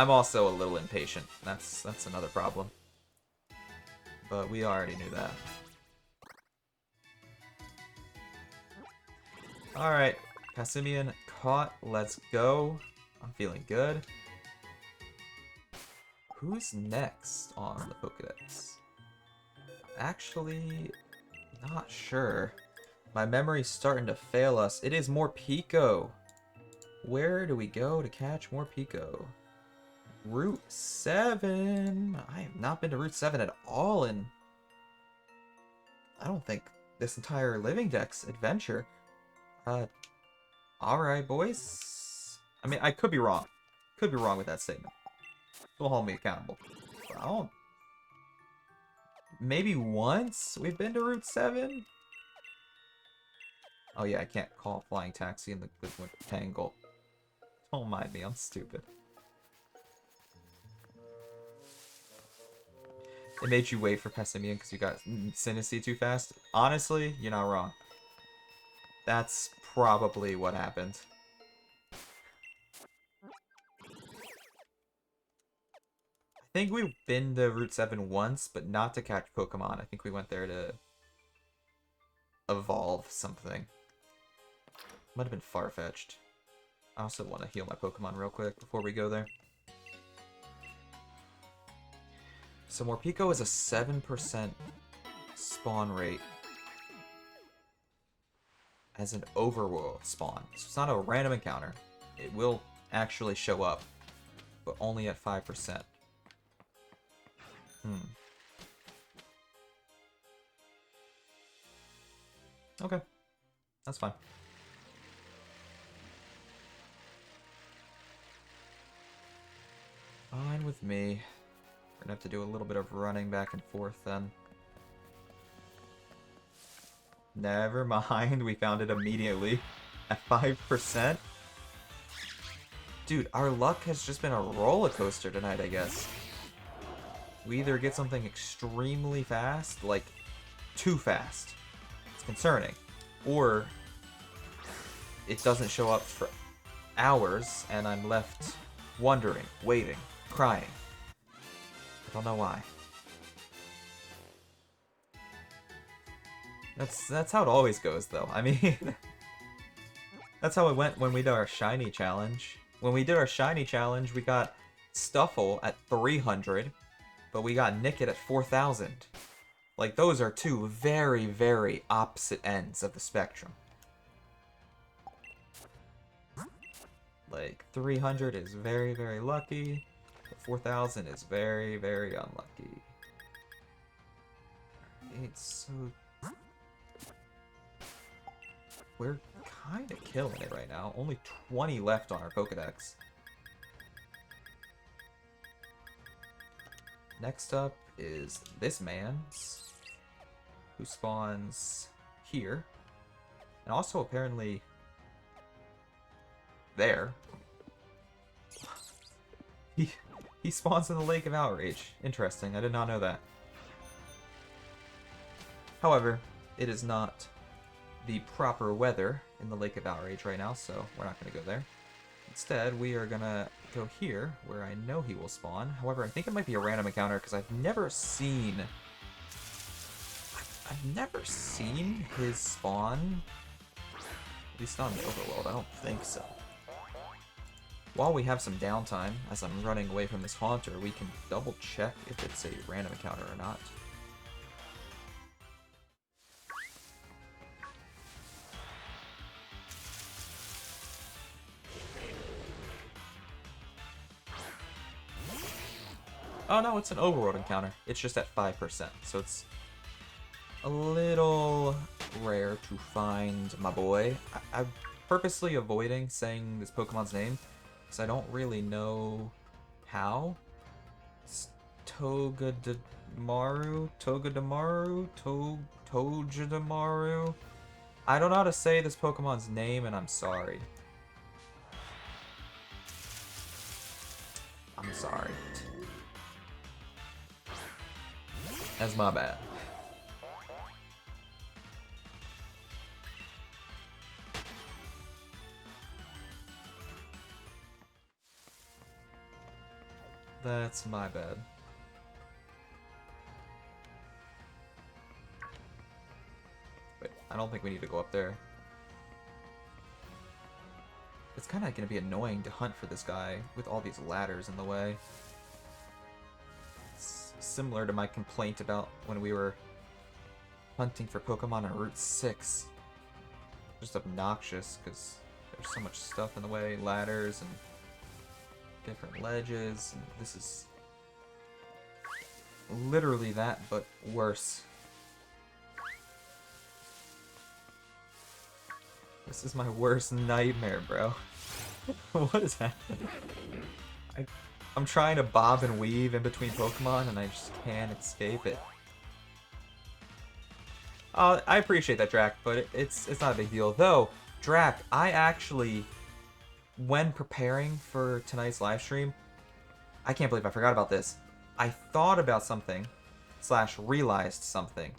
I'm also a little impatient. That's another problem. But we already knew that. Alright, Passimian caught. Let's go. I'm feeling good. Who's next on the Pokédex? Actually, not sure. My memory's starting to fail us. It is Morpeko. Where do we go to catch Morpeko? Route 7. I have not been to Route 7 at all in... I don't think this entire Living Dex adventure. Alright, boys. I mean, I could be wrong. Could be wrong with that statement. Don't hold me accountable. But I don't... Maybe once we've been to Route 7? Oh yeah, I can't call Flying Taxi in the Goodwin Tangle. Don't mind me, I'm stupid. It made you wait for Pessimian because you got Sinistee too fast. Honestly, you're not wrong. That's probably what happened. I think we've been to Route 7 once, but not to catch Pokemon. I think we went there to evolve something. Might have been far-fetched. I also want to heal my Pokemon real quick before we go there. So Morpeko is a 7% spawn rate as an overworld spawn. So it's not a random encounter. It will actually show up, but only at 5%. Okay. That's fine. Fine with me. We're gonna have to do a little bit of running back and forth then. Never mind, we found it immediately at 5%. Dude, our luck has just been a roller coaster tonight, I guess. We either get something extremely fast, like too fast. It's concerning. Or it doesn't show up for hours and I'm left wondering, waiting, crying. I don't know why. That's how it always goes, though. I mean, that's how it went when we did our shiny challenge. When we did our shiny challenge, we got Stuffle at 300, but we got Nickit at 4,000. Like, those are two very, very opposite ends of the spectrum. Like, 300 is very, very lucky. 4,000 is very, very unlucky. It's so... We're kind of killing it right now. Only 20 left on our Pokedex. Next up is this man's, who spawns here. And also apparently there. He spawns in the Lake of Outrage. Interesting, I did not know that. However, it is not the proper weather in the Lake of Outrage right now, so we're not going to go there. Instead, we are going to go here, where I know he will spawn. However, I think it might be a random encounter, because I've never seen his spawn. At least not in the overworld, I don't think so. While we have some downtime, as I'm running away from this Haunter, we can double check if it's a random encounter or not. Oh no, it's an overworld encounter. It's just at 5%, so it's a little rare to find my boy. I'm purposely avoiding saying this Pokemon's name, because I don't really know how. It's Togedemaru? Togedemaru? I don't know how to say this Pokemon's name, and I'm sorry. I'm sorry. That's my bad. That's my bad. Wait, I don't think we need to go up there. It's kind of going to be annoying to hunt for this guy with all these ladders in the way. It's similar to my complaint about when we were hunting for Pokemon on Route 6. Just obnoxious because there's so much stuff in the way, ladders and different ledges, and this is literally that, but worse. This is my worst nightmare, bro. What is happening? I'm trying to bob and weave in between Pokemon, and I just can't escape it. I appreciate that, Drac, but it's not a big deal. Though, Drac, I actually, when preparing for tonight's live stream, I can't believe I forgot about this. I thought about something, / realized something,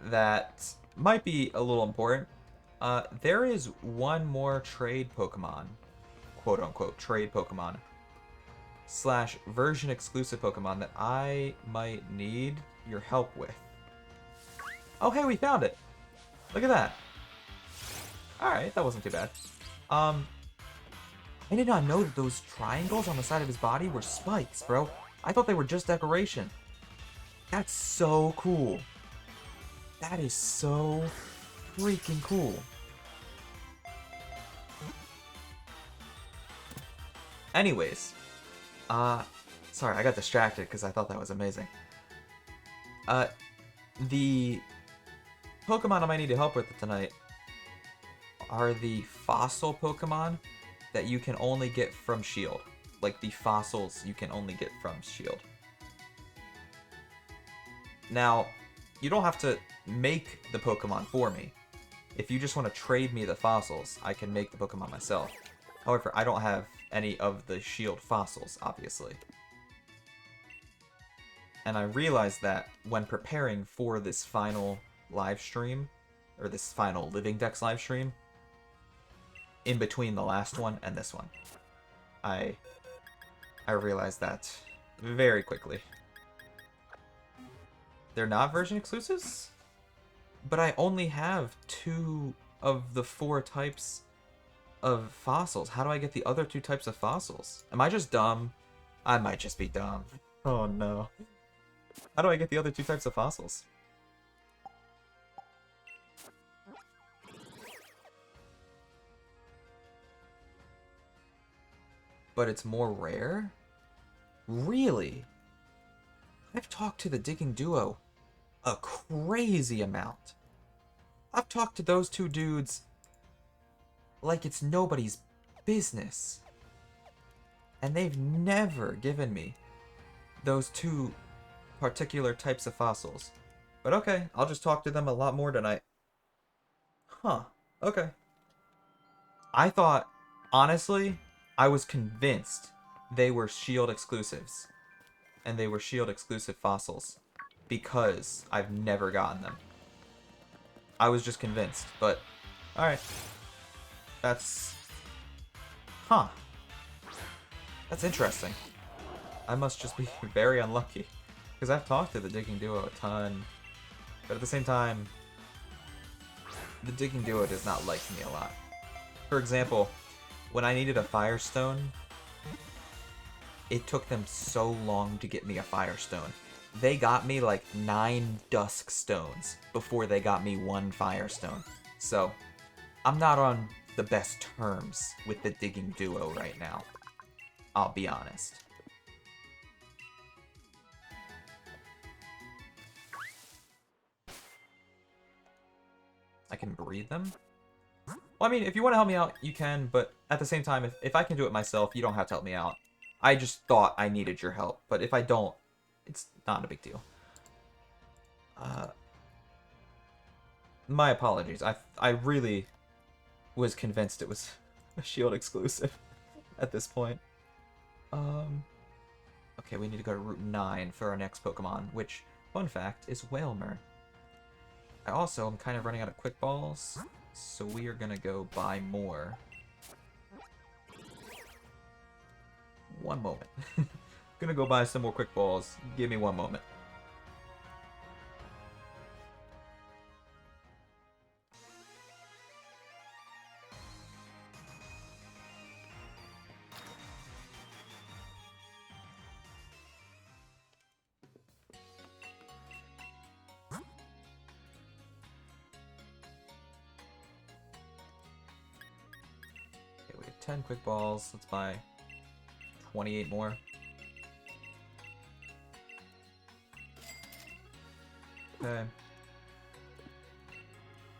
that might be a little important. There is one more trade Pokemon, quote-unquote trade Pokemon, / version exclusive Pokemon that I might need your help with. Oh, hey, we found it. Look at that. Alright, that wasn't too bad. I did not know that those triangles on the side of his body were spikes, bro. I thought they were just decoration. That's so cool. That is so freaking cool. Anyways, sorry, I got distracted because I thought that was amazing. The Pokemon I might need to help with tonight are the fossil Pokemon that you can only get from Shield. Like the fossils you can only get from Shield. Now, you don't have to make the Pokemon for me. If you just want to trade me the fossils, I can make the Pokemon myself. However, I don't have any of the Shield fossils, obviously. And I realized that when preparing for this final live stream, or this final Living Dex live stream, in between the last one and this one, I realized that very quickly. They're not version exclusives? But I only have 2 of the 4 types of fossils. How do I get the other 2 types of fossils? Am I just dumb? I might just be dumb. Oh no. How do I get the other 2 types of fossils? But it's more rare? Really? I've talked to the Digging Duo a crazy amount. I've talked to those 2 dudes like it's nobody's business. And they've never given me those 2 particular types of fossils. But okay, I'll just talk to them a lot more tonight. Huh, okay. I thought, honestly, I was convinced they were Shield exclusives. And they were Shield exclusive fossils. Because I've never gotten them. I was just convinced, but alright. That's... Huh. That's interesting. I must just be very unlucky. Because I've talked to the Digging Duo a ton. But at the same time, the Digging Duo does not like me a lot. For example, when I needed a Firestone, it took them so long to get me a Firestone. They got me like 9 Dusk Stones before they got me 1 Firestone. So, I'm not on the best terms with the Digging Duo right now. I'll be honest. I can breed them? Well, I mean, if you want to help me out, you can, but at the same time, if I can do it myself, you don't have to help me out. I just thought I needed your help, but if I don't, it's not a big deal. My apologies. I really was convinced it was a Shield exclusive at this point. Okay, we need to go to Route 9 for our next Pokemon, which, fun fact, is Wailmer. I also am kind of running out of Quick Balls, so we are gonna go buy more. One moment. Gonna go buy some more quick balls. Give me one moment. Okay, we have 10 quick balls. Let's buy 28 more. Okay.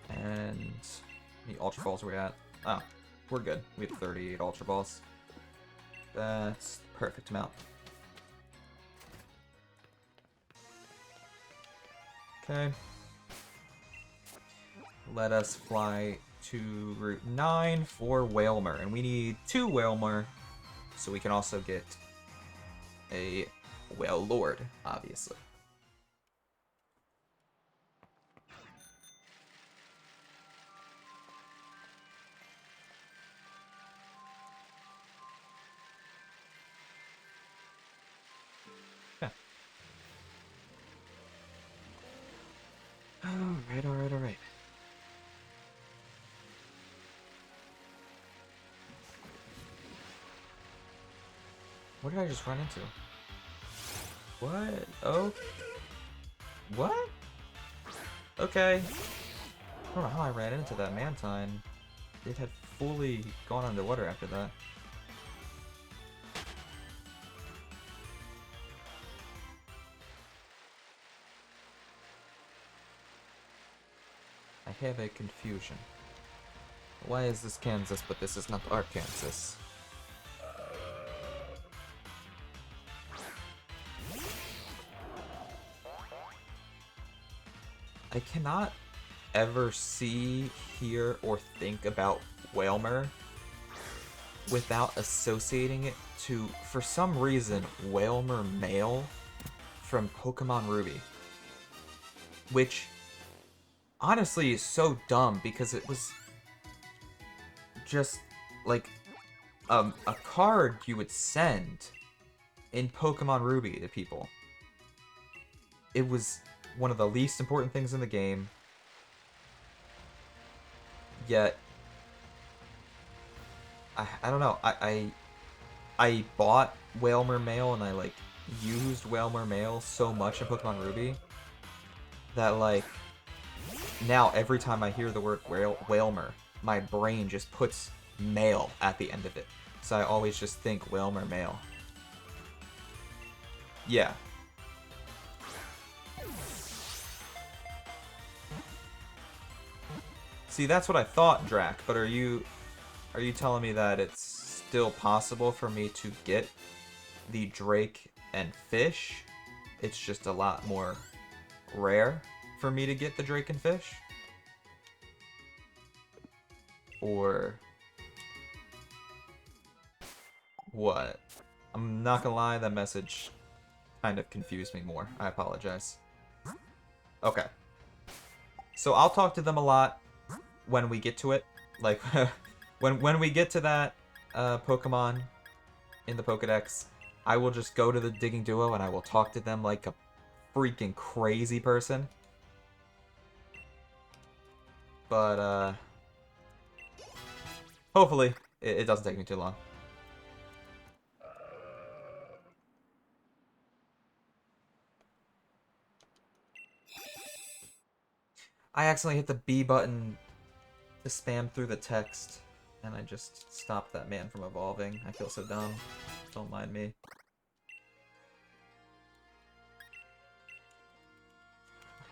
And the Ultra Balls are we at? Oh, we're good. We have 38 Ultra Balls. That's the perfect amount. Okay. Let us fly to Route 9 for Whalmer. And we need 2 Whalmer, so we can also get a Whale Lord, obviously. Alright. What did I just run into? What? Oh. What? Okay. I don't know how I ran into that Mantine. It had fully gone underwater after that. I have a confusion. Why is this Kansas, but this is not Arkansas? I cannot ever see, hear, or think about Whalmer without associating it to, for some reason, Whalmer male from Pokemon Ruby. Which honestly is so dumb because it was just like a card you would send in Pokemon Ruby to people. It was one of the least important things in the game, yet I don't know, I bought Whalmer Mail and I like used Whalmer Mail so much in Pokemon Ruby that like now every time I hear the word Whalmer, my brain just puts mail at the end of it. So I always just think Whalmer Mail. Yeah. See, that's what I thought, Drac, but are you telling me that it's still possible for me to get the Drake and Fish? It's just a lot more rare for me to get the Drake and Fish? Or what? I'm not gonna lie, that message kind of confused me more. I apologize. Okay. So I'll talk to them a lot when we get to it. Like, when we get to that Pokemon in the Pokedex, I will just go to the Digging Duo and I will talk to them like a freaking crazy person. But, hopefully, it doesn't take me too long. I accidentally hit the B button to spam through the text, and I just stopped that man from evolving. I feel so dumb. Don't mind me.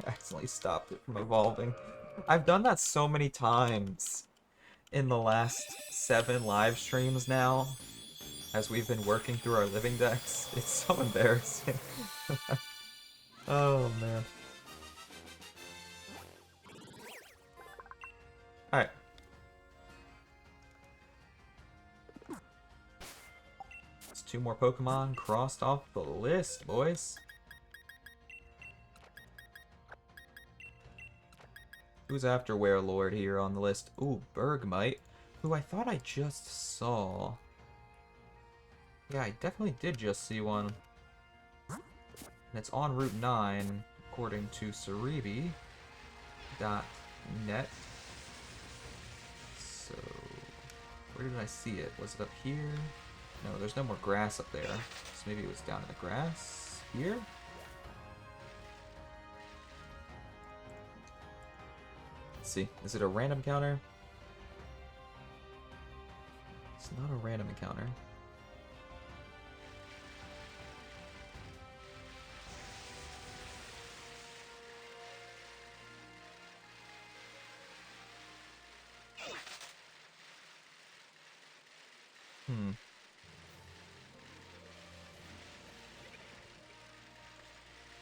I accidentally stopped it from evolving. I've done that so many times in the last 7 live streams now, as we've been working through our living decks. It's so embarrassing. Oh, man. Alright. It's 2 more Pokemon crossed off the list, boys. Who's after Werelord here on the list? Ooh, Bergmite, who I thought I just saw. Yeah, I definitely did just see one. And it's on Route 9, according to Cerebi.net. So, where did I see it? Was it up here? No, there's no more grass up there. So maybe it was down in the grass here? Let's see. Is it a random encounter? It's not a random encounter.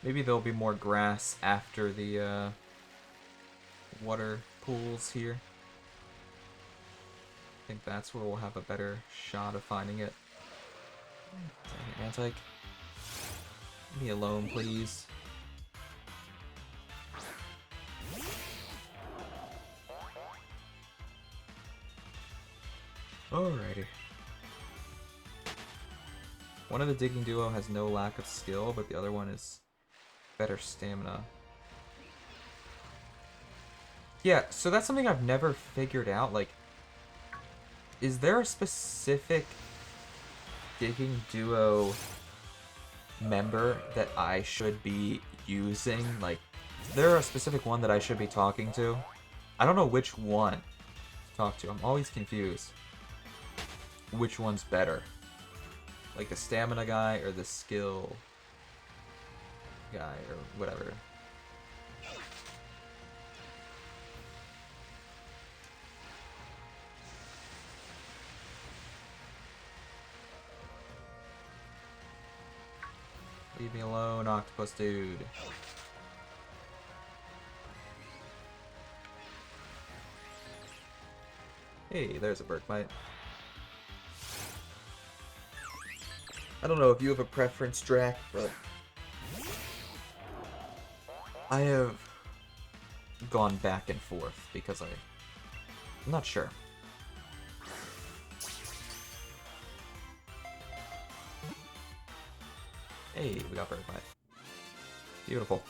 Maybe there'll be more grass after the water pools here. I think that's where we'll have a better shot of finding it. Dang it, Mantyke. Leave me alone, please. Alrighty. One of the digging duo has no lack of skill, but the other one is better stamina. Yeah, so that's something I've never figured out. Like, is there a specific digging duo member that I should be using? Like, is there a specific one that I should be talking to? I don't know which one to talk to. I'm always confused. Which one's better? Like the stamina guy or the skill guy or whatever. Leave me alone, octopus dude. Hey, there's a Berkbite. I don't know if you have a preference, Drac, but I have gone back and forth because I'm not sure. Hey, we got Berkbite. Beautiful.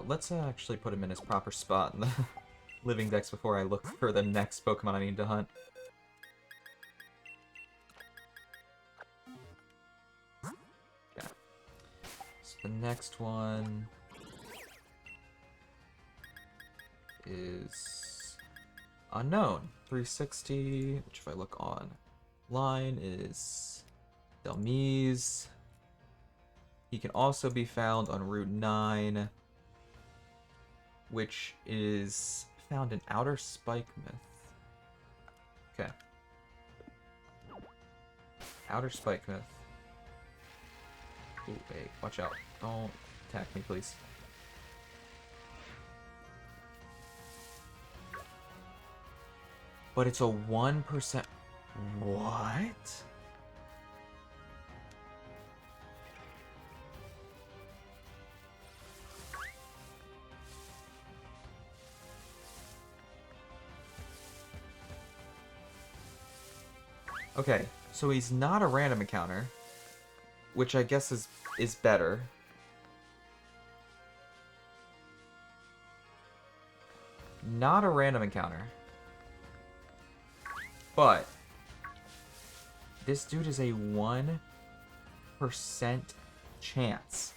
Let's actually put him in his proper spot in the living dex before I look for the next Pokemon I need to hunt. Okay. So the next one is unknown. 360, which if I look online is Delmise. He can also be found on Route 9, which is found in Outer Spike Myth. Okay. Outer Spike Myth. Ooh, hey, watch out. Don't attack me, please. But it's a 1%. What? Okay, so he's not a random encounter, which I guess is better. Not a random encounter. But this dude is a 1% chance.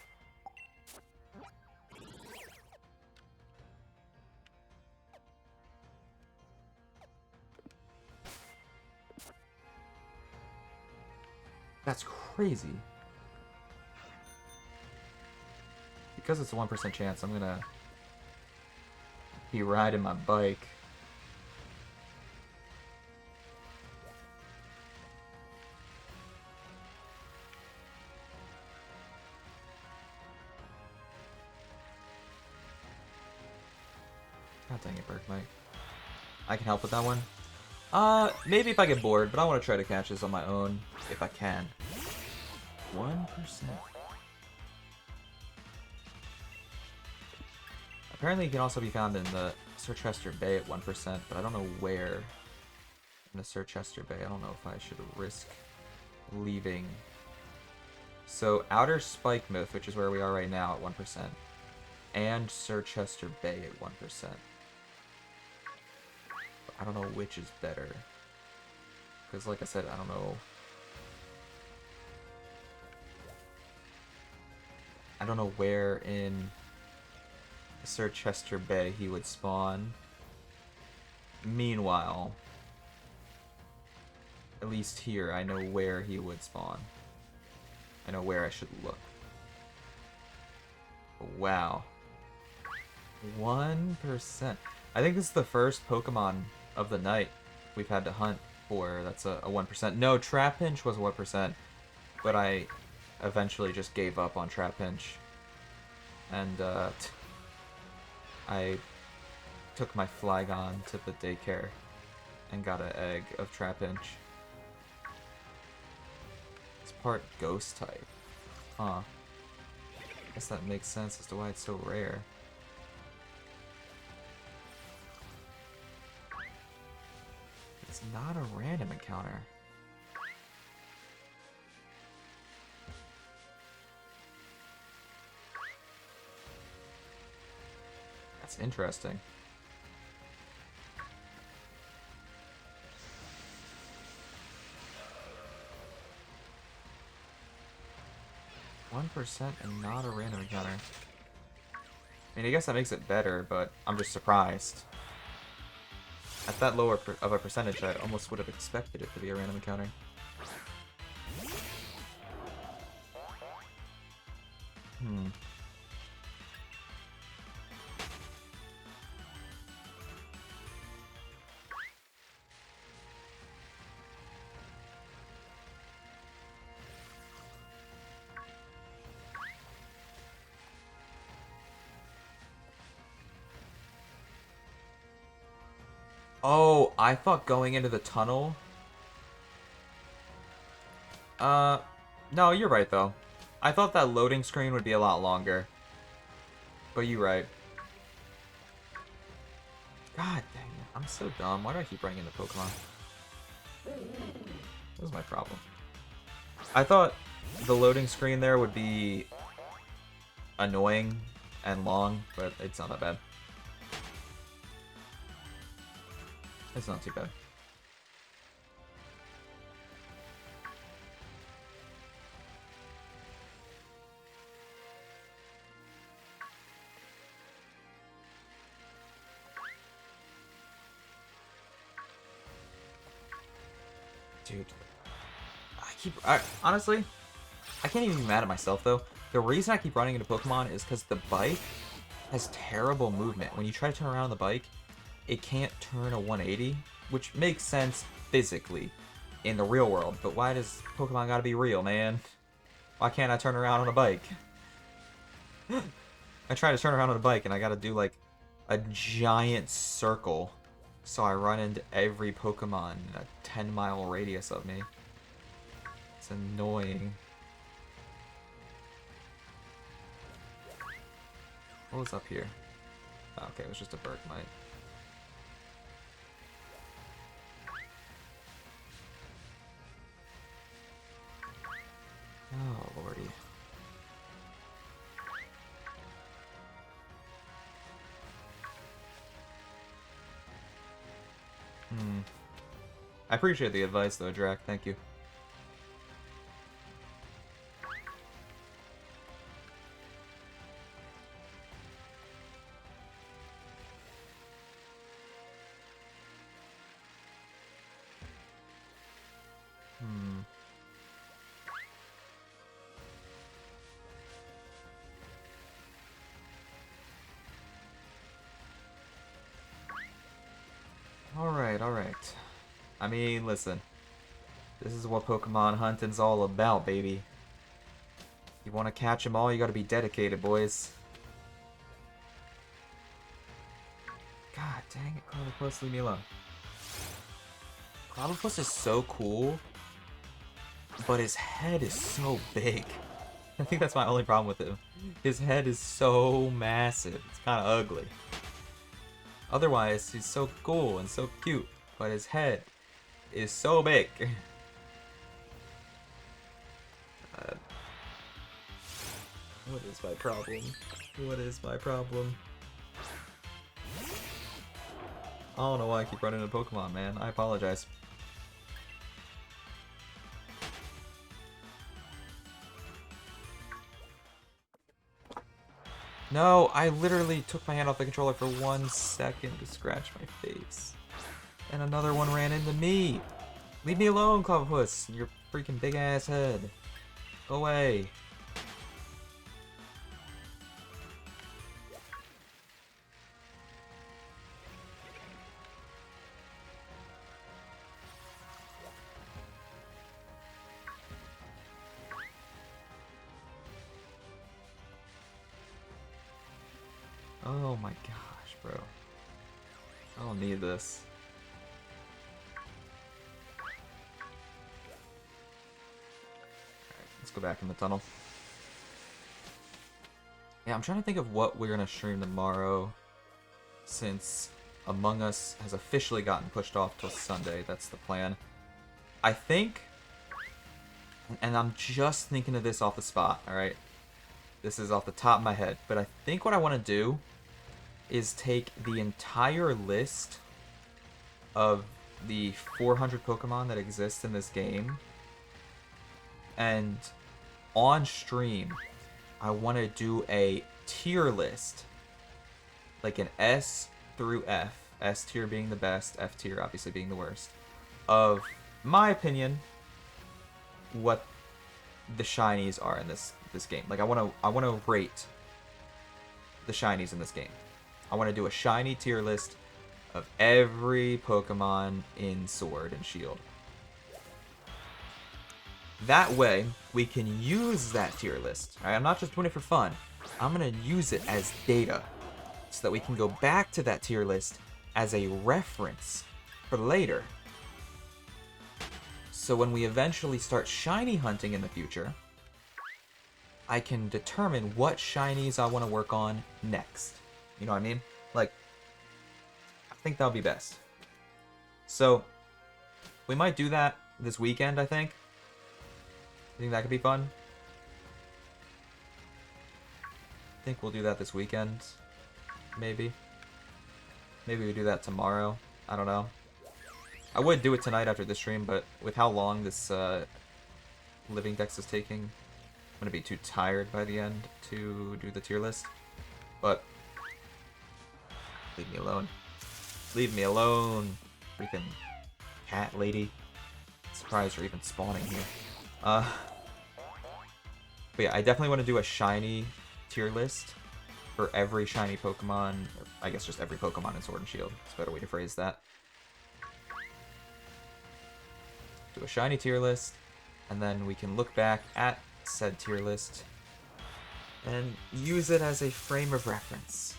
That's crazy. Because it's a 1% chance, I'm gonna be riding my bike. God dang it, Berkmite. I can help with that one. Maybe if I get bored, but I want to try to catch this on my own if I can. 1%. Apparently it can also be found in the Sir Chester Bay at 1%, but I don't know where in the Sir Chester Bay. I don't know if I should risk leaving. So Outer Spikemouth, which is where we are right now at 1%, and Sir Chester Bay at 1%. I don't know which is better. Because like I said, I don't know. I don't know where in Sir Chester Bay he would spawn. Meanwhile, at least here, I know where he would spawn. I know where I should look. Wow. 1%. I think this is the first Pokemon of the night we've had to hunt for that's a 1%. No, Trapinch was 1%, but I eventually just gave up on Trapinch. And I took my Flygon to the daycare and got an egg of Trapinch. It's part ghost type. Huh. I guess that makes sense as to why it's so rare. It's not a random encounter. That's interesting. %, and not a random encounter. I mean, I guess that makes it better, but I'm just surprised. At that lower of a percentage, I almost would have expected it to be a random encounter. Oh, I thought going into the tunnel... No, you're right, though. I thought that loading screen would be a lot longer. But you're right. God dang it. I'm so dumb. Why do I keep running into Pokemon? This is my problem. I thought the loading screen there would be annoying and long, but it's not that bad. It's not too bad. Dude. Honestly, I can't even be mad at myself, though. The reason I keep running into Pokemon is because the bike has terrible movement. When you try to turn around on the bike, it can't turn a 180, which makes sense physically in the real world. But why does Pokemon gotta be real, man? Why can't I turn around on a bike? I try to turn around on a bike and I gotta do like a giant circle. So I run into every Pokemon in a 10-mile radius of me. It's annoying. What was up here? Oh, okay, it was just a Bergmite. Oh, lordy. I appreciate the advice, though, Drac. Thank you. Alright. I mean, listen. This is what Pokemon hunting's all about, baby. You want to catch them all, you gotta be dedicated, boys. God dang it, Carly, please leave me alone. Clobbopus is so cool, but his head is so big. I think that's my only problem with him. His head is so massive. It's kind of ugly. Otherwise, he's so cool and so cute, but his head is so big. What is my problem? What is my problem? I don't know why I keep running into Pokemon, man. I apologize. No, I literally took my hand off the controller for 1 second to scratch my face. And another one ran into me. Leave me alone, Clobbopus. Your freaking big ass head. Go away. Oh my gosh, bro. I don't need this. Alright, let's go back in the tunnel. Yeah, I'm trying to think of what we're gonna stream tomorrow, since Among Us has officially gotten pushed off till Sunday. That's the plan. I think, and I'm just thinking of this off the spot, alright? This is off the top of my head, but I think what I want to do is take the entire list of the 400 Pokemon that exist in this game, and on stream, I want to do a tier list, like an S through F, S tier being the best, F tier obviously being the worst, of my opinion, what the shinies are in this game. Like I want to rate the shinies in this game. I want to do a shiny tier list of every Pokemon in Sword and Shield. That way, we can use that tier list. Right? I'm not just doing it for fun. I'm going to use it as data so that we can go back to that tier list as a reference for later. So when we eventually start shiny hunting in the future, I can determine what shinies I want to work on next. You know what I mean? Like, I think that'll be best. So, we might do that this weekend, I think. You think that could be fun? I think we'll do that this weekend. Maybe. Maybe we do that tomorrow. I don't know. I would do it tonight after this stream, but with how long this Living Dex is taking, I'm going to be too tired by the end to do the tier list. But leave me alone. Leave me alone. Freaking cat lady. Surprised you're even spawning here. But yeah, I definitely want to do a shiny tier list for every shiny Pokemon. Or I guess just every Pokemon in Sword and Shield. That's a better way to phrase that. Do a shiny tier list, and then we can look back at said tier list and use it as a frame of reference.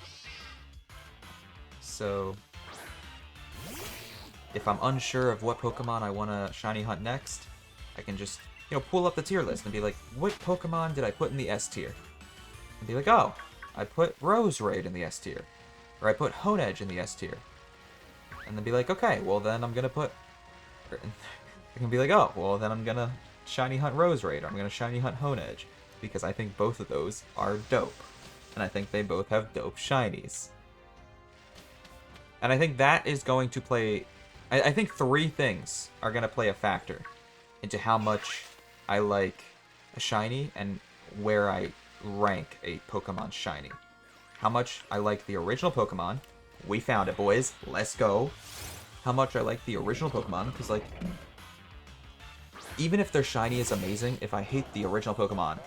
So, if I'm unsure of what Pokemon I want to shiny hunt next, I can just, you know, pull up the tier list and be like, what Pokemon did I put in the S tier? And be like, oh, I put Roserade in the S tier. Or I put Honedge in the S tier. And then be like, okay, well then I'm gonna put... I can be like, oh, well then I'm gonna shiny hunt Roserade, or I'm gonna shiny hunt Honedge. Because I think both of those are dope. And I think they both have dope shinies. And I think that is going to play... I think 3 things are going to play a factor into how much I like a shiny and where I rank a Pokemon shiny. How much I like the original Pokemon. We found it, boys. Let's go. How much I like the original Pokemon, because, like, even if their shiny is amazing, if I hate the original Pokemon,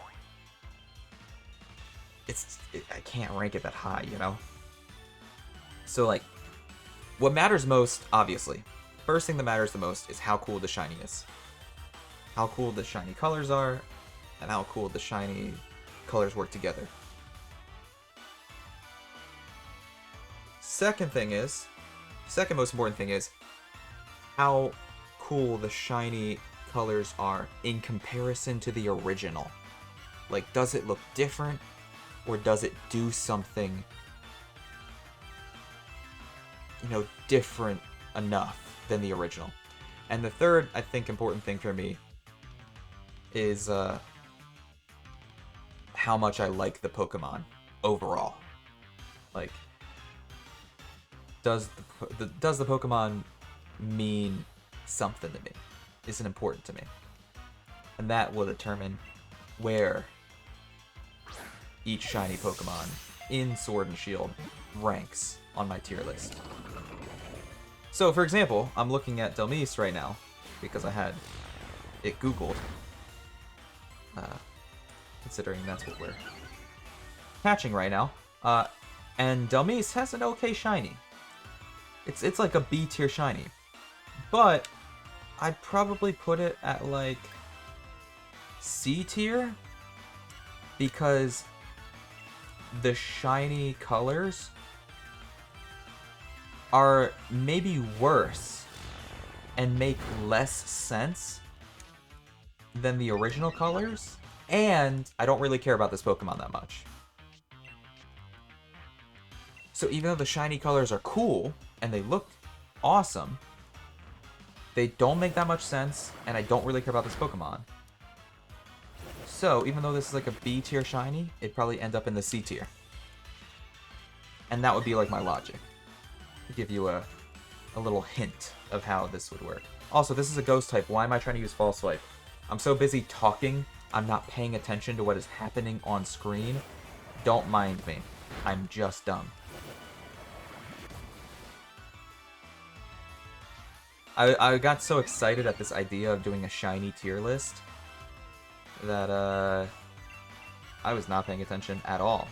I can't rank it that high, you know? So, like, what matters most, obviously, first thing that matters the most is how cool the shiny is. How cool the shiny colors are, and how cool the shiny colors work together. Second most important thing is how cool the shiny colors are in comparison to the original. Like, does it look different, or does it do something, you know, different enough than the original? And the third, I think, important thing for me is how much I like the Pokemon overall. Like, does the Pokemon mean something to me? Is it important to me? And that will determine where each shiny Pokemon in Sword and Shield ranks on my tier list. So, for example, I'm looking at Delmise right now because I had it Googled, considering that's what we're catching right now. And Delmise has an okay shiny. It's like a B tier shiny, but I'd probably put it at like C tier because the shiny colors are maybe worse and make less sense than the original colors, and I don't really care about this Pokemon that much. So even though the shiny colors are cool and they look awesome, they don't make that much sense, and I don't really care about this Pokemon. So even though this is like a B tier shiny, it'd probably end up in the C tier. And that would be like my logic. To give you a little hint of how this would work. Also, this is a ghost type. Why am I trying to use False Swipe? I'm so busy talking, I'm not paying attention to what is happening on screen. Don't mind me. I'm just dumb. I got so excited at this idea of doing a shiny tier list that I was not paying attention at all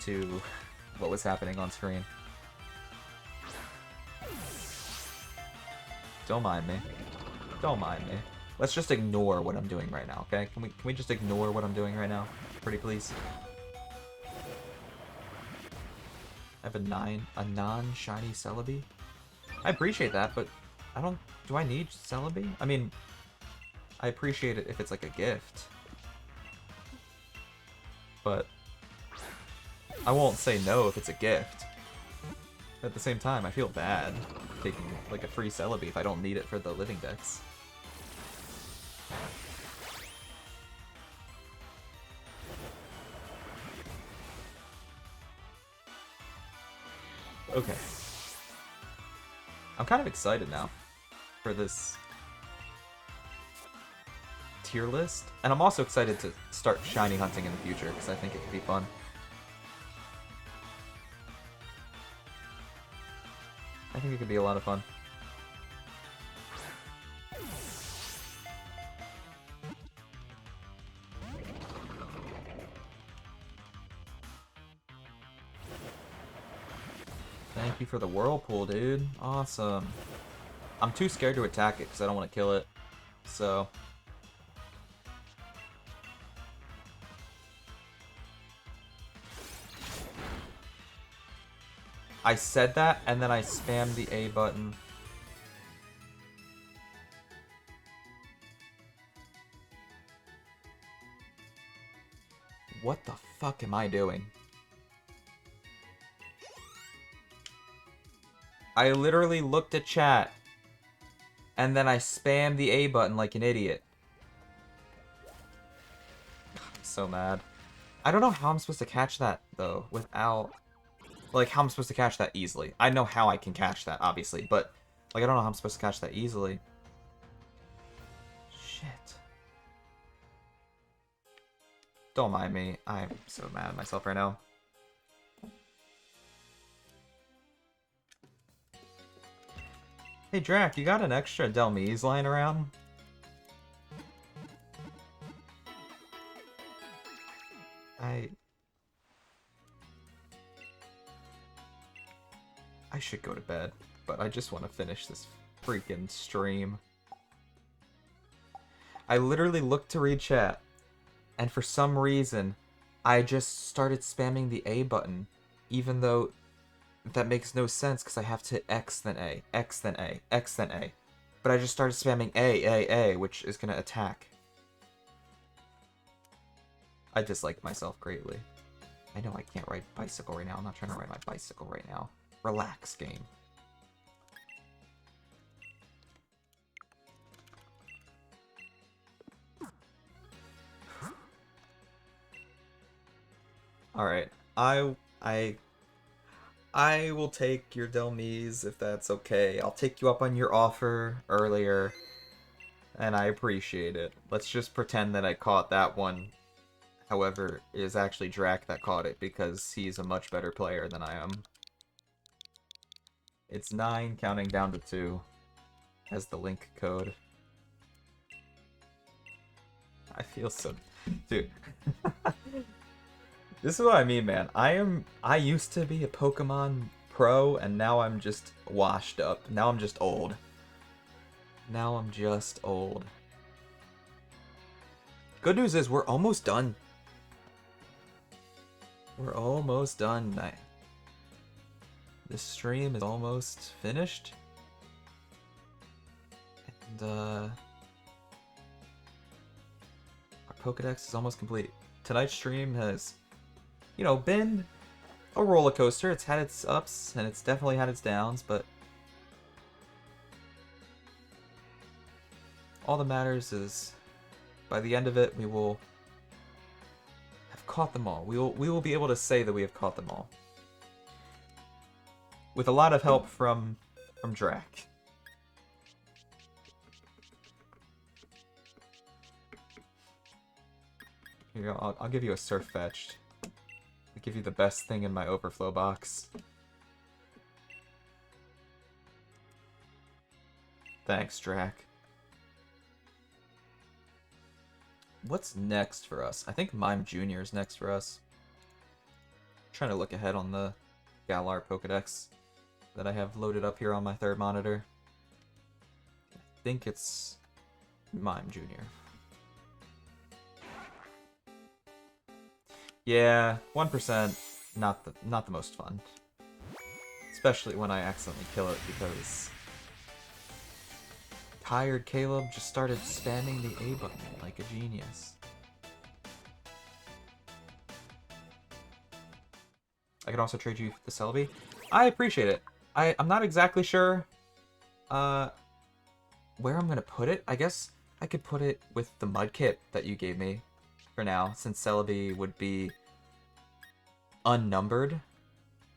to what was happening on screen. Don't mind me. Don't mind me. Let's just ignore what I'm doing right now, okay? Can we just ignore what I'm doing right now? Pretty please. I have a non-shiny Celebi. I appreciate that, but I don't... Do I need Celebi? I mean, I appreciate it if it's like a gift. But I won't say no if it's a gift. At the same time, I feel bad taking like a free Celebi if I don't need it for the living decks. Okay. I'm kind of excited now for this tier list. And I'm also excited to start shiny hunting in the future because I think it could be fun. I think it could be a lot of fun. Thank you for the whirlpool, dude. Awesome. I'm too scared to attack it because I don't want to kill it. So... I said that, and then I spammed the A button. What the fuck am I doing? I literally looked at chat, and then I spammed the A button like an idiot. I'm so mad. I don't know how I'm supposed to catch that, though, without... Like, how I'm supposed to catch that easily. I know how I can catch that, obviously, but, like, I don't know how I'm supposed to catch that easily. Shit. Don't mind me. I'm so mad at myself right now. Hey, Drac, you got an extra Delmise lying around? I should go to bed, but I just want to finish this freaking stream. I literally looked to read chat, and for some reason, I just started spamming the A button, even though that makes no sense because I have to X then A, X then A, X then A. but I just started spamming A, which is gonna attack. I dislike myself greatly. I know I can't ride bicycle right now. I'm not trying to ride my bicycle right now. Relax, game. Alright. I will take your Delmise if that's okay. I'll take you up on your offer earlier, and I appreciate it. Let's just pretend that I caught that one. However, it is actually Drac that caught it because he's a much better player than I am. It's 9 counting down to 2 as the link code. I feel so... Dude. This is what I mean, man. I used to be a Pokemon pro, and now I'm just washed up. Now I'm just old. Now I'm just old. Good news is we're almost done. We're almost done. This stream is almost finished. And, our Pokedex is almost complete. Tonight's stream has, you know, been a roller coaster. It's had its ups, and it's definitely had its downs, but all that matters is by the end of it, we will have caught them all. We will be able to say that we have caught them all. With a lot of help from Drac. Here you go. I'll give you a Surf Fetched. I'll give you the best thing in my overflow box. Thanks, Drac. What's next for us? I think Mime Jr. is next for us. I'm trying to look ahead on the Galar Pokedex that I have loaded up here on my third monitor. I think it's Mime Jr. Yeah, 1%, not the most fun. Especially when I accidentally kill it because tired Caleb just started spamming the A button like a genius. I can also trade you the Celebi. I appreciate it. I'm not exactly sure where I'm gonna put it. I guess I could put it with the Mudkip that you gave me for now, since Celebi would be unnumbered,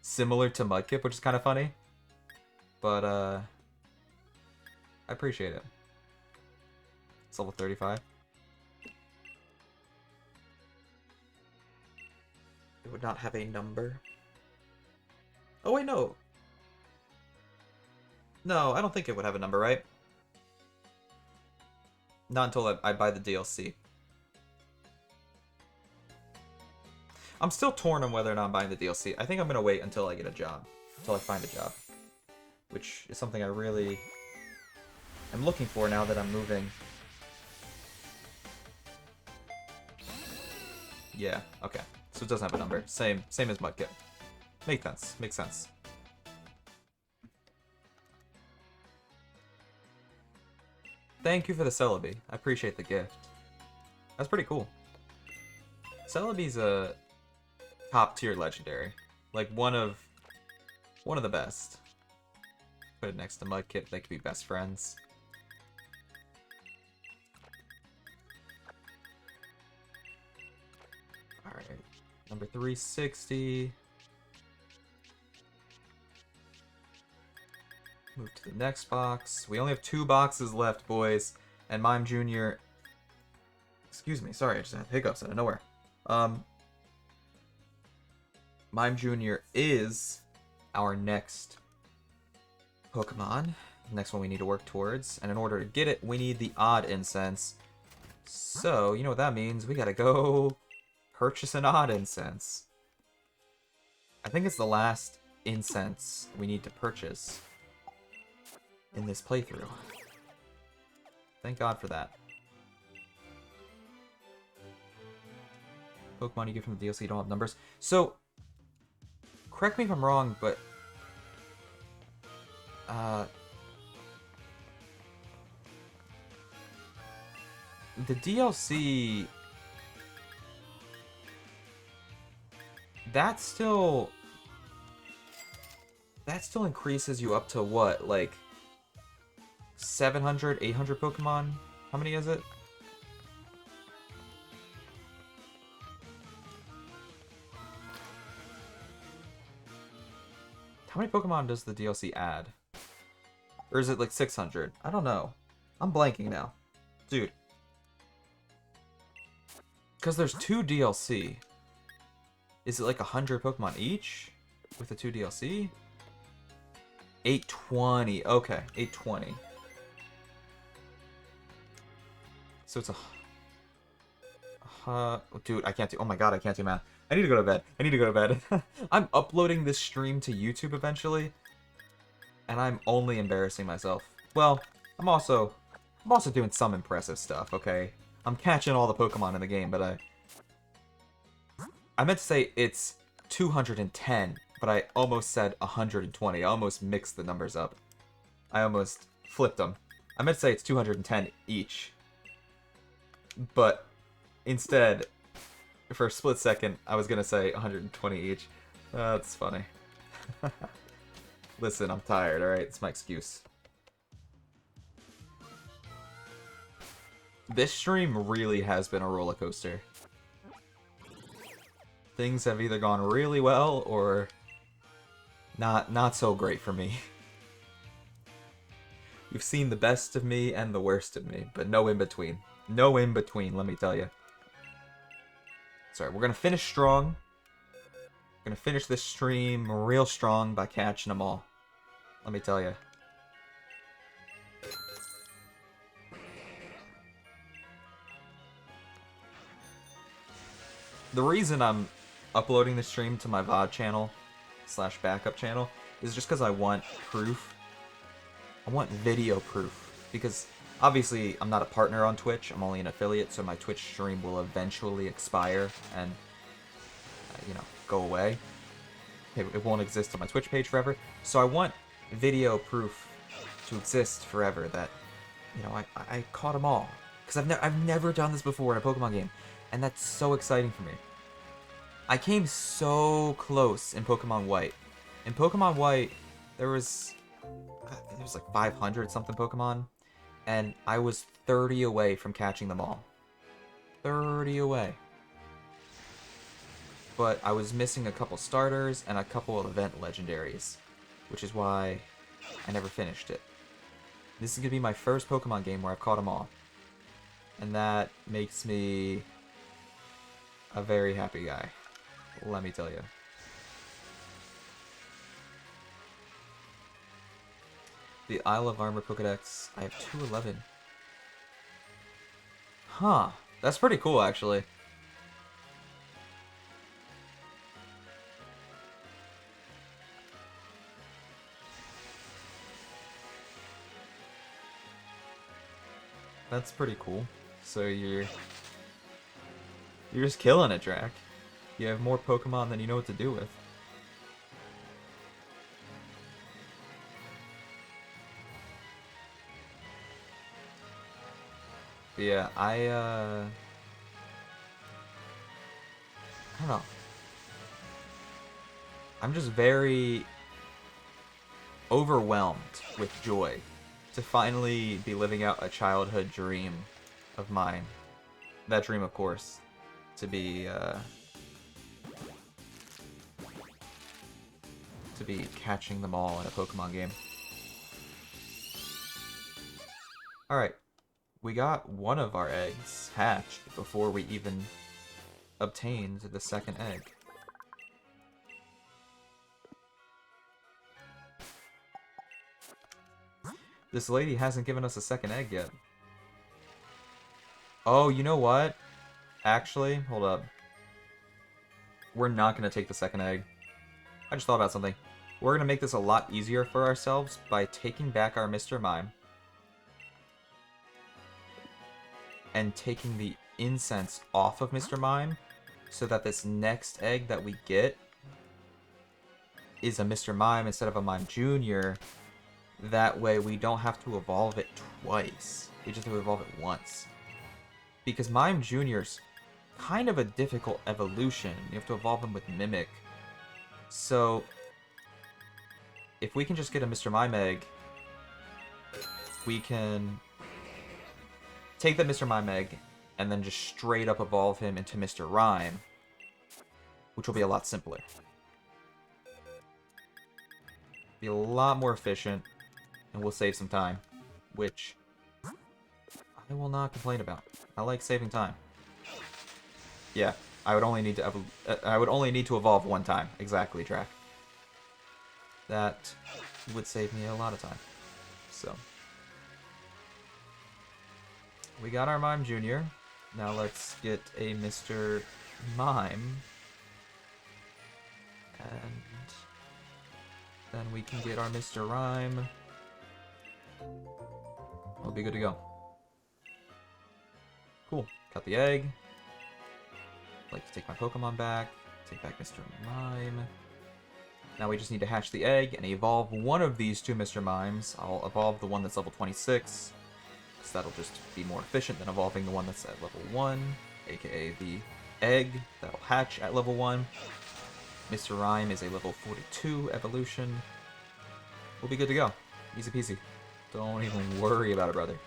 similar to Mudkip, which is kind of funny. But I appreciate it. It's level 35. It would not have a number. Oh wait, no. No, I don't think it would have a number, right? Not until I buy the DLC. I'm still torn on whether or not I'm buying the DLC. I think I'm gonna wait until I get a job. Until I find a job. Which is something I really am looking for now that I'm moving. Yeah, okay. So it doesn't have a number. Same as Mudkip. Makes sense. Makes sense. Thank you for the Celebi. I appreciate the gift. That's pretty cool. Celebi's a top tier legendary. Like one of the best. Put it next to Mudkip, they could be best friends. Alright. Number 360. Move to the next box. We only have 2 boxes left, boys. And Mime Jr. Excuse me, sorry, I just had hiccups out of nowhere. Mime Jr. is our next Pokemon. Next one we need to work towards. And in order to get it, we need the odd incense. So, you know what that means. We gotta go purchase an odd incense. I think it's the last incense we need to purchase in this playthrough. Thank God for that. Pokemon you get from the DLC don't have numbers. So, correct me if I'm wrong, but the DLC... That still increases you up to what? Like 700, 800 Pokemon? How many is it? How many Pokemon does the DLC add? Or is it like 600? I don't know. I'm blanking now. Dude. Because there's 2 DLC. Is it like 100 Pokemon each? With the 2 DLC? 820. Okay, 820. So it's a... dude, I can't do... Oh my god, I can't do math. I need to go to bed. I need to go to bed. I'm uploading this stream to YouTube eventually. And I'm only embarrassing myself. Well, I'm also doing some impressive stuff, okay? I'm catching all the Pokemon in the game, but I meant to say it's 210, but I almost said 120. I almost mixed the numbers up. I almost flipped them. I meant to say it's 210 each. But instead, for a split second, I was going to say 120 each. That's funny. Listen, I'm tired, alright? It's my excuse. This stream really has been a roller coaster. Things have either gone really well or not so great for me. You've seen the best of me and the worst of me, but no in between. No in between, let me tell you. Sorry, we're gonna finish strong. We're gonna finish this stream real strong by catching them all. Let me tell you. The reason I'm uploading the stream to my VOD channel / backup channel is just because I want proof. I want video proof. Because obviously I'm not a partner on Twitch, I'm only an affiliate, so my Twitch stream will eventually expire and, you know, go away. It won't exist on my Twitch page forever. So I want video proof to exist forever that, you know, I caught them all. Because I've never done this before in a Pokemon game. And that's so exciting for me. I came so close in Pokemon White. In Pokemon White, there was like 500 something Pokemon. And I was 30 away from catching them all. 30 away. But I was missing a couple starters and a couple of event legendaries. Which is why I never finished it. This is going to be my first Pokemon game where I've caught them all. And that makes me a very happy guy. Let me tell you. The Isle of Armor Pokedex. I have 211. Huh. That's pretty cool, actually. That's pretty cool. So you're just killing it, Drac. You have more Pokemon than you know what to do with. Yeah, I don't know. I'm just very overwhelmed with joy to finally be living out a childhood dream of mine. That dream, of course, to be catching them all in a Pokemon game. Alright, we got one of our eggs hatched before we even obtained the second egg. This lady hasn't given us a second egg yet. Oh, you know what? Actually, hold up. We're not going to take the second egg. I just thought about something. We're going to make this a lot easier for ourselves by taking back our Mr. Mime. And taking the incense off of Mr. Mime. So that this next egg that we get is a Mr. Mime instead of a Mime Jr. That way we don't have to evolve it twice. We just have to evolve it once. because Mime Jr.'s kind of a difficult evolution. You have to evolve him with Mimic. So, if we can just get a Mr. Mime egg, we can take the Mr. Mime egg and then just straight up evolve him into Mr. Rhyme, which will be a lot simpler. Be a lot more efficient, and we'll save some time, which I will not complain about. I like saving time. Yeah, I would only need to evolve one time. Exactly, Drac. That would save me a lot of time. So we got our Mime Jr. Now let's get a Mr. Mime. And then we can get our Mr. Rhyme. We'll be good to go. Cool. Got the egg. Like to take my Pokemon back. Take back Mr. Mime. Now we just need to hatch the egg and evolve one of these two Mr. Mimes. I'll evolve the one that's level 26. So that'll just be more efficient than evolving the one that's at level 1. AKA the egg that'll hatch at level 1. Mr. Rhyme is a level 42 evolution. We'll be good to go. Easy peasy. Don't even worry about it, brother.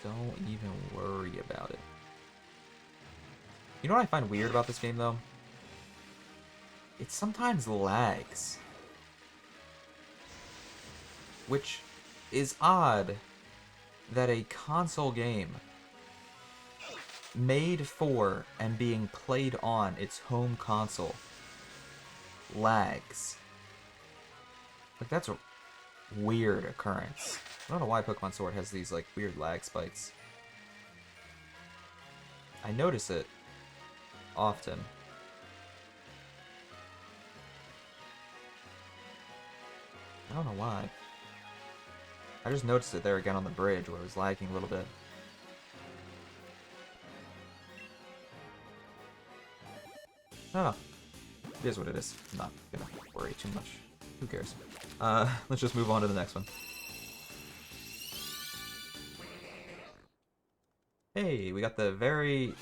Don't even worry about it. You know what I find weird about this game, though? It sometimes lags. Which is odd that a console game made for and being played on its home console lags. Like, that's a weird occurrence. I don't know why Pokemon Sword has these, like, weird lag spikes. I notice it often. I don't know why. I just noticed it there again on the bridge where it was lagging a little bit. I don't know. It is what it is. I'm not gonna worry too much. Who cares? Let's just move on to the next one. Hey, we got the very,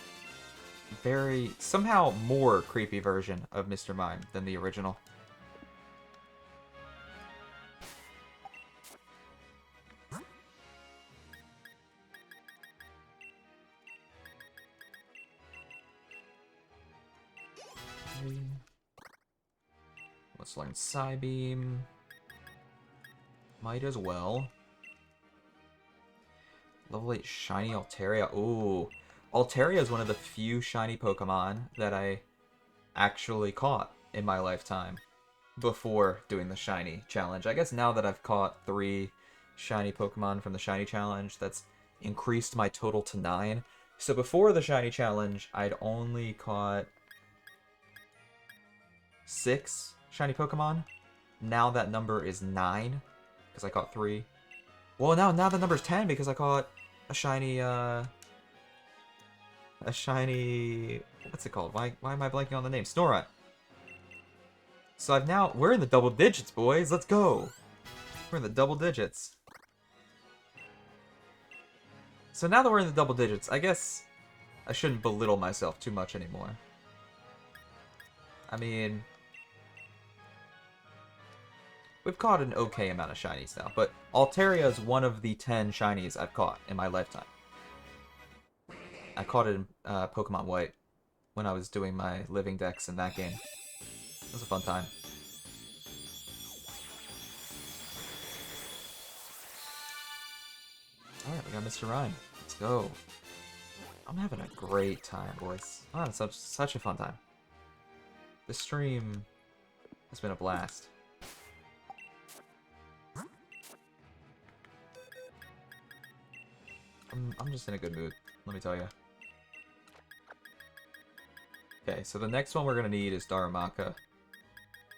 somehow more creepy version of Mr. Mime than the original. Let's learn Psybeam. Might as well. Level 8 Shiny Altaria. Ooh. Altaria is one of the few shiny Pokemon that I actually caught in my lifetime before doing the shiny challenge. I guess now that I've caught 3 shiny Pokemon from the shiny challenge, that's increased my total to 9. So before the shiny challenge, I'd only caught 6 shiny Pokemon. Now that number is 9 because I caught 3. Well, now the number's 10 because I caught a shiny, what's it called? Why am I blanking on the name? Snorunt. So we're in the double digits, boys. Let's go. We're in the double digits. So now that we're in the double digits, I guess I shouldn't belittle myself too much anymore. I mean, we've caught an okay amount of shinies now, but Altaria is one of the 10 shinies I've caught in my lifetime. I caught it in Pokemon White when I was doing my living dex in that game. It was a fun time. Alright, we got Mr. Rhyme. Let's go. I'm having a great time, boys. I'm having such a fun time. This stream has been a blast. I'm just in a good mood, let me tell you. Okay, so the next one we're going to need is Darumaka,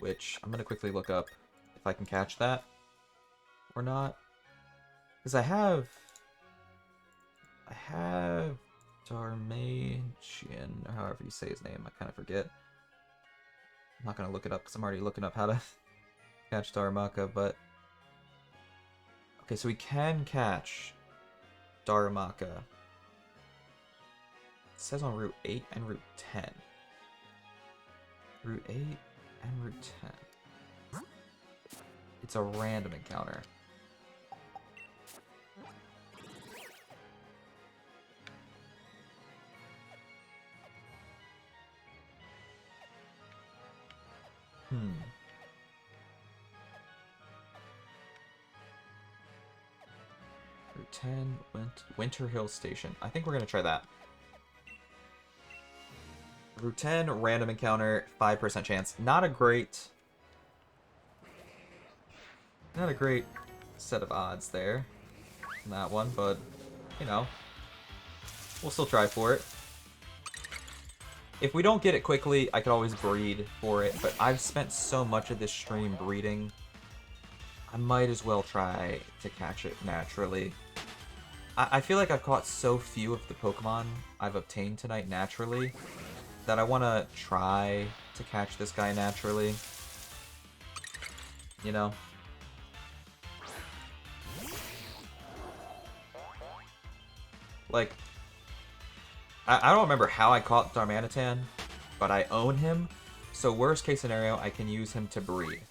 which I'm going to quickly look up if I can catch that or not. Because I have Darmanian, or however you say his name, I kind of forget. I'm not gonna look it up because I'm already looking up how to catch Darumaka, but... Okay, so we can catch Darumaka. It says on Route 8 and Route 10. Route 8 and Route 10. It's a random encounter. Route 10, Winter Hill Station. I think we're gonna try that. Route 10, random encounter, 5% chance. Not a great set of odds there in that one, but, you know, we'll still try for it. If we don't get it quickly, I could always breed for it, but I've spent so much of this stream breeding, I might as well try to catch it naturally. I feel like I've caught so few of the Pokemon I've obtained tonight naturally that I want to try to catch this guy naturally. You know? Like, I don't remember how I caught Darmanitan, but I own him, so worst case scenario, I can use him to breed.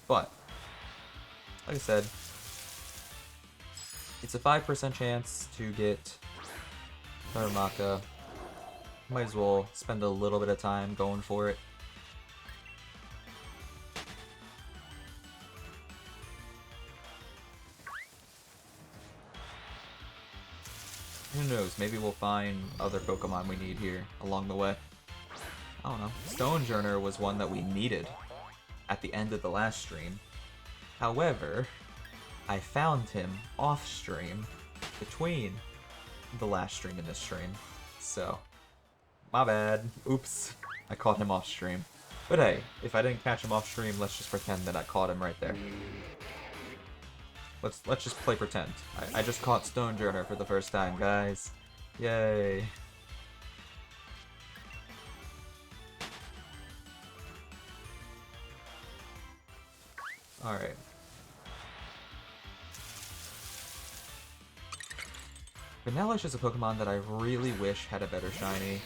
But, like I said, it's a 5% chance to get Darumaka. Might as well spend a little bit of time going for it. Who knows, maybe we'll find other Pokemon we need here along the way. I don't know. Stonejourner was one that we needed at the end of the last stream. However, I found him off stream between the last stream and this stream. So, my bad. Oops. I caught him off stream. But hey, if I didn't catch him off stream, let's just pretend that I caught him right there. Let's just play pretend. I just caught Stonejourner for the first time, guys. Yay. Alright. Vanellish is a Pokemon that I really wish had a better shiny.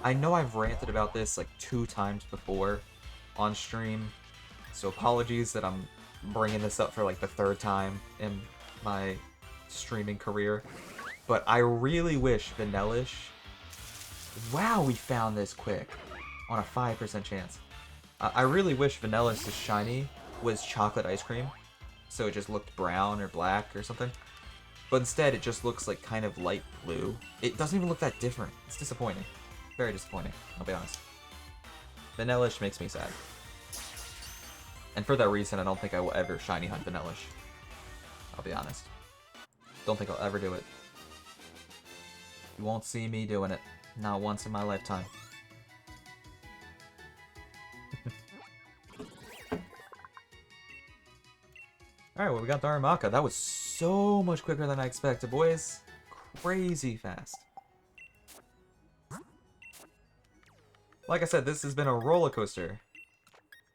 I know I've ranted about this like 2 times before on stream, so apologies that I'm bringing this up for like the 3rd time in my streaming career. But I really wish Vanellish... Wow, we found this quick on a 5% chance. I really wish Vanellish's shiny was chocolate ice cream, so it just looked brown or black or something. But instead, it just looks like kind of light blue. It doesn't even look that different. It's disappointing. Very disappointing, I'll be honest. Vanellish makes me sad. And for that reason, I don't think I will ever shiny hunt Vanellish. I'll be honest. Don't think I'll ever do it. You won't see me doing it. Not once in my lifetime. Alright, well we got Darumaka. That was so much quicker than I expected, boys. Crazy fast. Like I said, this has been a roller coaster.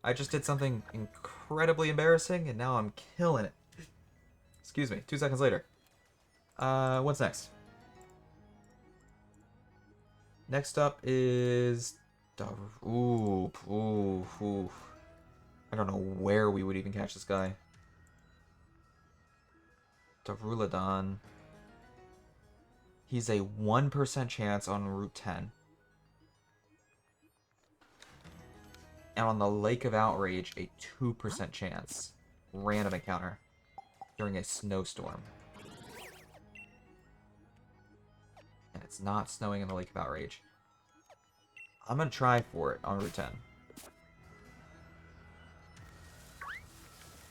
I just did something incredibly embarrassing, and now I'm killing it. Excuse me, 2 seconds later. What's next? Next up is... Ooh. I don't know where we would even catch this guy. Darulodon. He's a 1% chance on Route 10. And on the Lake of Outrage, a 2% chance. Random encounter. During a snowstorm. And it's not snowing in the Lake of Outrage. I'm gonna try for it on Route 10.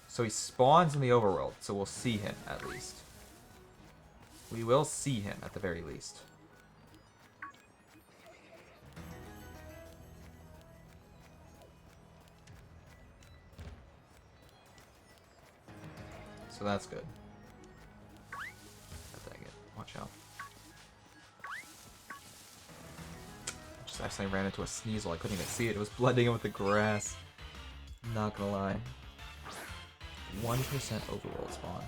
So he spawns in the overworld, so we'll see him at least. We will see him at the very least. So that's good. Dang it. Watch out. accidentally ran into a Sneasel. I couldn't even see it. It was blending in with the grass. Not gonna lie. 1% overworld spawn.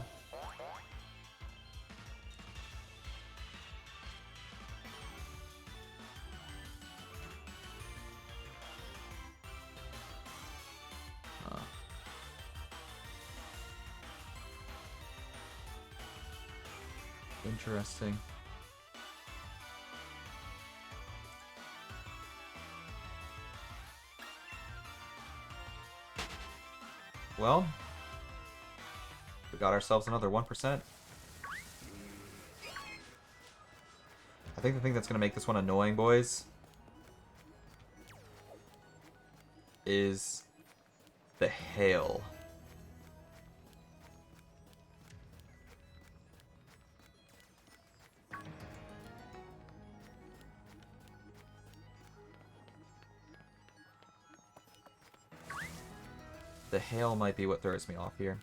Interesting. Well, we got ourselves another 1%. I think the thing that's going to make this one annoying, boys, is the hail. The hail might be what throws me off here.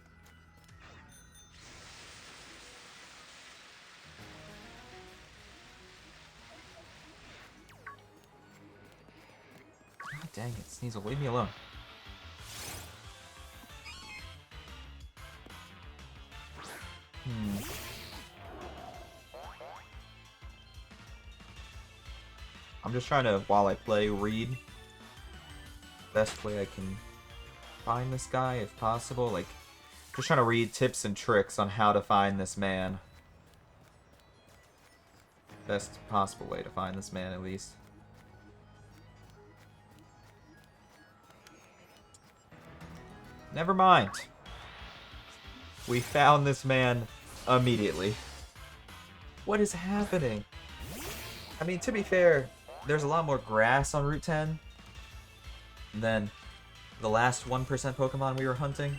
God dang it, Sneasel, leave me alone. I'm just trying to, while I play, read best way I can find this guy, if possible. Like, just trying to read tips and tricks on how to find this man. Best possible way to find this man, at least. Never mind. We found this man immediately. What is happening? I mean, to be fair, there's a lot more grass on Route 10 than the last 1% Pokemon we were hunting.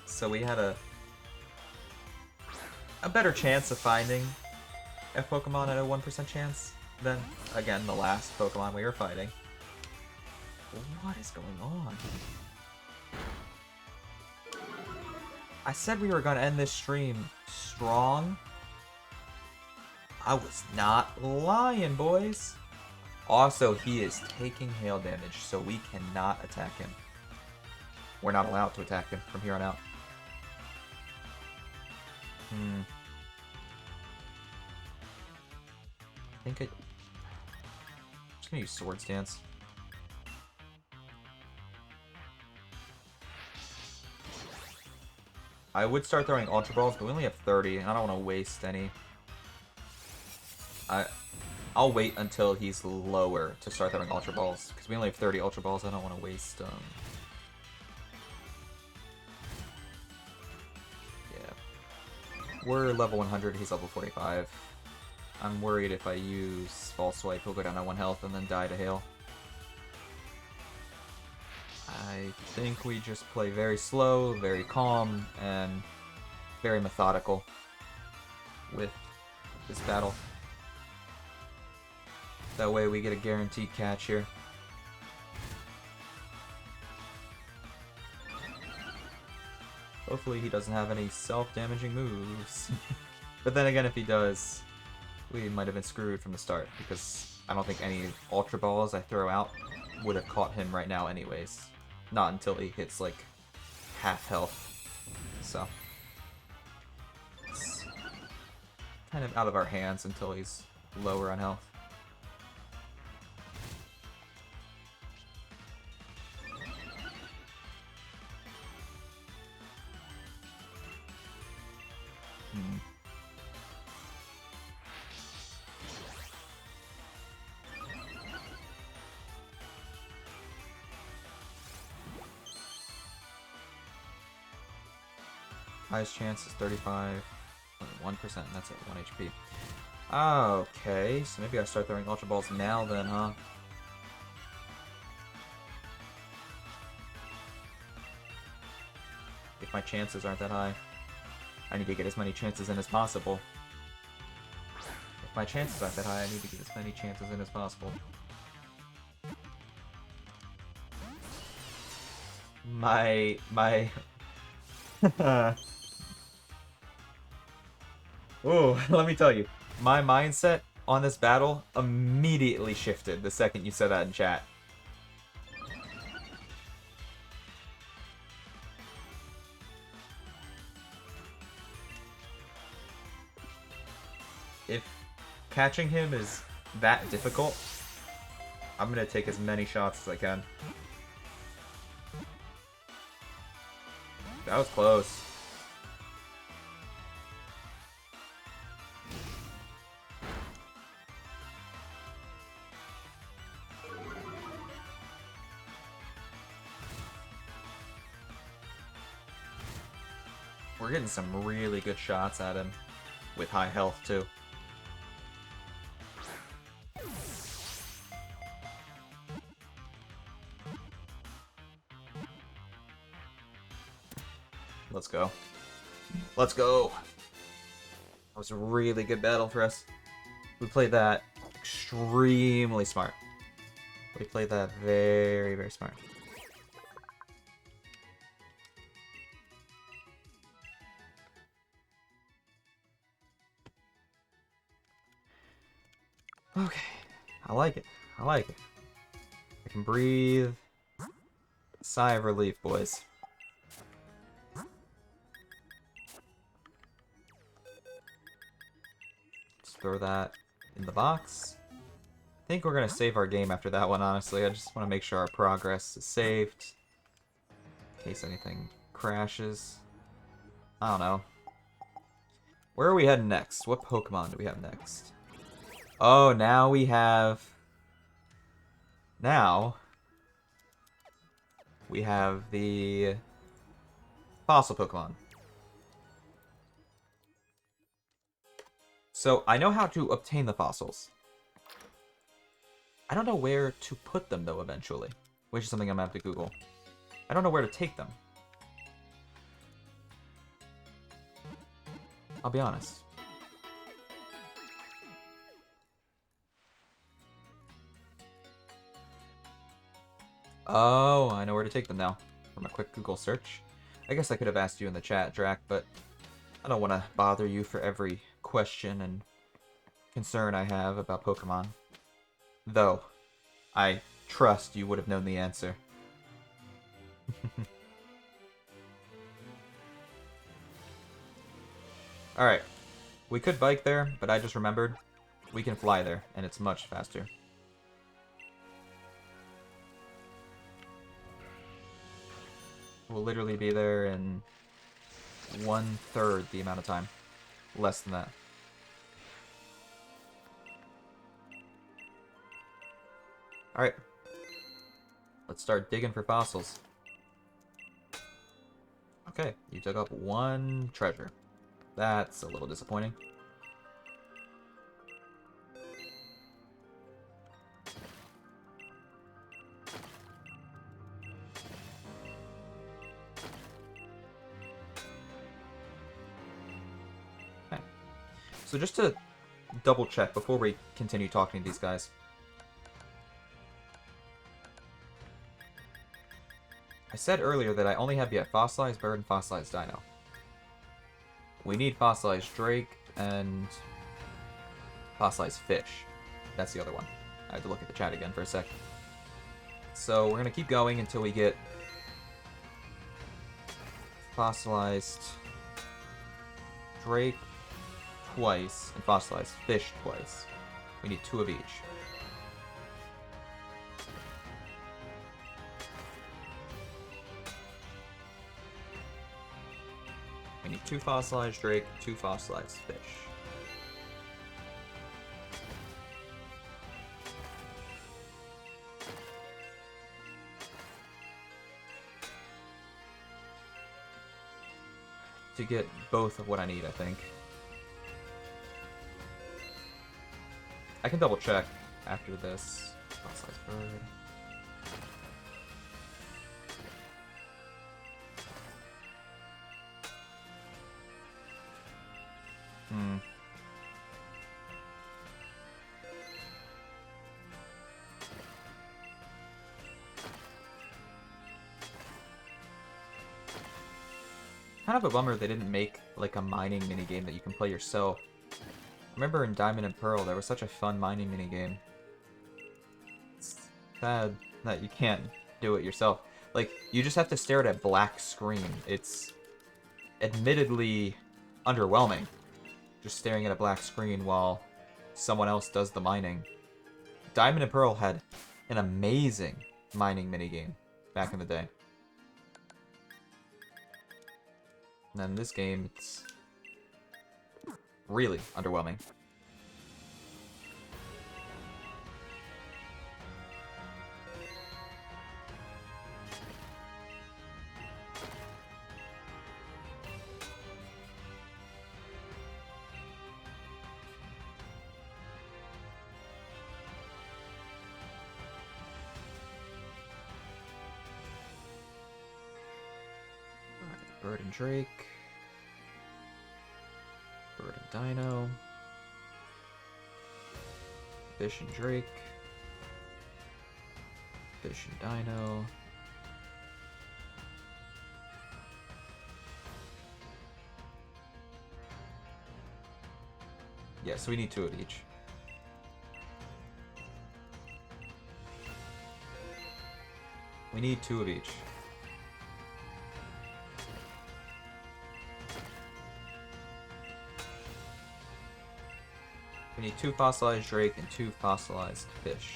So we had a better chance of finding a Pokemon at a 1% chance than, again, the last Pokemon we were fighting. What is going on? I said we were going to end this stream strong. I was not lying, boys. Also, he is taking hail damage, so we cannot attack him. We're not allowed to attack him from here on out. I think I'm just gonna use Sword Stance. I would start throwing Ultra Balls, but we only have 30, and I don't want to waste any. I'll wait until he's lower to start throwing Ultra Balls, because we only have 30 Ultra Balls. I don't want to waste yeah. We're level 100, he's level 45. I'm worried if I use False Swipe, he'll go down to 1 health and then die to hail. I think we just play very slow, very calm, and very methodical with this battle. That way we get a guaranteed catch here. Hopefully he doesn't have any self-damaging moves. But then again, if he does, we might have been screwed from the start, because I don't think any Ultra Balls I throw out would have caught him right now anyways. Not until he hits, like, half health. So it's kind of out of our hands until he's lower on health. Highest chance is 35.1%, and that's at 1 HP. Okay, so maybe I start throwing Ultra Balls now then, huh? If my chances aren't that high. I need to get as many chances in as possible. If my chances aren't that high, I need to get as many chances in as possible. Oh, let me tell you, my mindset on this battle immediately shifted the second you said that in chat. If catching him is that difficult, I'm gonna take as many shots as I can. That was close. We're getting some really good shots at him with high health too. Let's go. Let's go! That was a really good battle for us. We played that extremely smart. We played that very, very smart. Okay. I like it. I like it. I can breathe. Sigh of relief, boys. Throw that in the box. I think we're gonna save our game after that one, honestly. I just want to make sure our progress is saved. In case anything crashes. I don't know. Where are we heading next? What Pokemon do we have next? Oh, now we have... Now... we have the... fossil Pokemon. So, I know how to obtain the fossils. I don't know where to put them, though, eventually. Which is something I'm gonna have to Google. I don't know where to take them. I'll be honest. Oh, I know where to take them now. From a quick Google search. I guess I could have asked you in the chat, Drac, but I don't want to bother you for every question and concern I have about Pokemon. Though, I trust you would have known the answer. Alright. We could bike there, but I just remembered we can fly there, and it's much faster. We'll literally be there in 1/3 the amount of time. Less than that. Alright. Let's start digging for fossils. Okay, you dug up one treasure. That's a little disappointing. Okay. So just to double check before we continue talking to these guys. I said earlier that I only have yet fossilized bird and fossilized dino. We need fossilized drake and fossilized fish. That's the other one. I have to look at the chat again for a sec. So we're gonna keep going until we get fossilized drake twice and fossilized fish twice. We need 2 of each. We need 2 fossilized drake, 2 fossilized fish. To get both of what I need, I think. I can double check after this. Fossilized bird. Kind of a bummer they didn't make like a mining minigame that you can play yourself. remember in Diamond and Pearl, there was such a fun mining minigame. It's sad that you can't do it yourself. Like, you just have to stare at a black screen. It's admittedly underwhelming, just staring at a black screen while someone else does the mining. Diamond and Pearl had an amazing mining minigame back in the day. And then this game, it's really underwhelming. Bird and Drake. Bird and Dino. Fish and Drake. Fish and Dino. Yeah, so we need 2 of each. We need 2 of each. We need 2 fossilized Drake and 2 fossilized fish.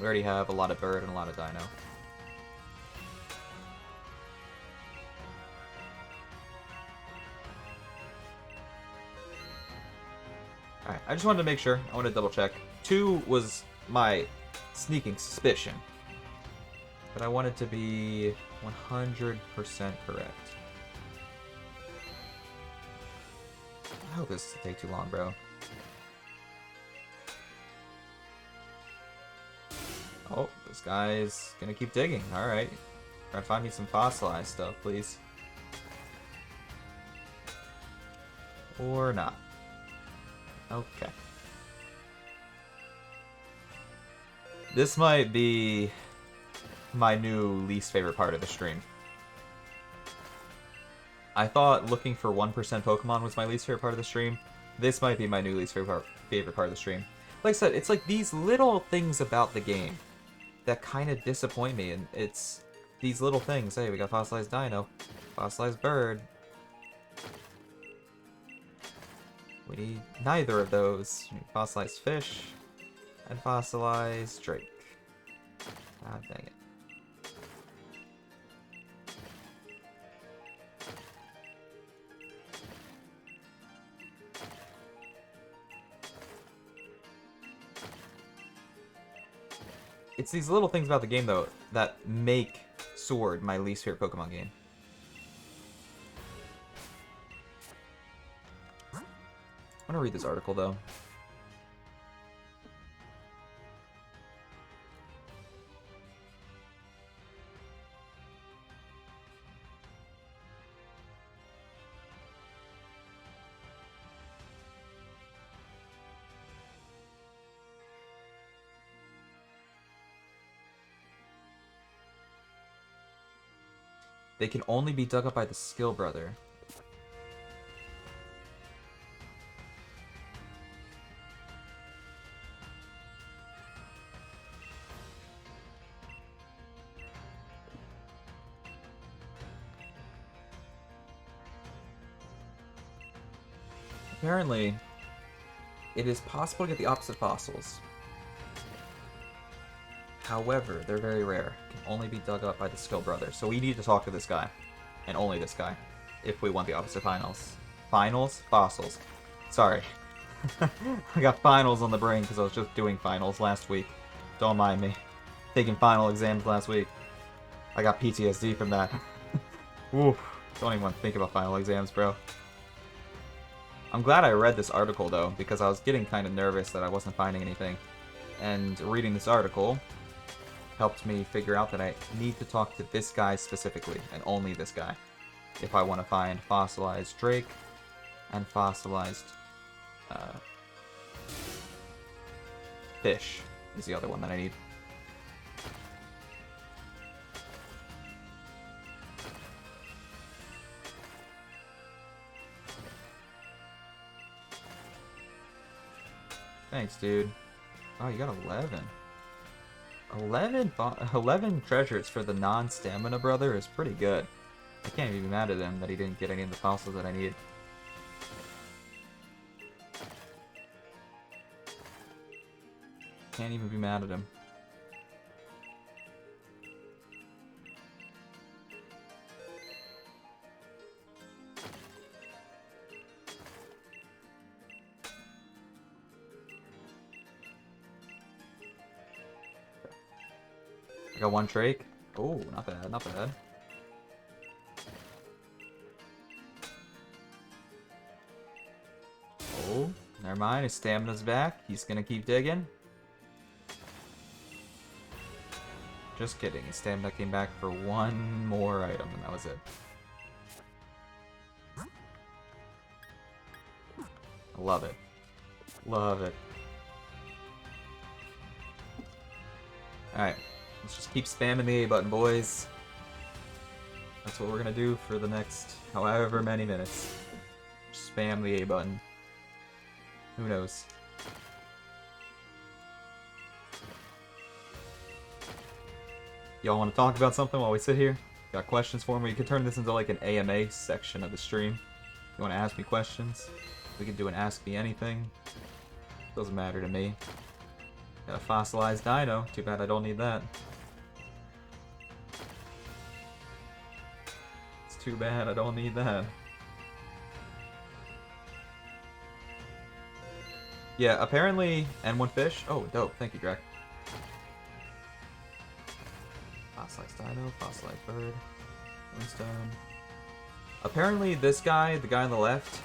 We already have a lot of bird and a lot of dino. Alright, I just wanted to make sure. I wanted to double check. 2 was my sneaking suspicion. But I wanted to be 100% correct. I hope this doesn't take too long, bro. Oh, this guy's gonna keep digging. Alright. Try to find me some fossilized stuff, please. Or not. Okay. This might be my new least favorite part of the stream. I thought looking for 1% Pokemon was my least favorite part of the stream. This might be my new least favorite part of the stream. Like I said, it's like these little things about the game that kind of disappoint me, and it's these little things. Hey, we got fossilized dino, fossilized bird. We need neither of those. We need fossilized fish and fossilized drake. God dang it. It's these little things about the game, though, that make Sword my least favorite Pokemon game. I'm gonna read this article, though. They can only be dug up by the Skill Brother. Apparently, it is possible to get the opposite fossils. However, they're very rare. Can only be dug up by the Skill Brother. So we need to talk to this guy. And only this guy. If we want the opposite finals. Finals? Fossils. Sorry. I got finals on the brain because I was just doing finals last week. Don't mind me. Taking final exams last week. I got PTSD from that. Oof. Don't even want to think about final exams, bro. I'm glad I read this article, though, because I was getting kind of nervous that I wasn't finding anything. And reading this article helped me figure out that I need to talk to this guy specifically, and only this guy, if I want to find fossilized Drake and fossilized fish is the other one that I need. Thanks, dude. Oh, you got 11. 11 treasures for the non-stamina brother is pretty good. I can't even be mad at him that he didn't get any of the fossils that I need. Can't even be mad at him. I got one Drake. Oh, not bad, not bad. Oh, never mind. His stamina's back. He's gonna keep digging. Just kidding. His stamina came back for one more item, and that was it. I love it. Love it. Alright. Let's just keep spamming the A button, boys. That's what we're gonna do for the next however many minutes. Just spam the A button. Who knows? Y'all want to talk about something while we sit here? Got questions for me? You could turn this into like an AMA section of the stream. You want to ask me questions? We could do an Ask Me Anything. Doesn't matter to me. Got a fossilized dino. Too bad I don't need that. It's too bad I don't need that. Yeah, apparently N1 fish. Oh, dope. Thank you, Drac. Fossilized dino, fossilized bird, moonstone. Apparently this guy, the guy on the left,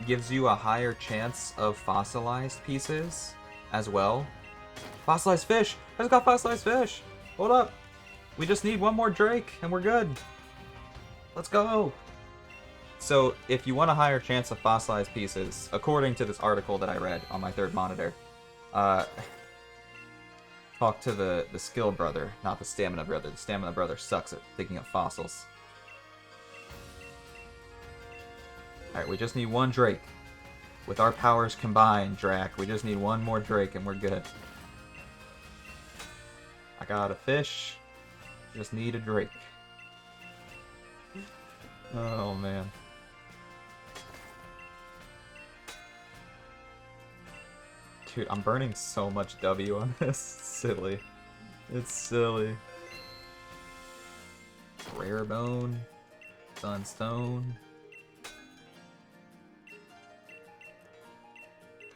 gives you a higher chance of fossilized pieces as well. Fossilized fish! I just got fossilized fish! Hold up! We just need one more Drake and we're good. Let's go! So, if you want a higher chance of fossilized pieces, according to this article that I read on my third monitor, talk to the skill brother, not the stamina brother. The stamina brother sucks at picking up fossils. Alright, we just need one Drake. With our powers combined, Drac, we just need one more Drake and we're good. I got a fish. Just need a Drake. Oh, man. Dude, I'm burning so much W on this. It's silly. It's silly. Rare bone. Sunstone.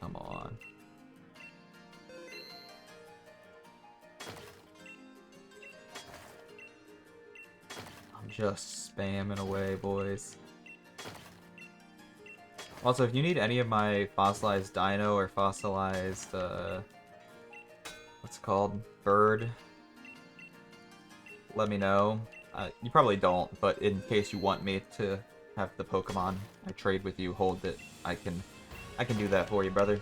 Come on. I'm just spamming away, boys. Also, if you need any of my fossilized dino or fossilized, what's it called? Bird, let me know. You probably don't, but in case you want me to have the Pokemon I trade with you hold it, I can do that for you, brother.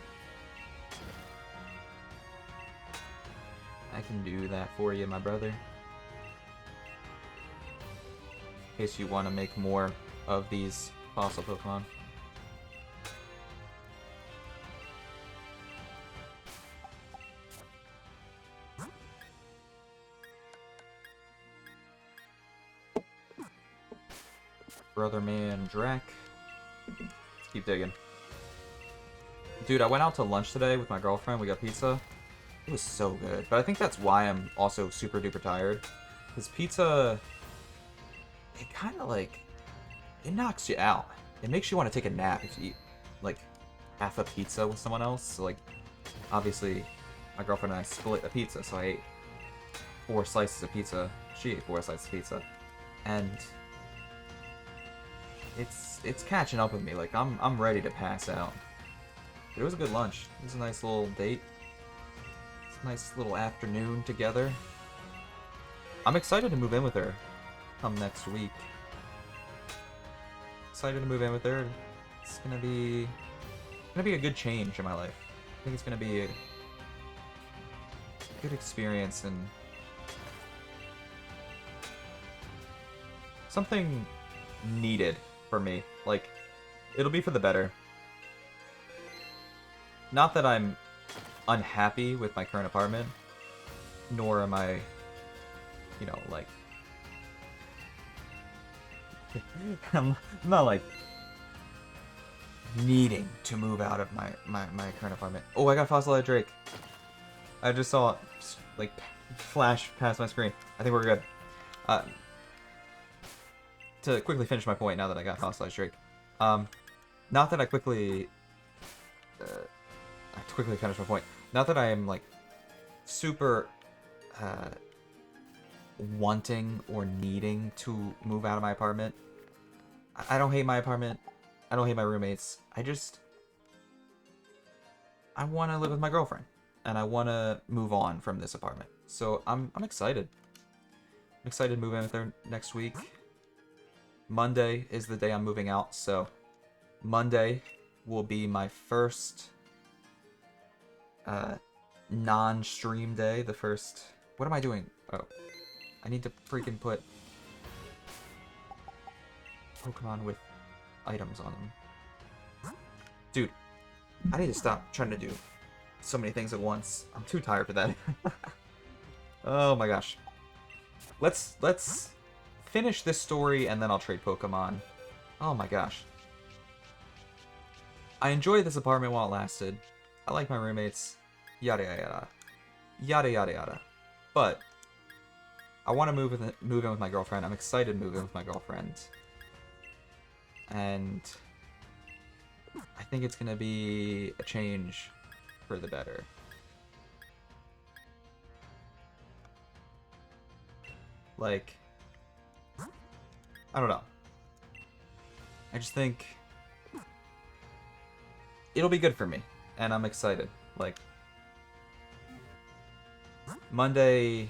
I can do that for you, my brother. In case you want to make more of these fossil Pokemon. Brother man Drac. Let's keep digging. Dude, I went out to lunch today with my girlfriend. We got pizza. It was so good. But I think that's why I'm also super duper tired. Because pizza, it kind of like, it knocks you out. It makes you want to take a nap if you eat like half a pizza with someone else. So like, obviously, my girlfriend and I split a pizza. So I ate 4 slices of pizza. She ate 4 slices of pizza. And it's catching up with me. Like I'm ready to pass out. But it was a good lunch. It was a nice little date. It's a nice little afternoon together. I'm excited to move in with her come next week. Excited to move in with her. It's gonna be a good change in my life. I think it's gonna be a good experience and something needed for me. Like, it'll be for the better. Not that I'm unhappy with my current apartment, nor am I, you know, like... I'm not, like, needing to move out of my current apartment. Oh, I got Fossilized Drake. I just saw it, like, flash past my screen. I think we're good. To quickly finish my point now that I got Fossilized Drake. Not that I quickly... to quickly finish my point. Not that I am, like, super wanting or needing to move out of my apartment. I don't hate my apartment. I don't hate my roommates. I want to live with my girlfriend. And I want to move on from this apartment. So I'm excited. I'm excited to move in with her next week. Monday is the day I'm moving out, so Monday will be my first non-stream day. The first... What am I doing? Oh. I need to freaking put Pokemon with items on them. Dude, I need to stop trying to do so many things at once. I'm too tired for that. Oh my gosh. Let's finish this story and then I'll trade Pokemon. Oh my gosh. I enjoyed this apartment while it lasted. I like my roommates. Yada yada yada. Yada yada yada. But I want to move in with my girlfriend. I'm excited to move in with my girlfriend. And I think it's gonna be a change for the better. Like, I don't know. I just think it'll be good for me, and I'm excited. Like, Monday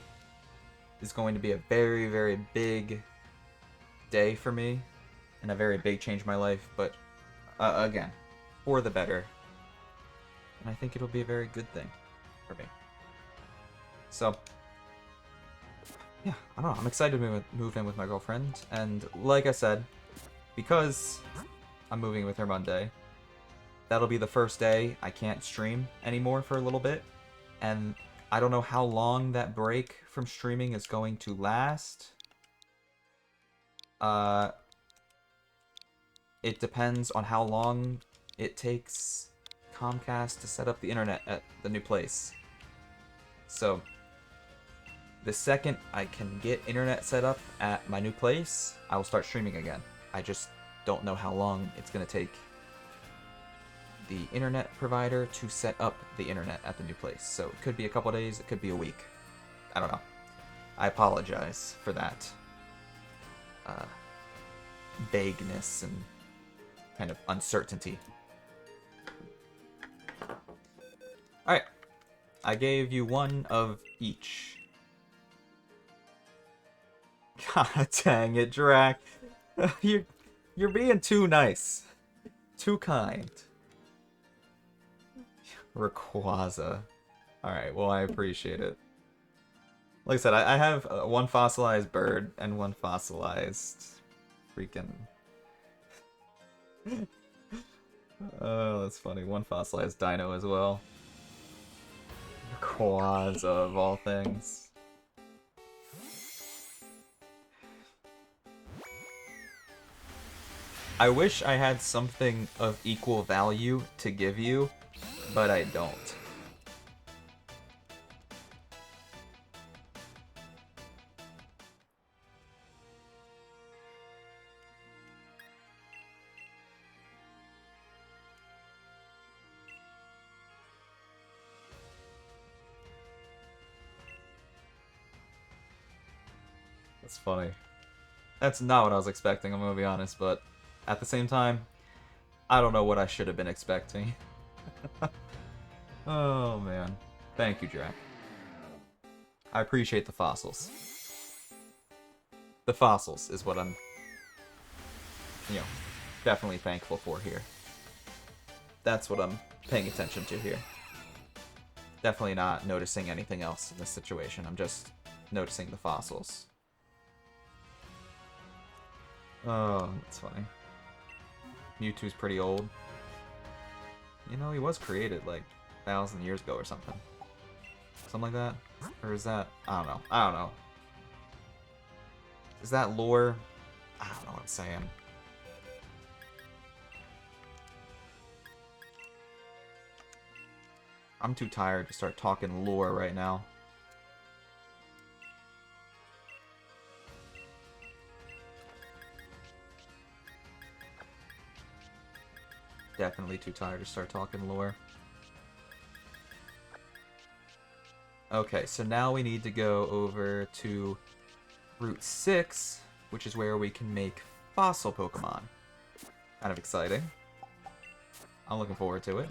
is going to be a very, very big day for me, and a very big change in my life, but again, for the better. And I think it'll be a very good thing for me. So, yeah, I don't know. I'm excited to move in with my girlfriend, and like I said, because I'm moving with her Monday, that'll be the first day I can't stream anymore for a little bit, and I don't know how long that break from streaming is going to last. It depends on how long it takes Comcast to set up the internet at the new place. So, the second I can get internet set up at my new place, I will start streaming again. I just don't know how long it's going to take the internet provider to set up the internet at the new place. So it could be a couple days, it could be a week. I don't know. I apologize for that vagueness and kind of uncertainty. Alright. I gave you one of each. God dang it, Drac. You're being too nice. Too kind. Rayquaza. Alright, well, I appreciate it. Like I said, I have one fossilized bird and one fossilized freaking... Oh, that's funny. One fossilized dino as well. Rayquaza, of all things. I wish I had something of equal value to give you, but I don't. That's funny. That's not what I was expecting, I'm gonna be honest, but at the same time, I don't know what I should have been expecting. Oh, man. Thank you, Jack. I appreciate the fossils. The fossils is what I'm, definitely thankful for here. That's what I'm paying attention to here. Definitely not noticing anything else in this situation. I'm just noticing the fossils. Oh, that's funny. Mewtwo's pretty old. You know, he was created, like, 1,000 years ago or something. Something like that? Or is that... I don't know. I don't know. Is that lore? I don't know what I'm saying. I'm too tired to start talking lore right now. Definitely too tired to start talking lore. Okay, so now we need to go over to Route 6, which is where we can make fossil Pokemon. Kind of exciting. I'm looking forward to it.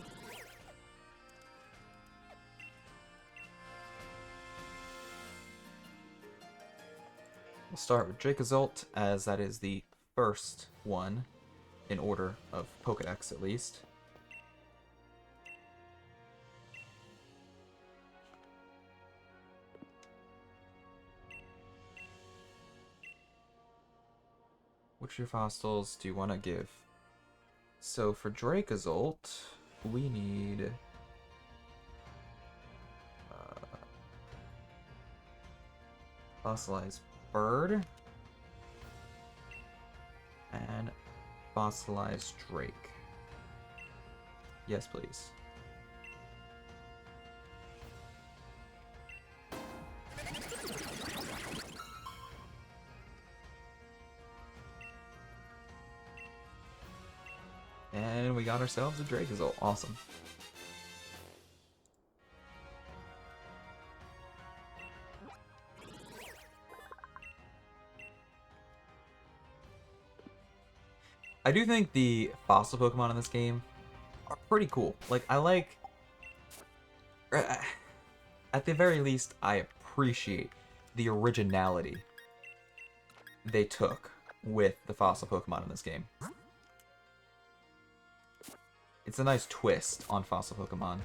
We'll start with Dracozolt, as that is the first one in order of Pokedex, at least. Which of your fossils do you want to give? So for Dracozolt, we need... fossilized bird and fossilized drake. Yes, please. And we got ourselves a Dracozolt. Awesome. I do think the fossil Pokemon in this game are pretty cool. Like, I like... At the very least, I appreciate the originality they took with the fossil Pokemon in this game. It's a nice twist on fossil Pokemon.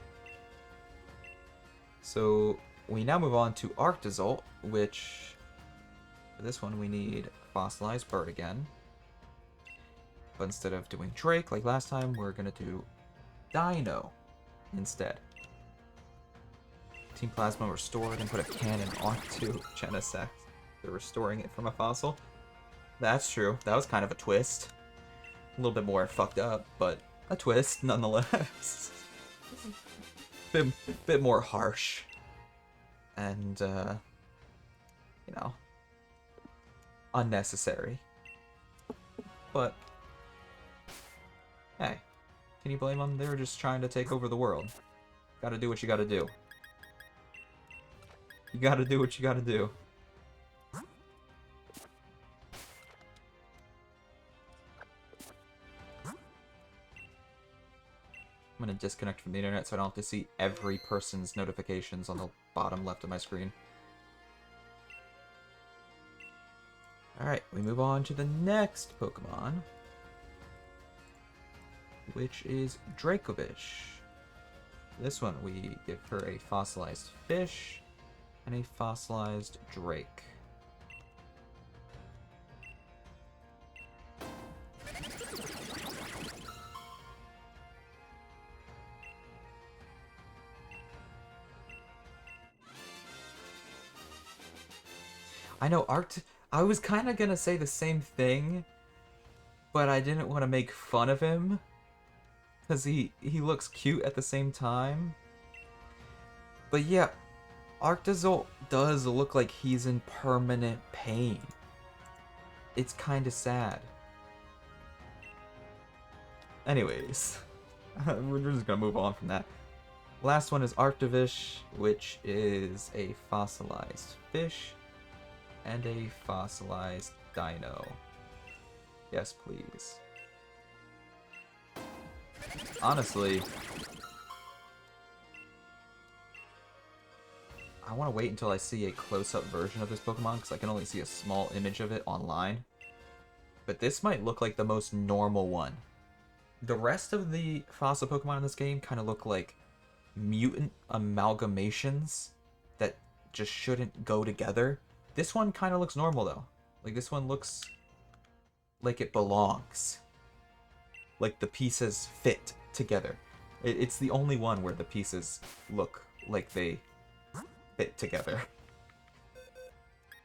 So, we now move on to Arctozolt, which... for this one, we need fossilized bird again. But instead of doing Drake like last time, we're going to do Dino instead. Team Plasma restored and put a cannon onto Genesect. They're restoring it from a fossil. That's true. That was kind of a twist. A little bit more fucked up, but a twist nonetheless. bit more harsh. And, you know, unnecessary. But... hey, can you blame them? They were just trying to take over the world. Gotta do what you gotta do. You gotta do what you gotta do. I'm gonna disconnect from the internet so I don't have to see every person's notifications on the bottom left of my screen. Alright, we move on to the next Pokemon, which is Dracovish. This one, we give her a fossilized fish and a fossilized drake. I know, I was kind of gonna say the same thing, but I didn't want to make fun of him. Because he looks cute at the same time. But yeah, Arctozolt does look like he's in permanent pain. It's kind of sad. Anyways, we're just gonna move on from that. Last one is Arctovish, which is a fossilized fish and a fossilized dino. Yes, please. Honestly, I want to wait until I see a close-up version of this Pokemon, because I can only see a small image of it online. But this might look like the most normal one. The rest of the fossil Pokemon in this game kind of look like mutant amalgamations that just shouldn't go together. This one kind of looks normal, though. Like, this one looks like it belongs. Like the pieces fit together. It's the only one where the pieces look like they fit together.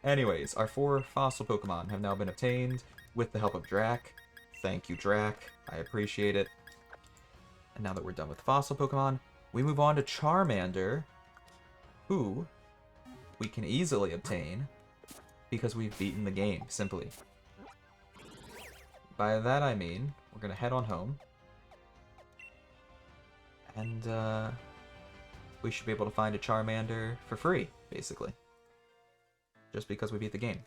Anyways, our 4 fossil Pokemon have now been obtained with the help of Drac. Thank you, Drac. I appreciate it. And now that we're done with the fossil Pokemon, we move on to Charmander, who we can easily obtain because we've beaten the game, simply. By that I mean, we're going to head on home. And we should be able to find a Charmander for free, basically. Just because we beat the game.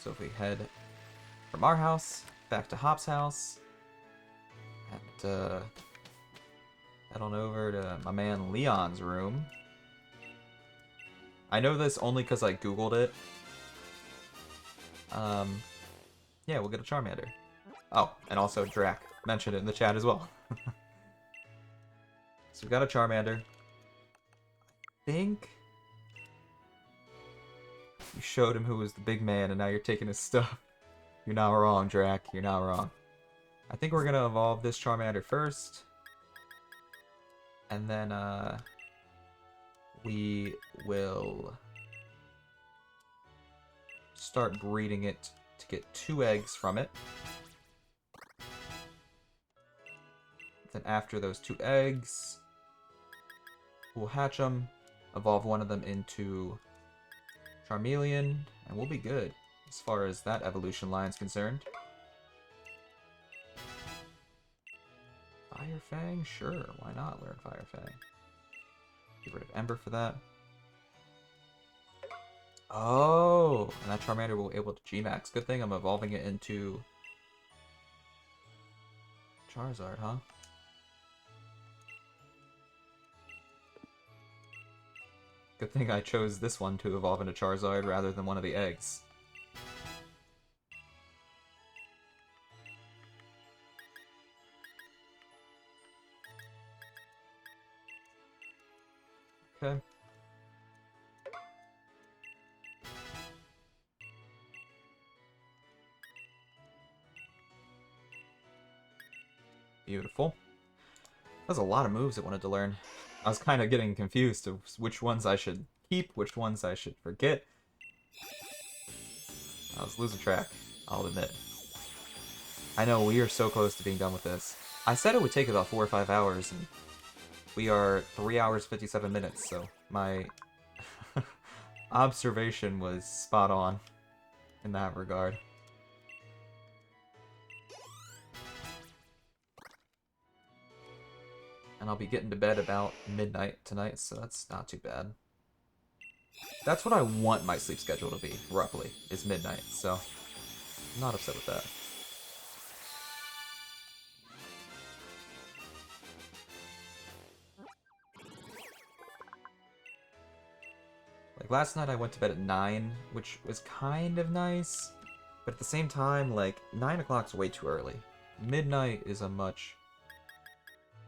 So if we head from our house back to Hop's house, and head on over to my man Leon's room. I know this only because I googled it. Yeah, we'll get a Charmander. Oh, and also Drac mentioned it in the chat as well. So we got a Charmander. I think you showed him who was the big man, and now you're taking his stuff. You're not wrong, Drac. You're not wrong. I think we're gonna evolve this Charmander first, and then we will start breeding it to get 2 eggs from it. Then after those 2 eggs, we'll hatch them, evolve one of them into Charmeleon, and we'll be good as far as that evolution line is concerned. Fire Fang? Sure, why not learn Fire Fang? Get rid of Ember for that. Oh, and that Charmander will be able to G-Max. Good thing I'm evolving it into Charizard, huh? Good thing I chose this one to evolve into Charizard rather than one of the eggs. Okay. Beautiful. There's a lot of moves I wanted to learn. I was kind of getting confused of which ones I should keep, which ones I should forget. I was losing track, I'll admit. I know, we are so close to being done with this. I said it would take about 4 or 5 hours, and we are 3 hours 57 minutes, so my observation was spot on in that regard. And I'll be getting to bed about midnight tonight, so that's not too bad. That's what I want my sleep schedule to be, roughly, is midnight, so I'm not upset with that. Like, last night I went to bed at 9, which was kind of nice, but at the same time, like, 9 o'clock's way too early. Midnight is a much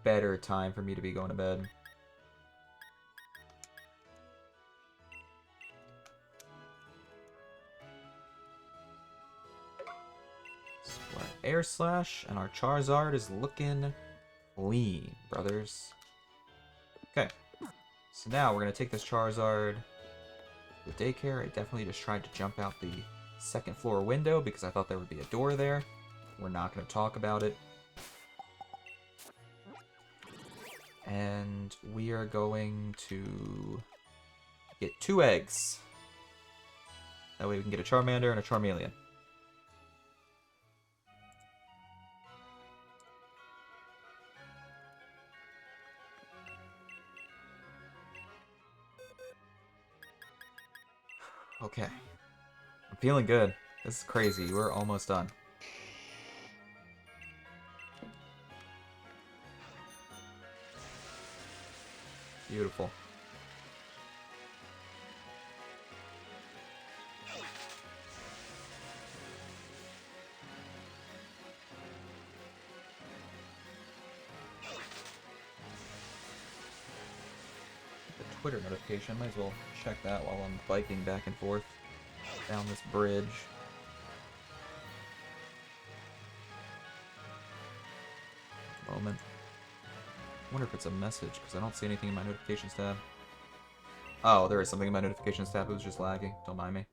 better time for me to be going to bed. So our Air Slash and our Charizard is looking clean, brothers. Okay, so now we're going to take this Charizard to the daycare. I definitely just tried to jump out the 2nd floor window because I thought there would be a door there. We're not going to talk about it. And we are going to get 2 eggs. That way we can get a Charmander and a Charmeleon. Okay. I'm feeling good. This is crazy. We're almost done. Beautiful. The Twitter notification, might as well check that while I'm biking back and forth down this bridge. moment. I wonder if it's a message, because I don't see anything in my notifications tab. Oh, there is something in my notifications tab. It was just lagging. Don't mind me.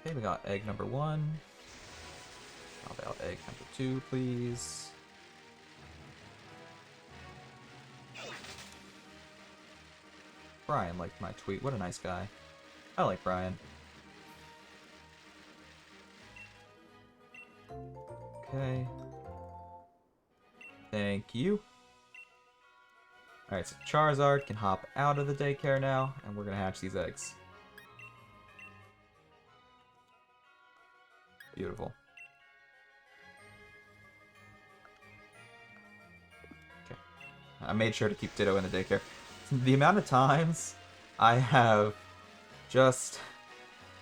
Okay, we got egg number 1. How about egg number 2, please? Brian liked my tweet. What a nice guy. I like Brian. Okay. Thank you. Alright, so Charizard can hop out of the daycare now, and we're gonna hatch these eggs. Beautiful. Okay. I made sure to keep Ditto in the daycare. The amount of times I have just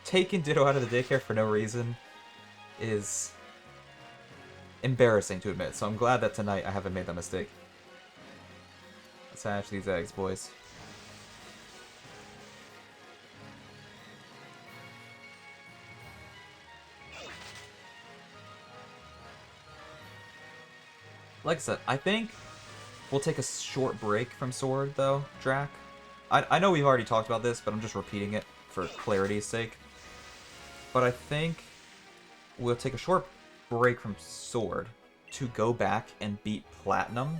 taken Ditto out of the daycare for no reason is embarrassing to admit, so I'm glad that tonight I haven't made that mistake. Let's hatch these eggs, boys. Like I said, I think we'll take a short break from Sword, though, Drac. I know we've already talked about this, but I'm just repeating it for clarity's sake. But I think we'll take a short break from Sword to go back and beat Platinum.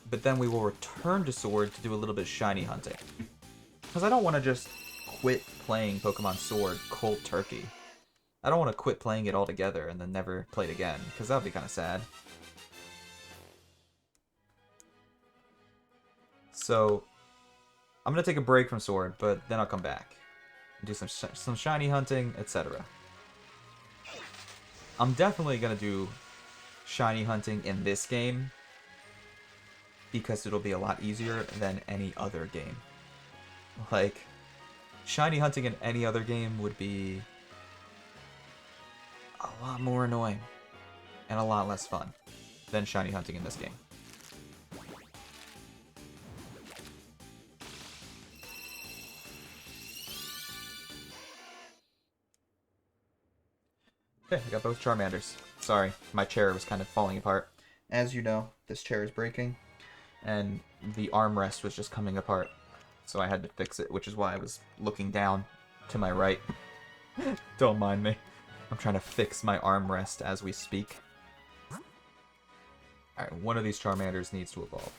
But then we will return to Sword to do a little bit of shiny hunting. Because I don't want to just quit playing Pokemon Sword cold turkey. I don't want to quit playing it altogether and then never play it again, because that would be kind of sad. So, I'm going to take a break from Sword, but then I'll come back. And do some shiny hunting, etc. I'm definitely going to do shiny hunting in this game, because it'll be a lot easier than any other game. Like, shiny hunting in any other game would be a lot more annoying and a lot less fun than shiny hunting in this game. Okay, I got both Charmanders. Sorry, my chair was kind of falling apart. As you know, this chair is breaking, and the armrest was just coming apart. So I had to fix it, which is why I was looking down to my right. Don't mind me. I'm trying to fix my armrest as we speak. Alright, one of these Charmanders needs to evolve.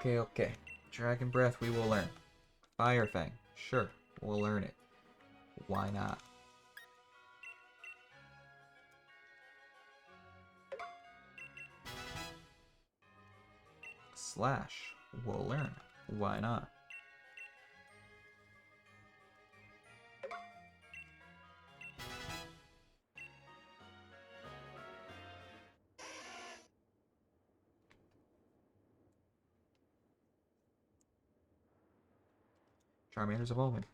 Okay. Dragon Breath, we will learn. Fire Fang, sure, we'll learn it. Why not? Slash, we'll learn. Why not? Charmander's evolving.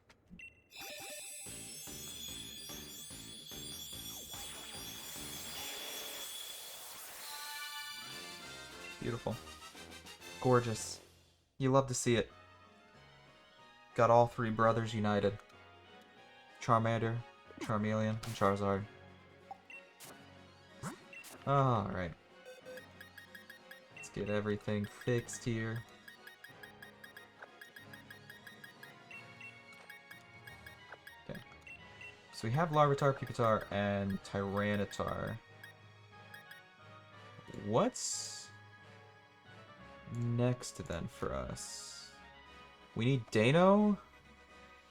Beautiful. Gorgeous. You love to see it. Got all three brothers united. Charmander, Charmeleon, and Charizard. Alright. Let's get everything fixed here. Okay. So we have Larvitar, Pupitar, and Tyranitar. What's next then for us? We need Dano?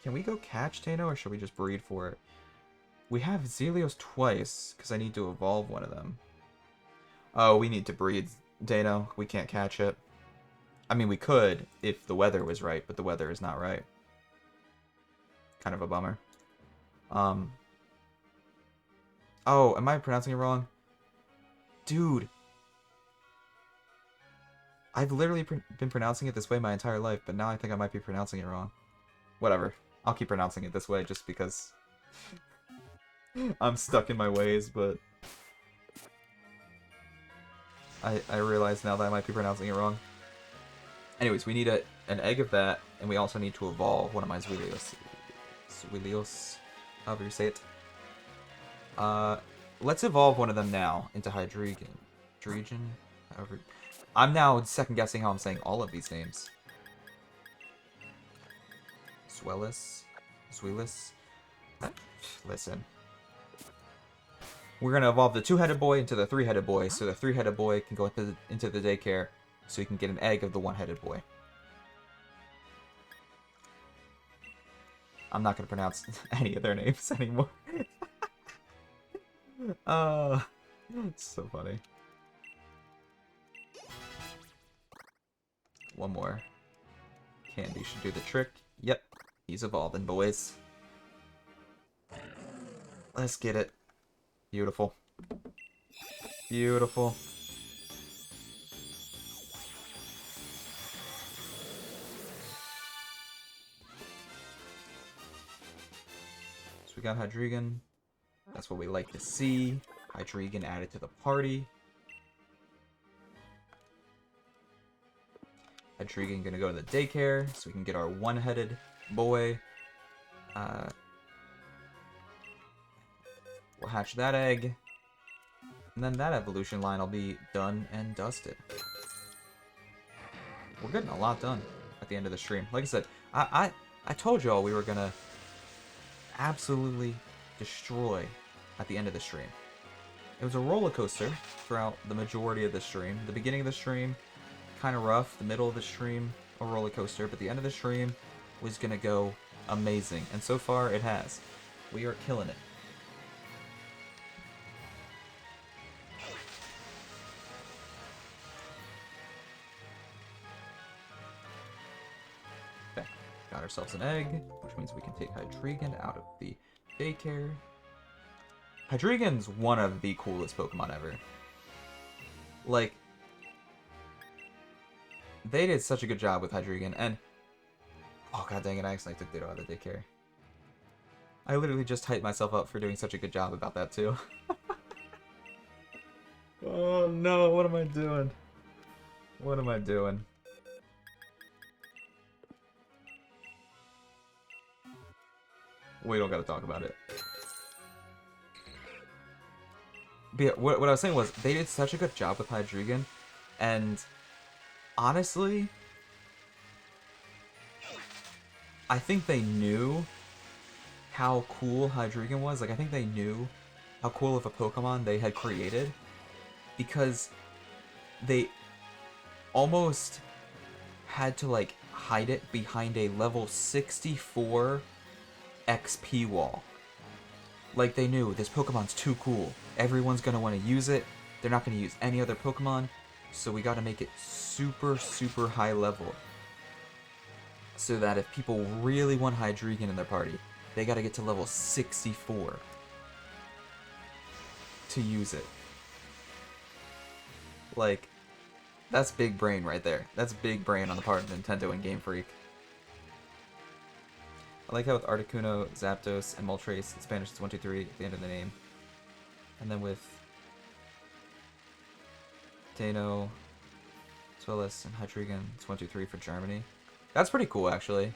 Can we go catch Dano, or should we just breed for it? We have Zelios twice, because I need to evolve one of them. Oh, we need to breed Dano. We can't catch it. I mean, we could if the weather was right, but the weather is not right. Kind of a bummer. Oh, am I pronouncing it wrong? Dude. I've literally been pronouncing it this way my entire life, but now I think I might be pronouncing it wrong. Whatever. I'll keep pronouncing it this way just because I'm stuck in my ways, but I realize now that I might be pronouncing it wrong. Anyways, we need an egg of that, and we also need to evolve one of my Zwillios. Zwillios, however you say it. Let's evolve one of them now into Hydreigon. Hydreigon? However... I'm now second-guessing how I'm saying all of these names. Zwellis? Zwillis? Listen. We're going to evolve the two-headed boy into the three-headed boy, so the three-headed boy can go into the daycare, so you can get an egg of the one-headed boy. I'm not going to pronounce any of their names anymore. It's so funny. One more. Candy should do the trick. Yep, he's evolving, boys. Let's get it. Beautiful. Beautiful. So we got Hydreigon. That's what we like to see. Hydreigon added to the party. Hydreigon gonna go to the daycare so we can get our one-headed boy. We'll hatch that egg. And then that evolution line will be done and dusted. We're getting a lot done at the end of the stream. Like I said, I told y'all we were gonna absolutely destroy at the end of the stream. It was a roller coaster throughout the majority of the stream. The beginning of the stream, kind of rough. The middle of the stream, a roller coaster. But the end of the stream was gonna go amazing. And so far, it has. We are killing it. Okay, got ourselves an egg, which means we can take Hydreigon out of the daycare. Hydreigon's one of the coolest Pokemon ever. Like, they did such a good job with Hydreigon, and... Oh, god dang it, I accidentally took Ditto out of the daycare. I literally just hyped myself up for doing such a good job about that, too. Oh no, what am I doing? What am I doing? We don't gotta talk about it. But yeah, what I was saying was, they did such a good job with Hydreigon, and honestly, I think they knew how cool Hydreigon was. Like, I think they knew how cool of a Pokemon they had created, because they almost had to, like, hide it behind a level 64 XP wall. Like, they knew, this Pokemon's too cool. Everyone's gonna want to use it. They're not gonna use any other Pokemon. So we gotta make it super, super high level. So that if people really want Hydreigon in their party, they gotta get to level 64 to use it. Like, that's big brain right there. That's big brain on the part of Nintendo and Game Freak. I like how with Articuno, Zapdos, and Moltres, in Spanish it's 1, 2, 3 at the end of the name. And then with Dano, Zwillis, and Hydreigon, it's 1, 2, 3 for Germany. That's pretty cool, actually.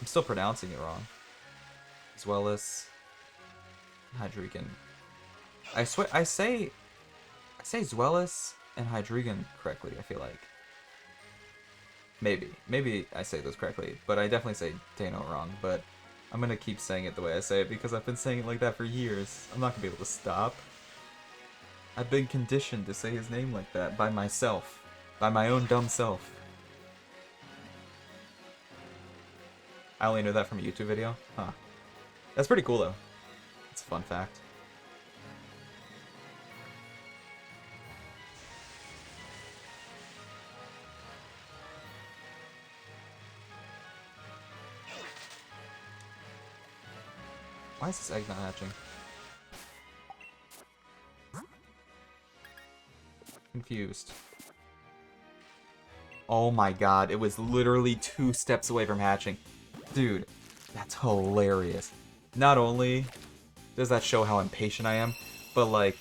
I'm still pronouncing it wrong. Zwillis, Hydreigon. I swear, I say Zwillis and Hydreigon correctly, I feel like. Maybe I say those correctly, but I definitely say Dano wrong, but I'm gonna keep saying it the way I say it because I've been saying it like that for years. I'm not gonna be able to stop. I've been conditioned to say his name like that by myself. By my own dumb self. I only know that from a YouTube video? Huh. That's pretty cool though. It's a fun fact. Why is this egg not hatching? Confused. Oh my god, it was literally 2 steps away from hatching. Dude, that's hilarious. Not only does that show how impatient I am? But like,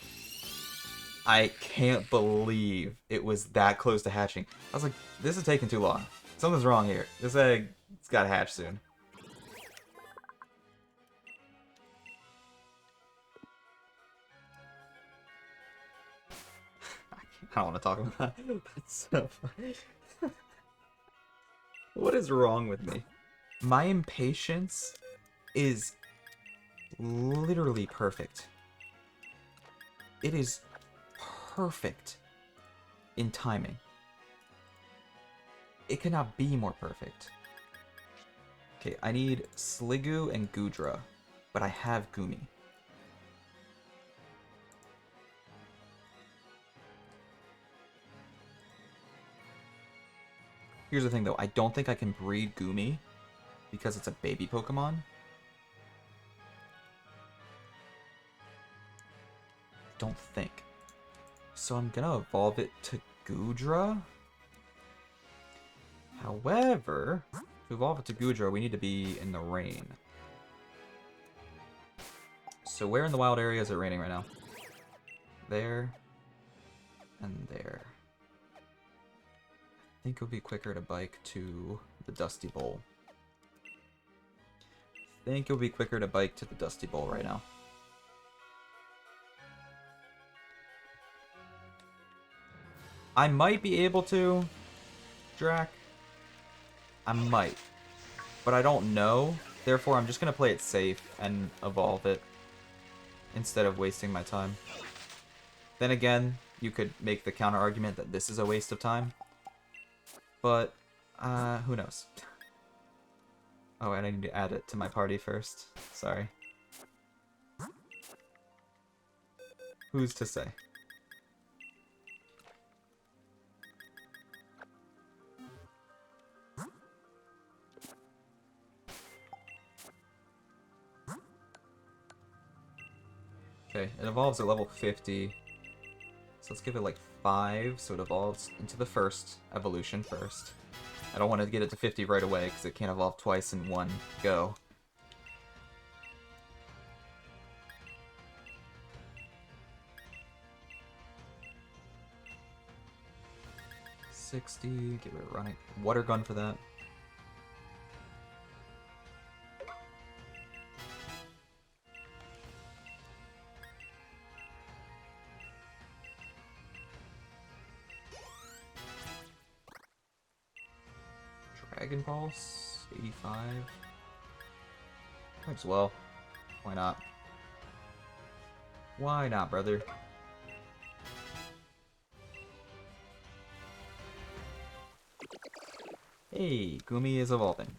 I can't believe it was that close to hatching. I was like, this is taking too long. Something's wrong here. This egg, it's gotta hatch soon. I don't want to talk about that. That's so funny. What is wrong with me? My impatience is literally perfect. It is perfect in timing. It cannot be more perfect. Okay, I need Sliggoo and Goodra, but I have Gumi. Here's the thing though, I don't think I can breed Gumi because it's a baby Pokemon. Don't think. So I'm gonna evolve it to Goodra. However, to evolve it to Goodra, we need to be in the rain. So where in the wild area is it raining right now? There. And there. I think it would be quicker to bike to the Dusty Bowl. I think it would be quicker to bike to the Dusty Bowl right now. I might be able to, Drac. I might. But I don't know. Therefore, I'm just going to play it safe and evolve it instead of wasting my time. Then again, you could make the counter argument that this is a waste of time. But, who knows? Oh, and I need to add it to my party first. Sorry. Who's to say? Okay, it evolves at level 50. So let's give it like 5, so it evolves into the first evolution first. I don't want to get it to 50 right away, because it can't evolve twice in one go. $60, get rid of running. Water gun for that. Dragon Balls, 85. Might as well. Why not? Why not, brother? Hey, Gumi is evolving.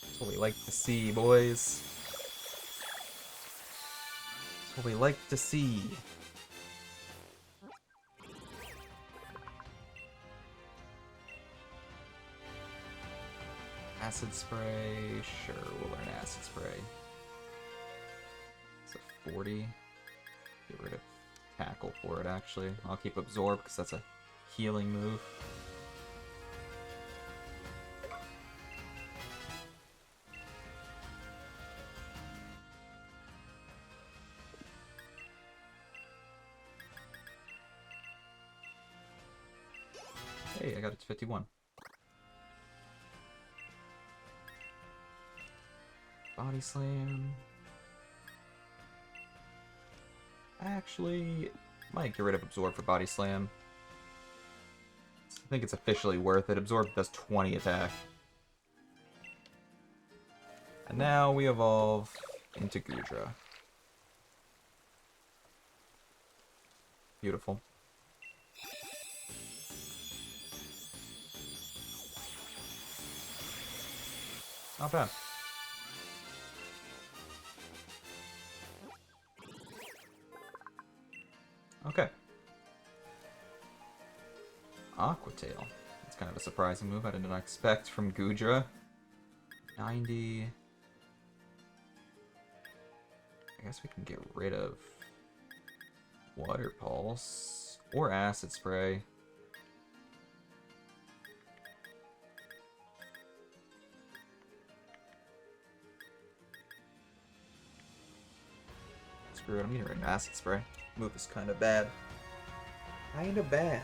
That's what we like to see, boys. That's what we like to see. Acid Spray, sure, we'll learn Acid Spray. It's a 40. Get rid of Tackle for it, actually. I'll keep Absorb, because that's a healing move. Hey, I got it to 51. Body Slam. Actually, might get rid of Absorb for Body Slam. I think it's officially worth it. Absorb does 20 attack. And now we evolve into Goodra. Beautiful. Not bad. Okay. Aqua Tail. That's kind of a surprising move I didn't expect from Goodra. 90. I guess we can get rid of Water Pulse or Acid Spray. Screw it, I'm getting rid of acid spray. Move is kind of bad. Kinda bad.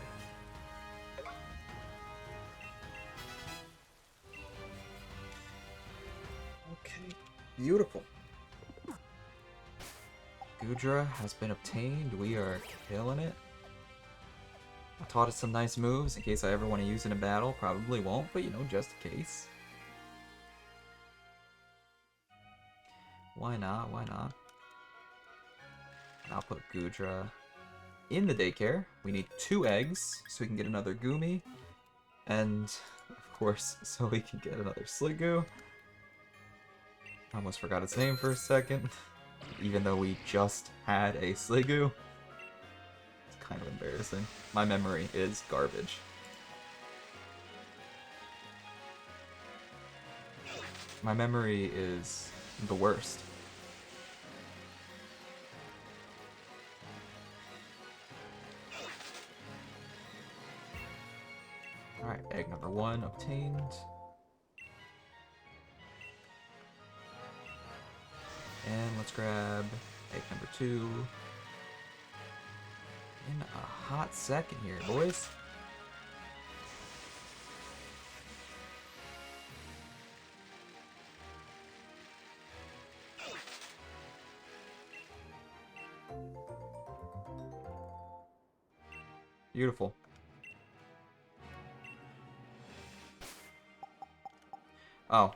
Okay, beautiful. Gudra has been obtained. We are killing it. I taught it some nice moves in case I ever want to use it in battle. Probably won't, but you know, just in case. Why not? Why not? I'll put Gudra in the daycare. We need 2 eggs so we can get another Goomy. And, of course, so we can get another Sliggoo. I almost forgot its name for a second. Even though we just had a Sliggoo. It's kind of embarrassing. My memory is garbage. My memory is the worst. Alright, egg number 1 obtained. And let's grab egg number 2. In a hot second here, boys. Beautiful. Oh.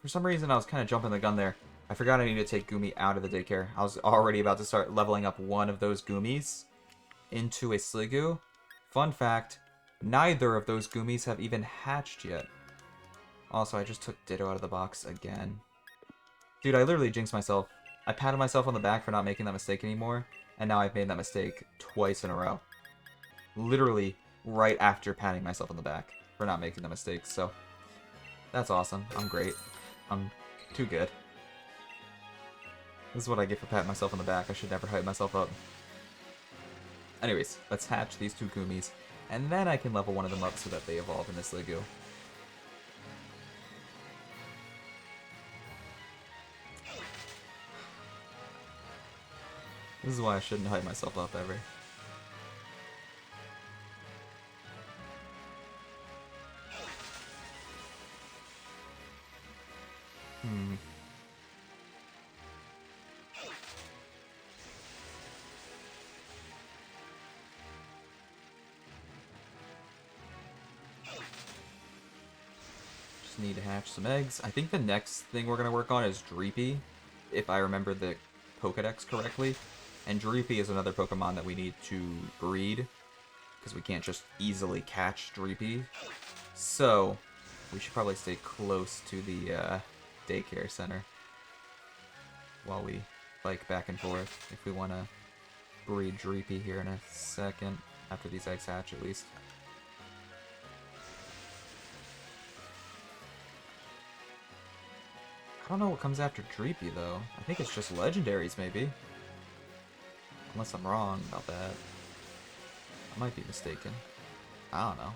For some reason I was kind of jumping the gun there. I forgot I needed to take Goomy out of the daycare. I was already about to start leveling up one of those Goomies into a Sliggoo. Fun fact, neither of those Goomies have even hatched yet. Also, I just took Ditto out of the box again. Dude, I literally jinxed myself. I patted myself on the back for not making that mistake anymore, and now I've made that mistake twice in a row. Literally right after patting myself on the back for not making the mistake, so that's awesome. I'm great. I'm too good. This is what I get for patting myself on the back. I should never hype myself up. Anyways, let's hatch these 2 Goomies, and then I can level one of them up so that they evolve in this Sliggoo. This is why I shouldn't hype myself up ever. Just need to hatch some eggs. I think the next thing we're going to work on is Dreepy, if I remember the Pokedex correctly. And Dreepy is another Pokemon that we need to breed, because we can't just easily catch Dreepy. So, we should probably stay close to the daycare center while we bike back and forth if we want to breed Dreepy here in a second, after these eggs hatch at least. I don't know what comes after Dreepy though. I think it's just legendaries maybe. Unless I'm wrong about that. I might be mistaken. I don't know.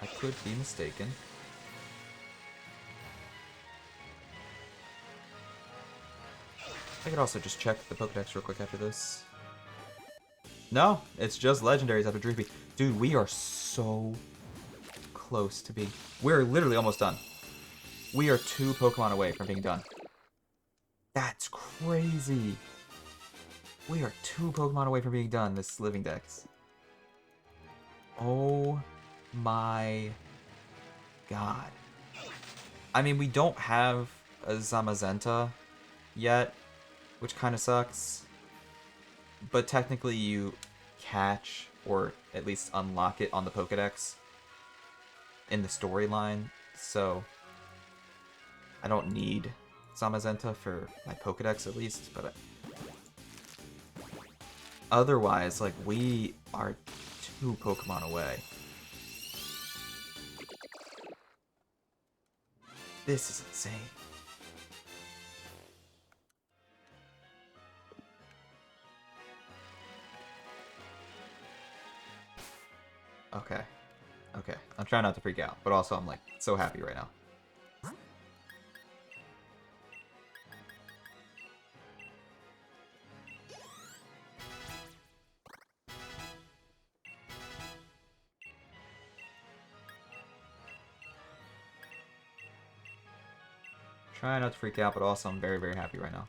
I could be mistaken. I could also just check the Pokedex real quick after this. No, it's just legendaries after Dreepy. Dude, we are so close to being... We're literally almost done. We are 2 Pokemon away from being done. That's crazy. We are 2 Pokemon away from being done, this Living Dex. Oh my god. I mean, we don't have a Zamazenta yet, which kind of sucks. But technically you catch, or at least unlock it on the Pokedex in the storyline, so I don't need Zamazenta for my Pokedex at least, but otherwise, like, we are 2 Pokemon away. This is insane. Okay. Okay. I'm trying not to freak out, but also I'm, like, so happy right now. Try not to freak out, but also I'm very, very happy right now.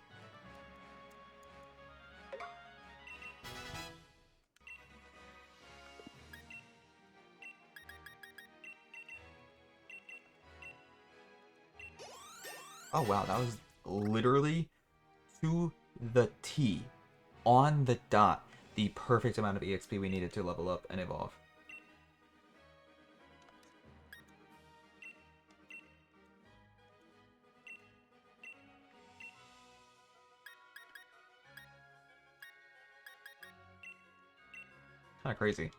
Oh wow, that was literally to the T, on the dot, the perfect amount of EXP we needed to level up and evolve. Kind of crazy.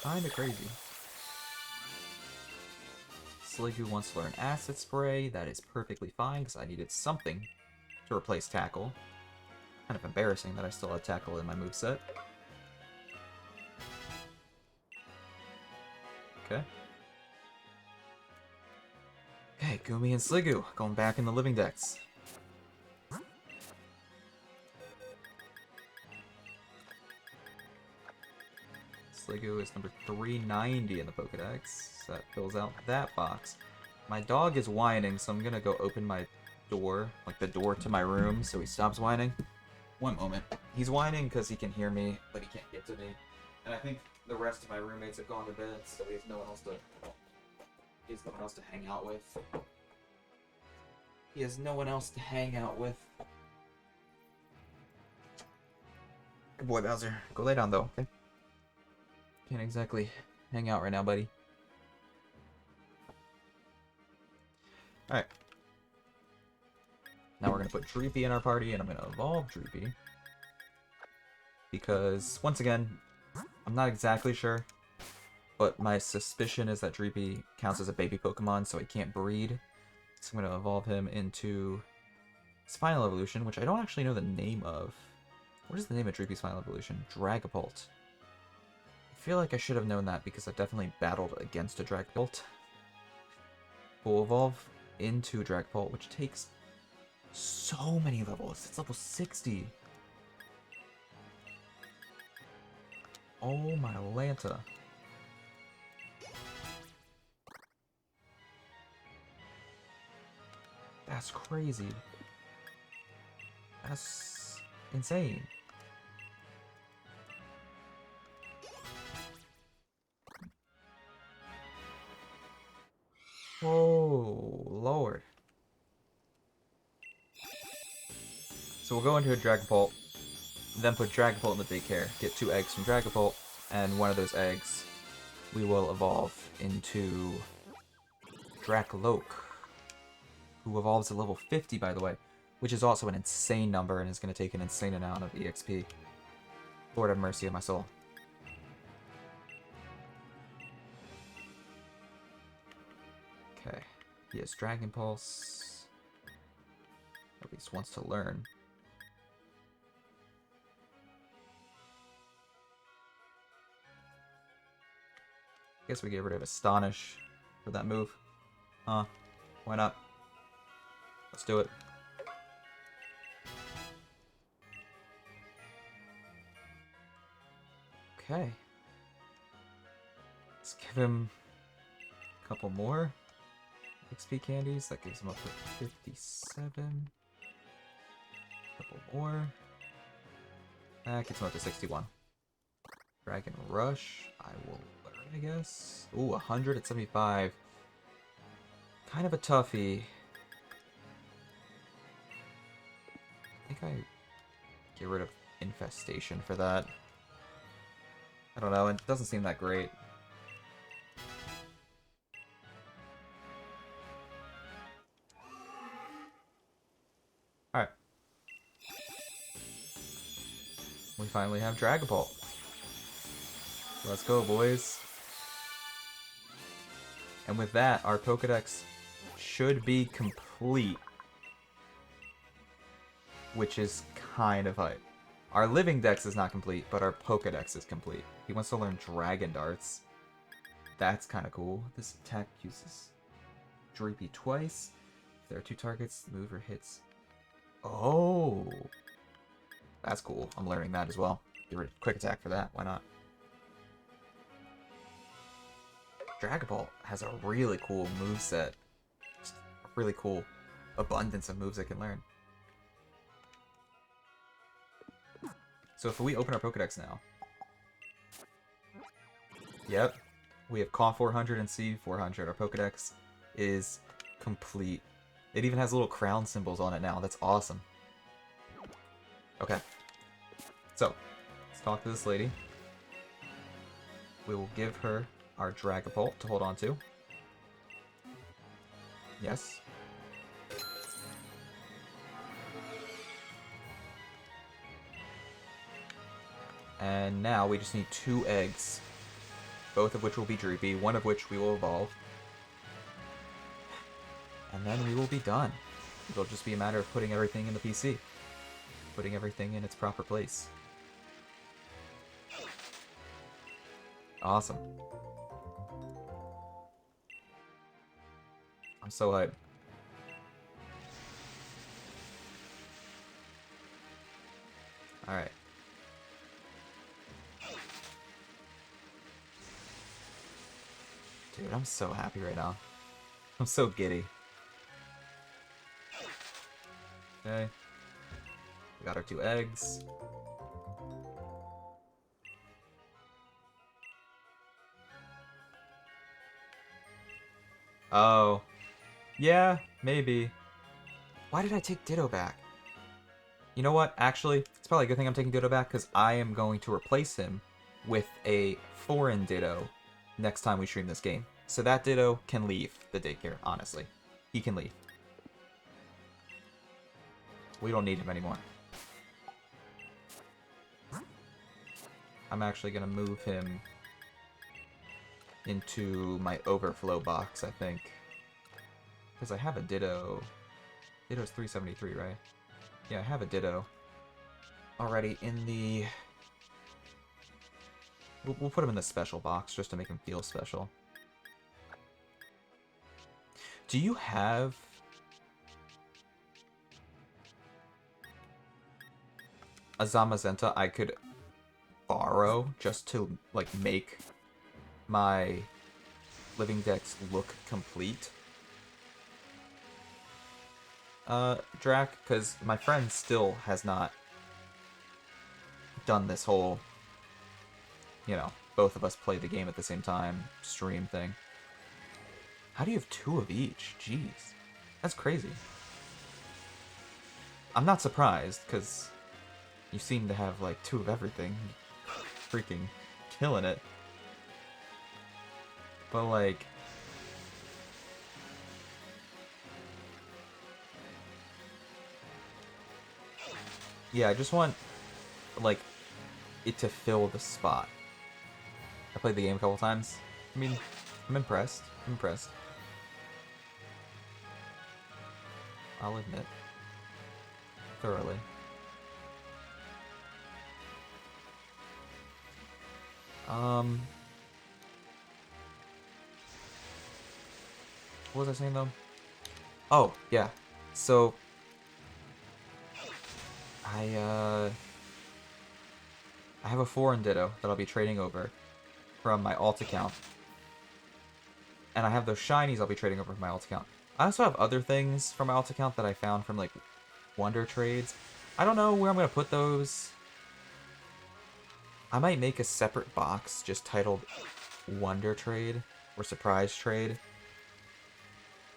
Kinda crazy. Sliggoo wants to learn Acid Spray. That is perfectly fine, because I needed something to replace Tackle. Kind of embarrassing that I still had Tackle in my moveset. Okay. Okay, Gumi and Sliggoo going back in the living decks. Sliggoo is number 390 in the Pokedex. So that fills out that box. My dog is whining, so I'm gonna go open my door, like the door to my room, so he stops whining. One moment. He's whining because he can hear me, but he can't get to me. And I think the rest of my roommates have gone to bed, so he has no one else to hang out with. He has no one else to hang out with. Good boy, Bowser. Go lay down, though, okay? Can't exactly hang out right now, buddy. Alright. Now we're going to put Dreepy in our party, and I'm going to evolve Dreepy. Because, once again, I'm not exactly sure, but my suspicion is that Dreepy counts as a baby Pokemon, so he can't breed. So I'm going to evolve him into his final evolution, which I don't actually know the name of. What is the name of Dreepy's final evolution? Dragapult. I feel like I should have known that because I've definitely battled against a Dragapult. We'll evolve into Dragapult, which takes so many levels. It's level 60. Oh my Lanta. That's crazy. That's insane. Oh, Lord. So we'll go into a Dragapult, then put Dragapult in the daycare, get 2 eggs from Dragapult, and one of those eggs we will evolve into Dracloak, who evolves at level 50, by the way, which is also an insane number and is going to take an insane amount of EXP. Lord have mercy on my soul. Okay, he has Dragon Pulse, at least wants to learn. Guess we get rid of Astonish for that move. Huh? Why not? Let's do it. Okay. Let's give him a couple more XP candies. That gives him up to 57. A couple more. That gets him up to 61. Dragon Rush. I will learn, I guess. Ooh, 100 at 75. Kind of a toughie. I think I get rid of Infestation for that. I don't know, it doesn't seem that great. Alright. We finally have Dragapult. Let's go, boys. And with that, our Pokedex should be complete. Which is kind of hype. Our living dex is not complete, but our Pokedex is complete. He wants to learn Dragon Darts. That's kind of cool. This attack uses Dreepy twice. If there are 2 targets, the mover hits Oh, that's cool. I'm learning that as well. Get rid of quick attack for that. Why not? Dragon Ball has a really cool moveset. Just a really cool abundance of moves I can learn. So if we open our Pokedex now... Yep. We have Caw 400 and C 400. Our Pokedex is complete. It even has little crown symbols on it now. That's awesome. Okay. So, let's talk to this lady. We will give her our Dragapult to hold on to. Yes. And now we just need 2 eggs. Both of which will be Droopy, one of which we will evolve. And then we will be done. It'll just be a matter of putting everything in the PC. Putting everything in its proper place. Awesome. I'm so hyped. Alright. Dude, I'm so happy right now. I'm so giddy. Okay. We got our 2 eggs. Oh. Yeah, maybe. Why did I take Ditto back? You know what? Actually, it's probably a good thing I'm taking Ditto back, because I am going to replace him with a foreign Ditto next time we stream this game. So that Ditto can leave the daycare, honestly. He can leave. We don't need him anymore. I'm actually going to move him into my overflow box, I think. Because I have a Ditto. Ditto's 373, right? Yeah, I have a Ditto already in the... We'll put him in the special box just to make him feel special. Do you have... a Zamazenta I could borrow just to, like, make my living decks look complete? Drac, because my friend still has not done this whole, you know, both of us play the game at the same time stream thing. How do you have 2 of each? Jeez. That's crazy. I'm not surprised, because you seem to have, like, 2 of everything. Freaking killing it. But, like... yeah, I just want, like, it to fill the spot. I played the game a couple times. I mean, I'm impressed. I'm impressed. I'll admit. Thoroughly. What was I saying, though? Oh, yeah. So... I have a foreign Ditto that I'll be trading over from my alt account. And I have those shinies I'll be trading over from my alt account. I also have other things from my alt account that I found from, like, Wonder Trades. I don't know where I'm going to put those. I might make a separate box just titled Wonder Trade or Surprise Trade.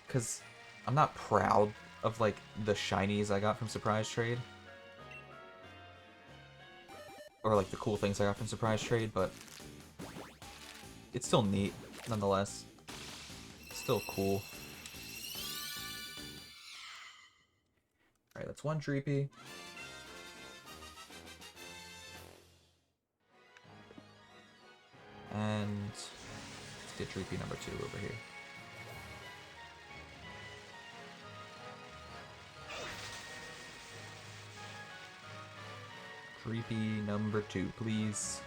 Because I'm not proud of, like, the shinies I got from Surprise Trade. Or, like, the cool things I got from Surprise Trade, but it's still neat, nonetheless. Still cool. Alright, that's 1 Dreepy. And let's get Dreepy number 2 over here. Dreepy number 2, please.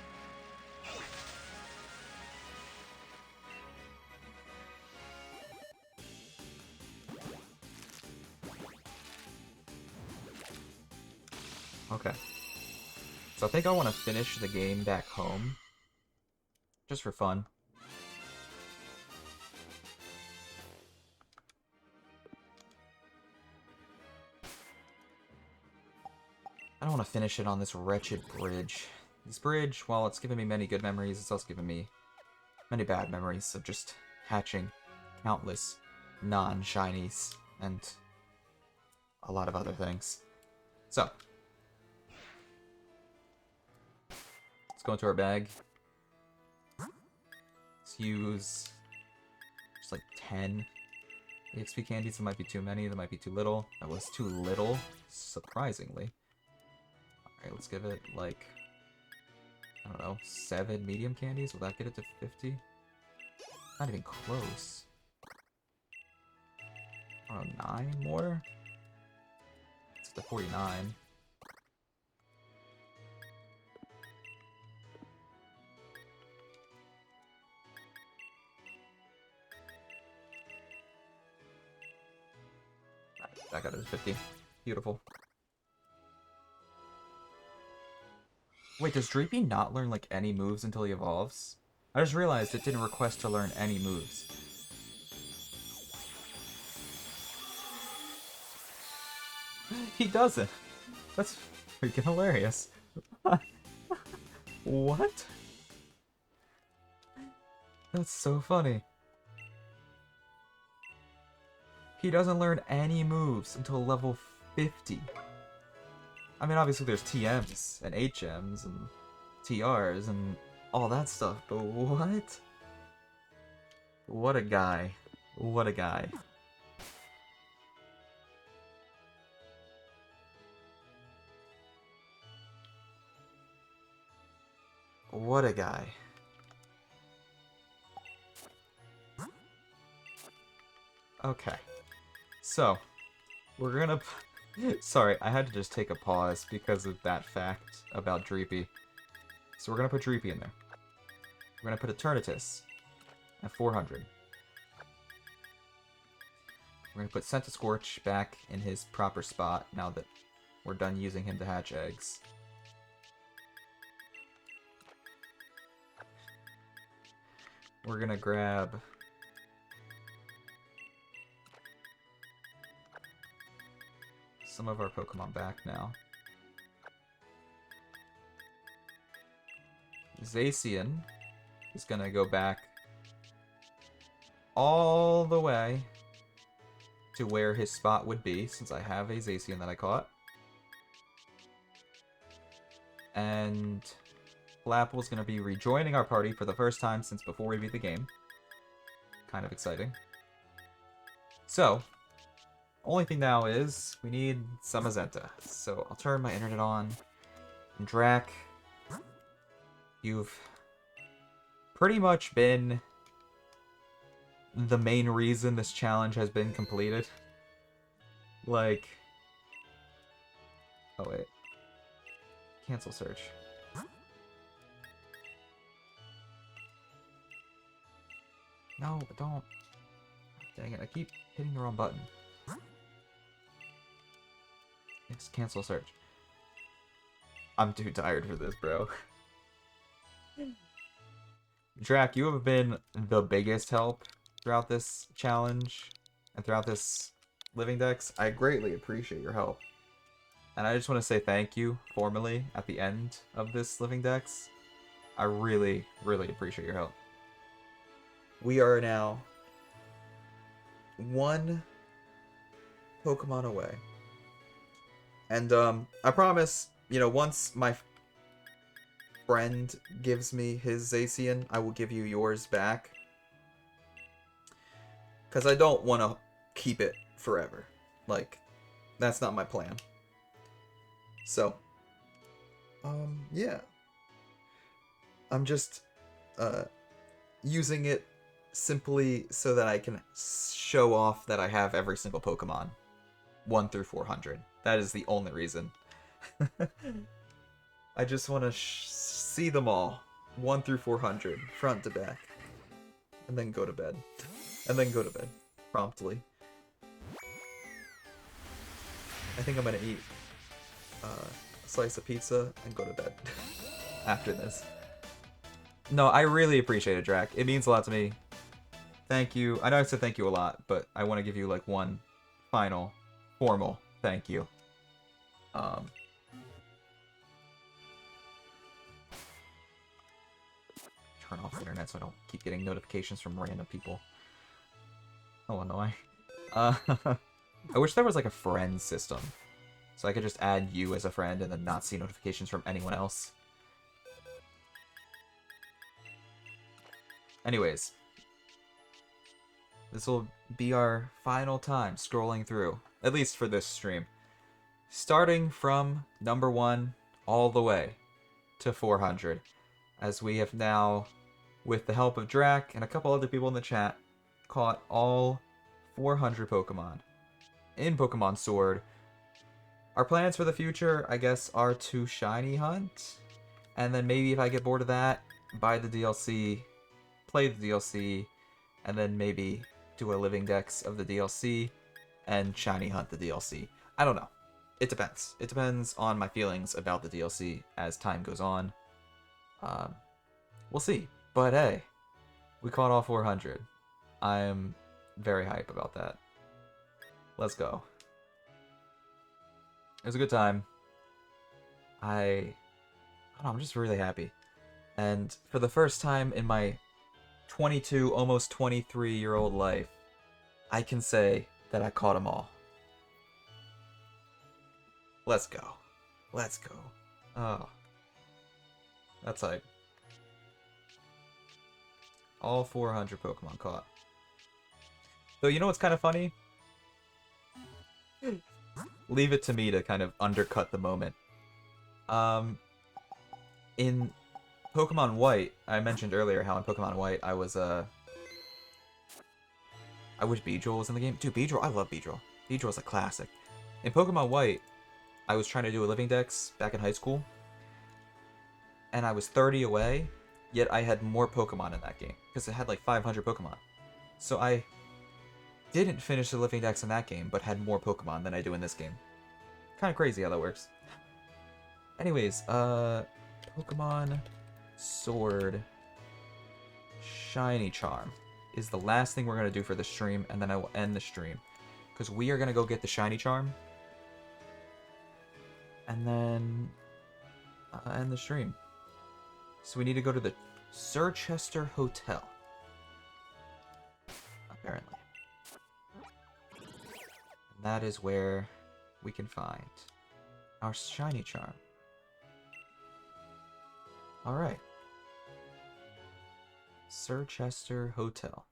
Okay. So I think I want to finish the game back home. Just for fun. I don't want to finish it on this wretched bridge. This bridge, while it's given me many good memories, it's also given me many bad memories of just hatching countless non-shinies and a lot of other things. So, let's go into our bag. Let's use just like 10 EXP candies. That might be too many, that might be too little. That was too little, surprisingly. Alright, let's give it like, I don't know, 7 medium candies. Will that get it to 50? Not even close. I don't know, 9 more? It's to 49. That got it to 50. Beautiful. Wait, does Dreepy not learn like any moves until he evolves? I just realized it didn't request to learn any moves. He doesn't. That's freaking hilarious. What? That's so funny. He doesn't learn any moves until level 50. I mean, obviously there's TMs and HMs and TRs and all that stuff, but what? What a guy. What a guy. What a guy. Okay. So, we're gonna... Sorry, I had to just take a pause because of that fact about Dreepy. So we're gonna put Dreepy in there. We're gonna put Eternatus at 400. We're gonna put Scentiscorch back in his proper spot now that we're done using him to hatch eggs. We're gonna grab... some of our Pokemon back now. Zacian is gonna go back all the way to where his spot would be, since I have a Zacian that I caught. And Flapple's gonna be rejoining our party for the first time since before we beat the game. Kind of exciting. So, only thing now is we need some Azenta. So I'll turn my internet on. And Drac, you've pretty much been the main reason this challenge has been completed. Like... oh wait. Cancel search. No, but don't. Dang it, I keep hitting the wrong button. It's cancel search. I'm too tired for this, bro. Drac, you have been the biggest help throughout this challenge and throughout this Living Dex. I greatly appreciate your help. And I just want to say thank you formally at the end of this Living Dex. I really, really appreciate your help. We are now 1 Pokemon away. And I promise, you know, once my friend gives me his Zacian, I will give you yours back. Because I don't want to keep it forever. Like, that's not my plan. So, yeah. I'm just using it simply so that I can show off that I have every single Pokemon. 1 through 400. That is the only reason. I just want to see them all. 1 through 400. Front to back. And then go to bed. And then go to bed. Promptly. I think I'm going to eat slice of pizza, and go to bed after this. No, I really appreciate it, Drac. It means a lot to me. Thank you. I know I said thank you a lot, but I want to give you like one final, formal thank you. Turn off the internet so I don't keep getting notifications from random people. Oh, annoying. I wish there was like a friend system. So I could just add you as a friend and then not see notifications from anyone else. Anyways. This will be our final time scrolling through. At least for this stream. Starting from number 1 all the way to 400. As we have now, with the help of Drac and a couple other people in the chat, caught all 400 Pokemon in Pokemon Sword. Our plans for the future, I guess, are to shiny hunt, and then maybe if I get bored of that, buy the DLC, play the DLC, and then maybe do a living dex of the DLC and shiny hunt the DLC. I don't know. It depends. It depends on my feelings about the DLC as time goes on. We'll see. But hey, we caught all 400. I am very hype about that. Let's go. It was a good time. I don't know, I'm just really happy. And for the first time in my 22, almost 23-year-old life, I can say that I caught them all. Let's go. Let's go. Oh. That's hype. All 400 Pokemon caught. Though, you know what's kind of funny? Leave it to me to kind of undercut the moment. In Pokemon White, I mentioned earlier how in Pokemon White I was, I wish Beedrill was in the game. Dude, Beedrill, I love Beedrill. Beedrill is a classic. In Pokemon White, I was trying to do a living dex back in high school. And I was 30 away, yet I had more Pokemon in that game. Because it had like 500 Pokemon. So I didn't finish the living dex in that game, but had more Pokemon than I do in this game. Kind of crazy how that works. Anyways, Pokemon Sword Shiny Charm is the last thing we're going to do for the stream, and then I will end the stream. Because we are going to go get the Shiny Charm. And then end the stream. So we need to go to the Sirchester Hotel. Apparently. And that is where we can find our Shiny Charm. Alright. Sirchester Hotel.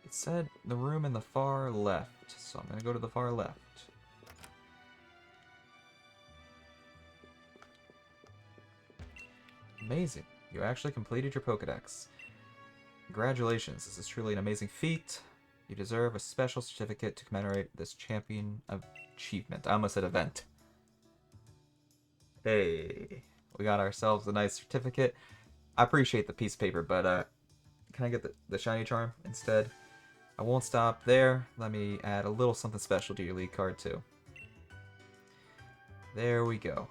It said the room in the far left, so I'm going to go to the far left. Amazing. You actually completed your Pokédex. Congratulations. This is truly an amazing feat. You deserve a special certificate to commemorate this champion achievement. I almost said event. Hey. We got ourselves a nice certificate. I appreciate the piece of paper, but can I get the Shiny Charm instead? I won't stop there. Let me add a little something special to your lead card, too. There we go.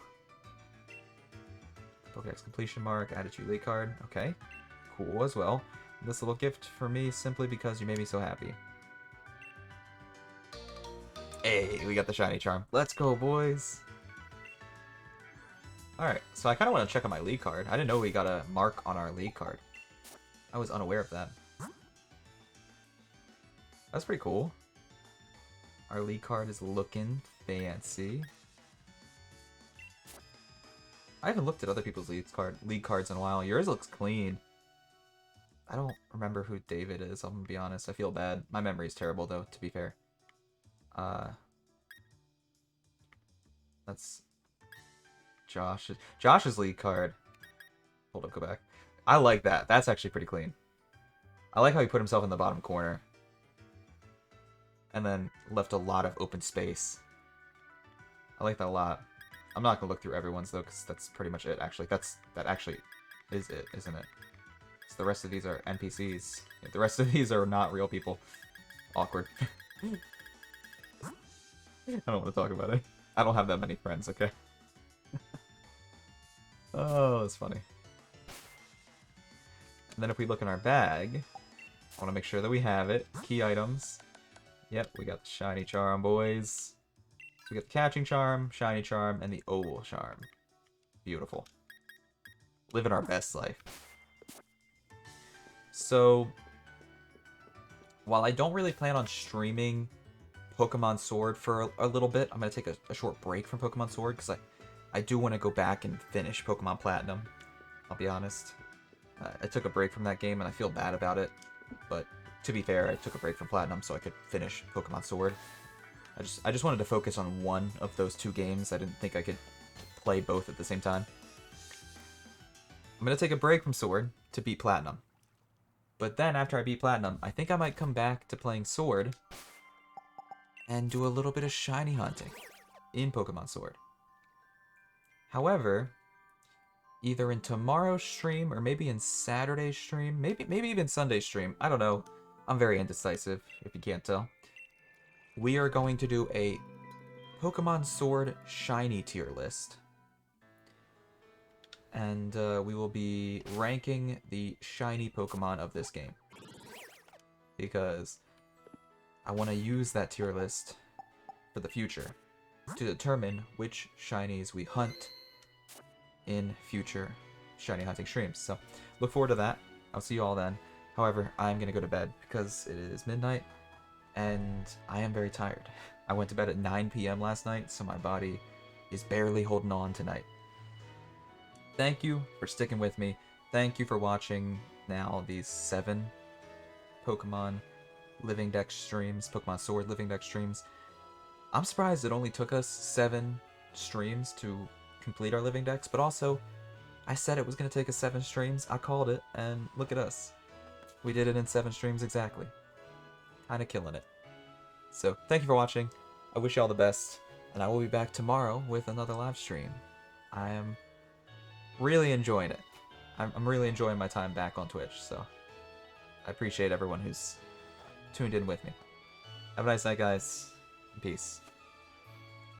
Pokédex completion mark, added to your lead card. Okay, cool as well. This little gift for me simply because you made me so happy. Hey, we got the Shiny Charm. Let's go, boys! Alright, so I kind of want to check on my lead card. I didn't know we got a mark on our lead card. I was unaware of that. That's pretty cool. Our lead card is looking fancy. I haven't looked at other people's lead cards in a while. Yours looks clean. I don't remember who David is, I'm gonna be honest. I feel bad. My memory's terrible, though, to be fair. That's Josh's lead card. Hold up, go back. I like that. That's actually pretty clean. I like how he put himself in the bottom corner. and then left a lot of open space. I like that a lot. I'm not gonna look through everyone's though, because that's pretty much it. Actually, that actually is it, isn't it? So the rest of these are NPCs. Yeah, the rest of these are not real people. Awkward. I don't want to talk about it. I don't have that many friends. Okay. Oh, that's funny. And then if we look in our bag, I want to make sure that we have it. Key items. Yep, we got the shiny charm, boys. So we got the catching charm, shiny charm, and the oval charm. Beautiful. Living our best life. So, while I don't really plan on streaming Pokemon Sword for a little bit, I'm going to take a short break from Pokemon Sword, because I do want to go back and finish Pokemon Platinum. I'll be honest. I took a break from that game, and I feel bad about it. But, to be fair, I took a break from Platinum so I could finish Pokemon Sword. I just wanted to focus on one of those two games. I didn't think I could play both at the same time. I'm going to take a break from Sword to beat Platinum. But then, after I beat Platinum, I think I might come back to playing Sword and do a little bit of shiny hunting in Pokemon Sword. However, either in tomorrow's stream or maybe in Saturday's stream, maybe even Sunday's stream, I don't know. I'm very indecisive, if you can't tell. We are going to do a Pokemon Sword shiny tier list. And we will be ranking the shiny Pokemon of this game. Because I want to use that tier list for the future to determine which shinies we hunt in future shiny hunting streams. So look forward to that. I'll see you all then. However, I'm going to go to bed because it is midnight and I am very tired. I went to bed at 9 p.m. last night, so my body is barely holding on tonight. Thank you for sticking with me. Thank you for watching now these 7 Pokemon Living Dex streams, Pokemon Sword Living Dex streams. I'm surprised it only took us 7 streams to complete our Living Dex, but also, I said it was going to take us 7 streams, I called it, and look at us. We did it in 7 streams exactly. Kinda killing it. So, thank you for watching, I wish you all the best, and I will be back tomorrow with another live stream. I am really enjoying it. I'm really enjoying my time back on Twitch, so I appreciate everyone who's tuned in with me. Have a nice night, guys. Peace.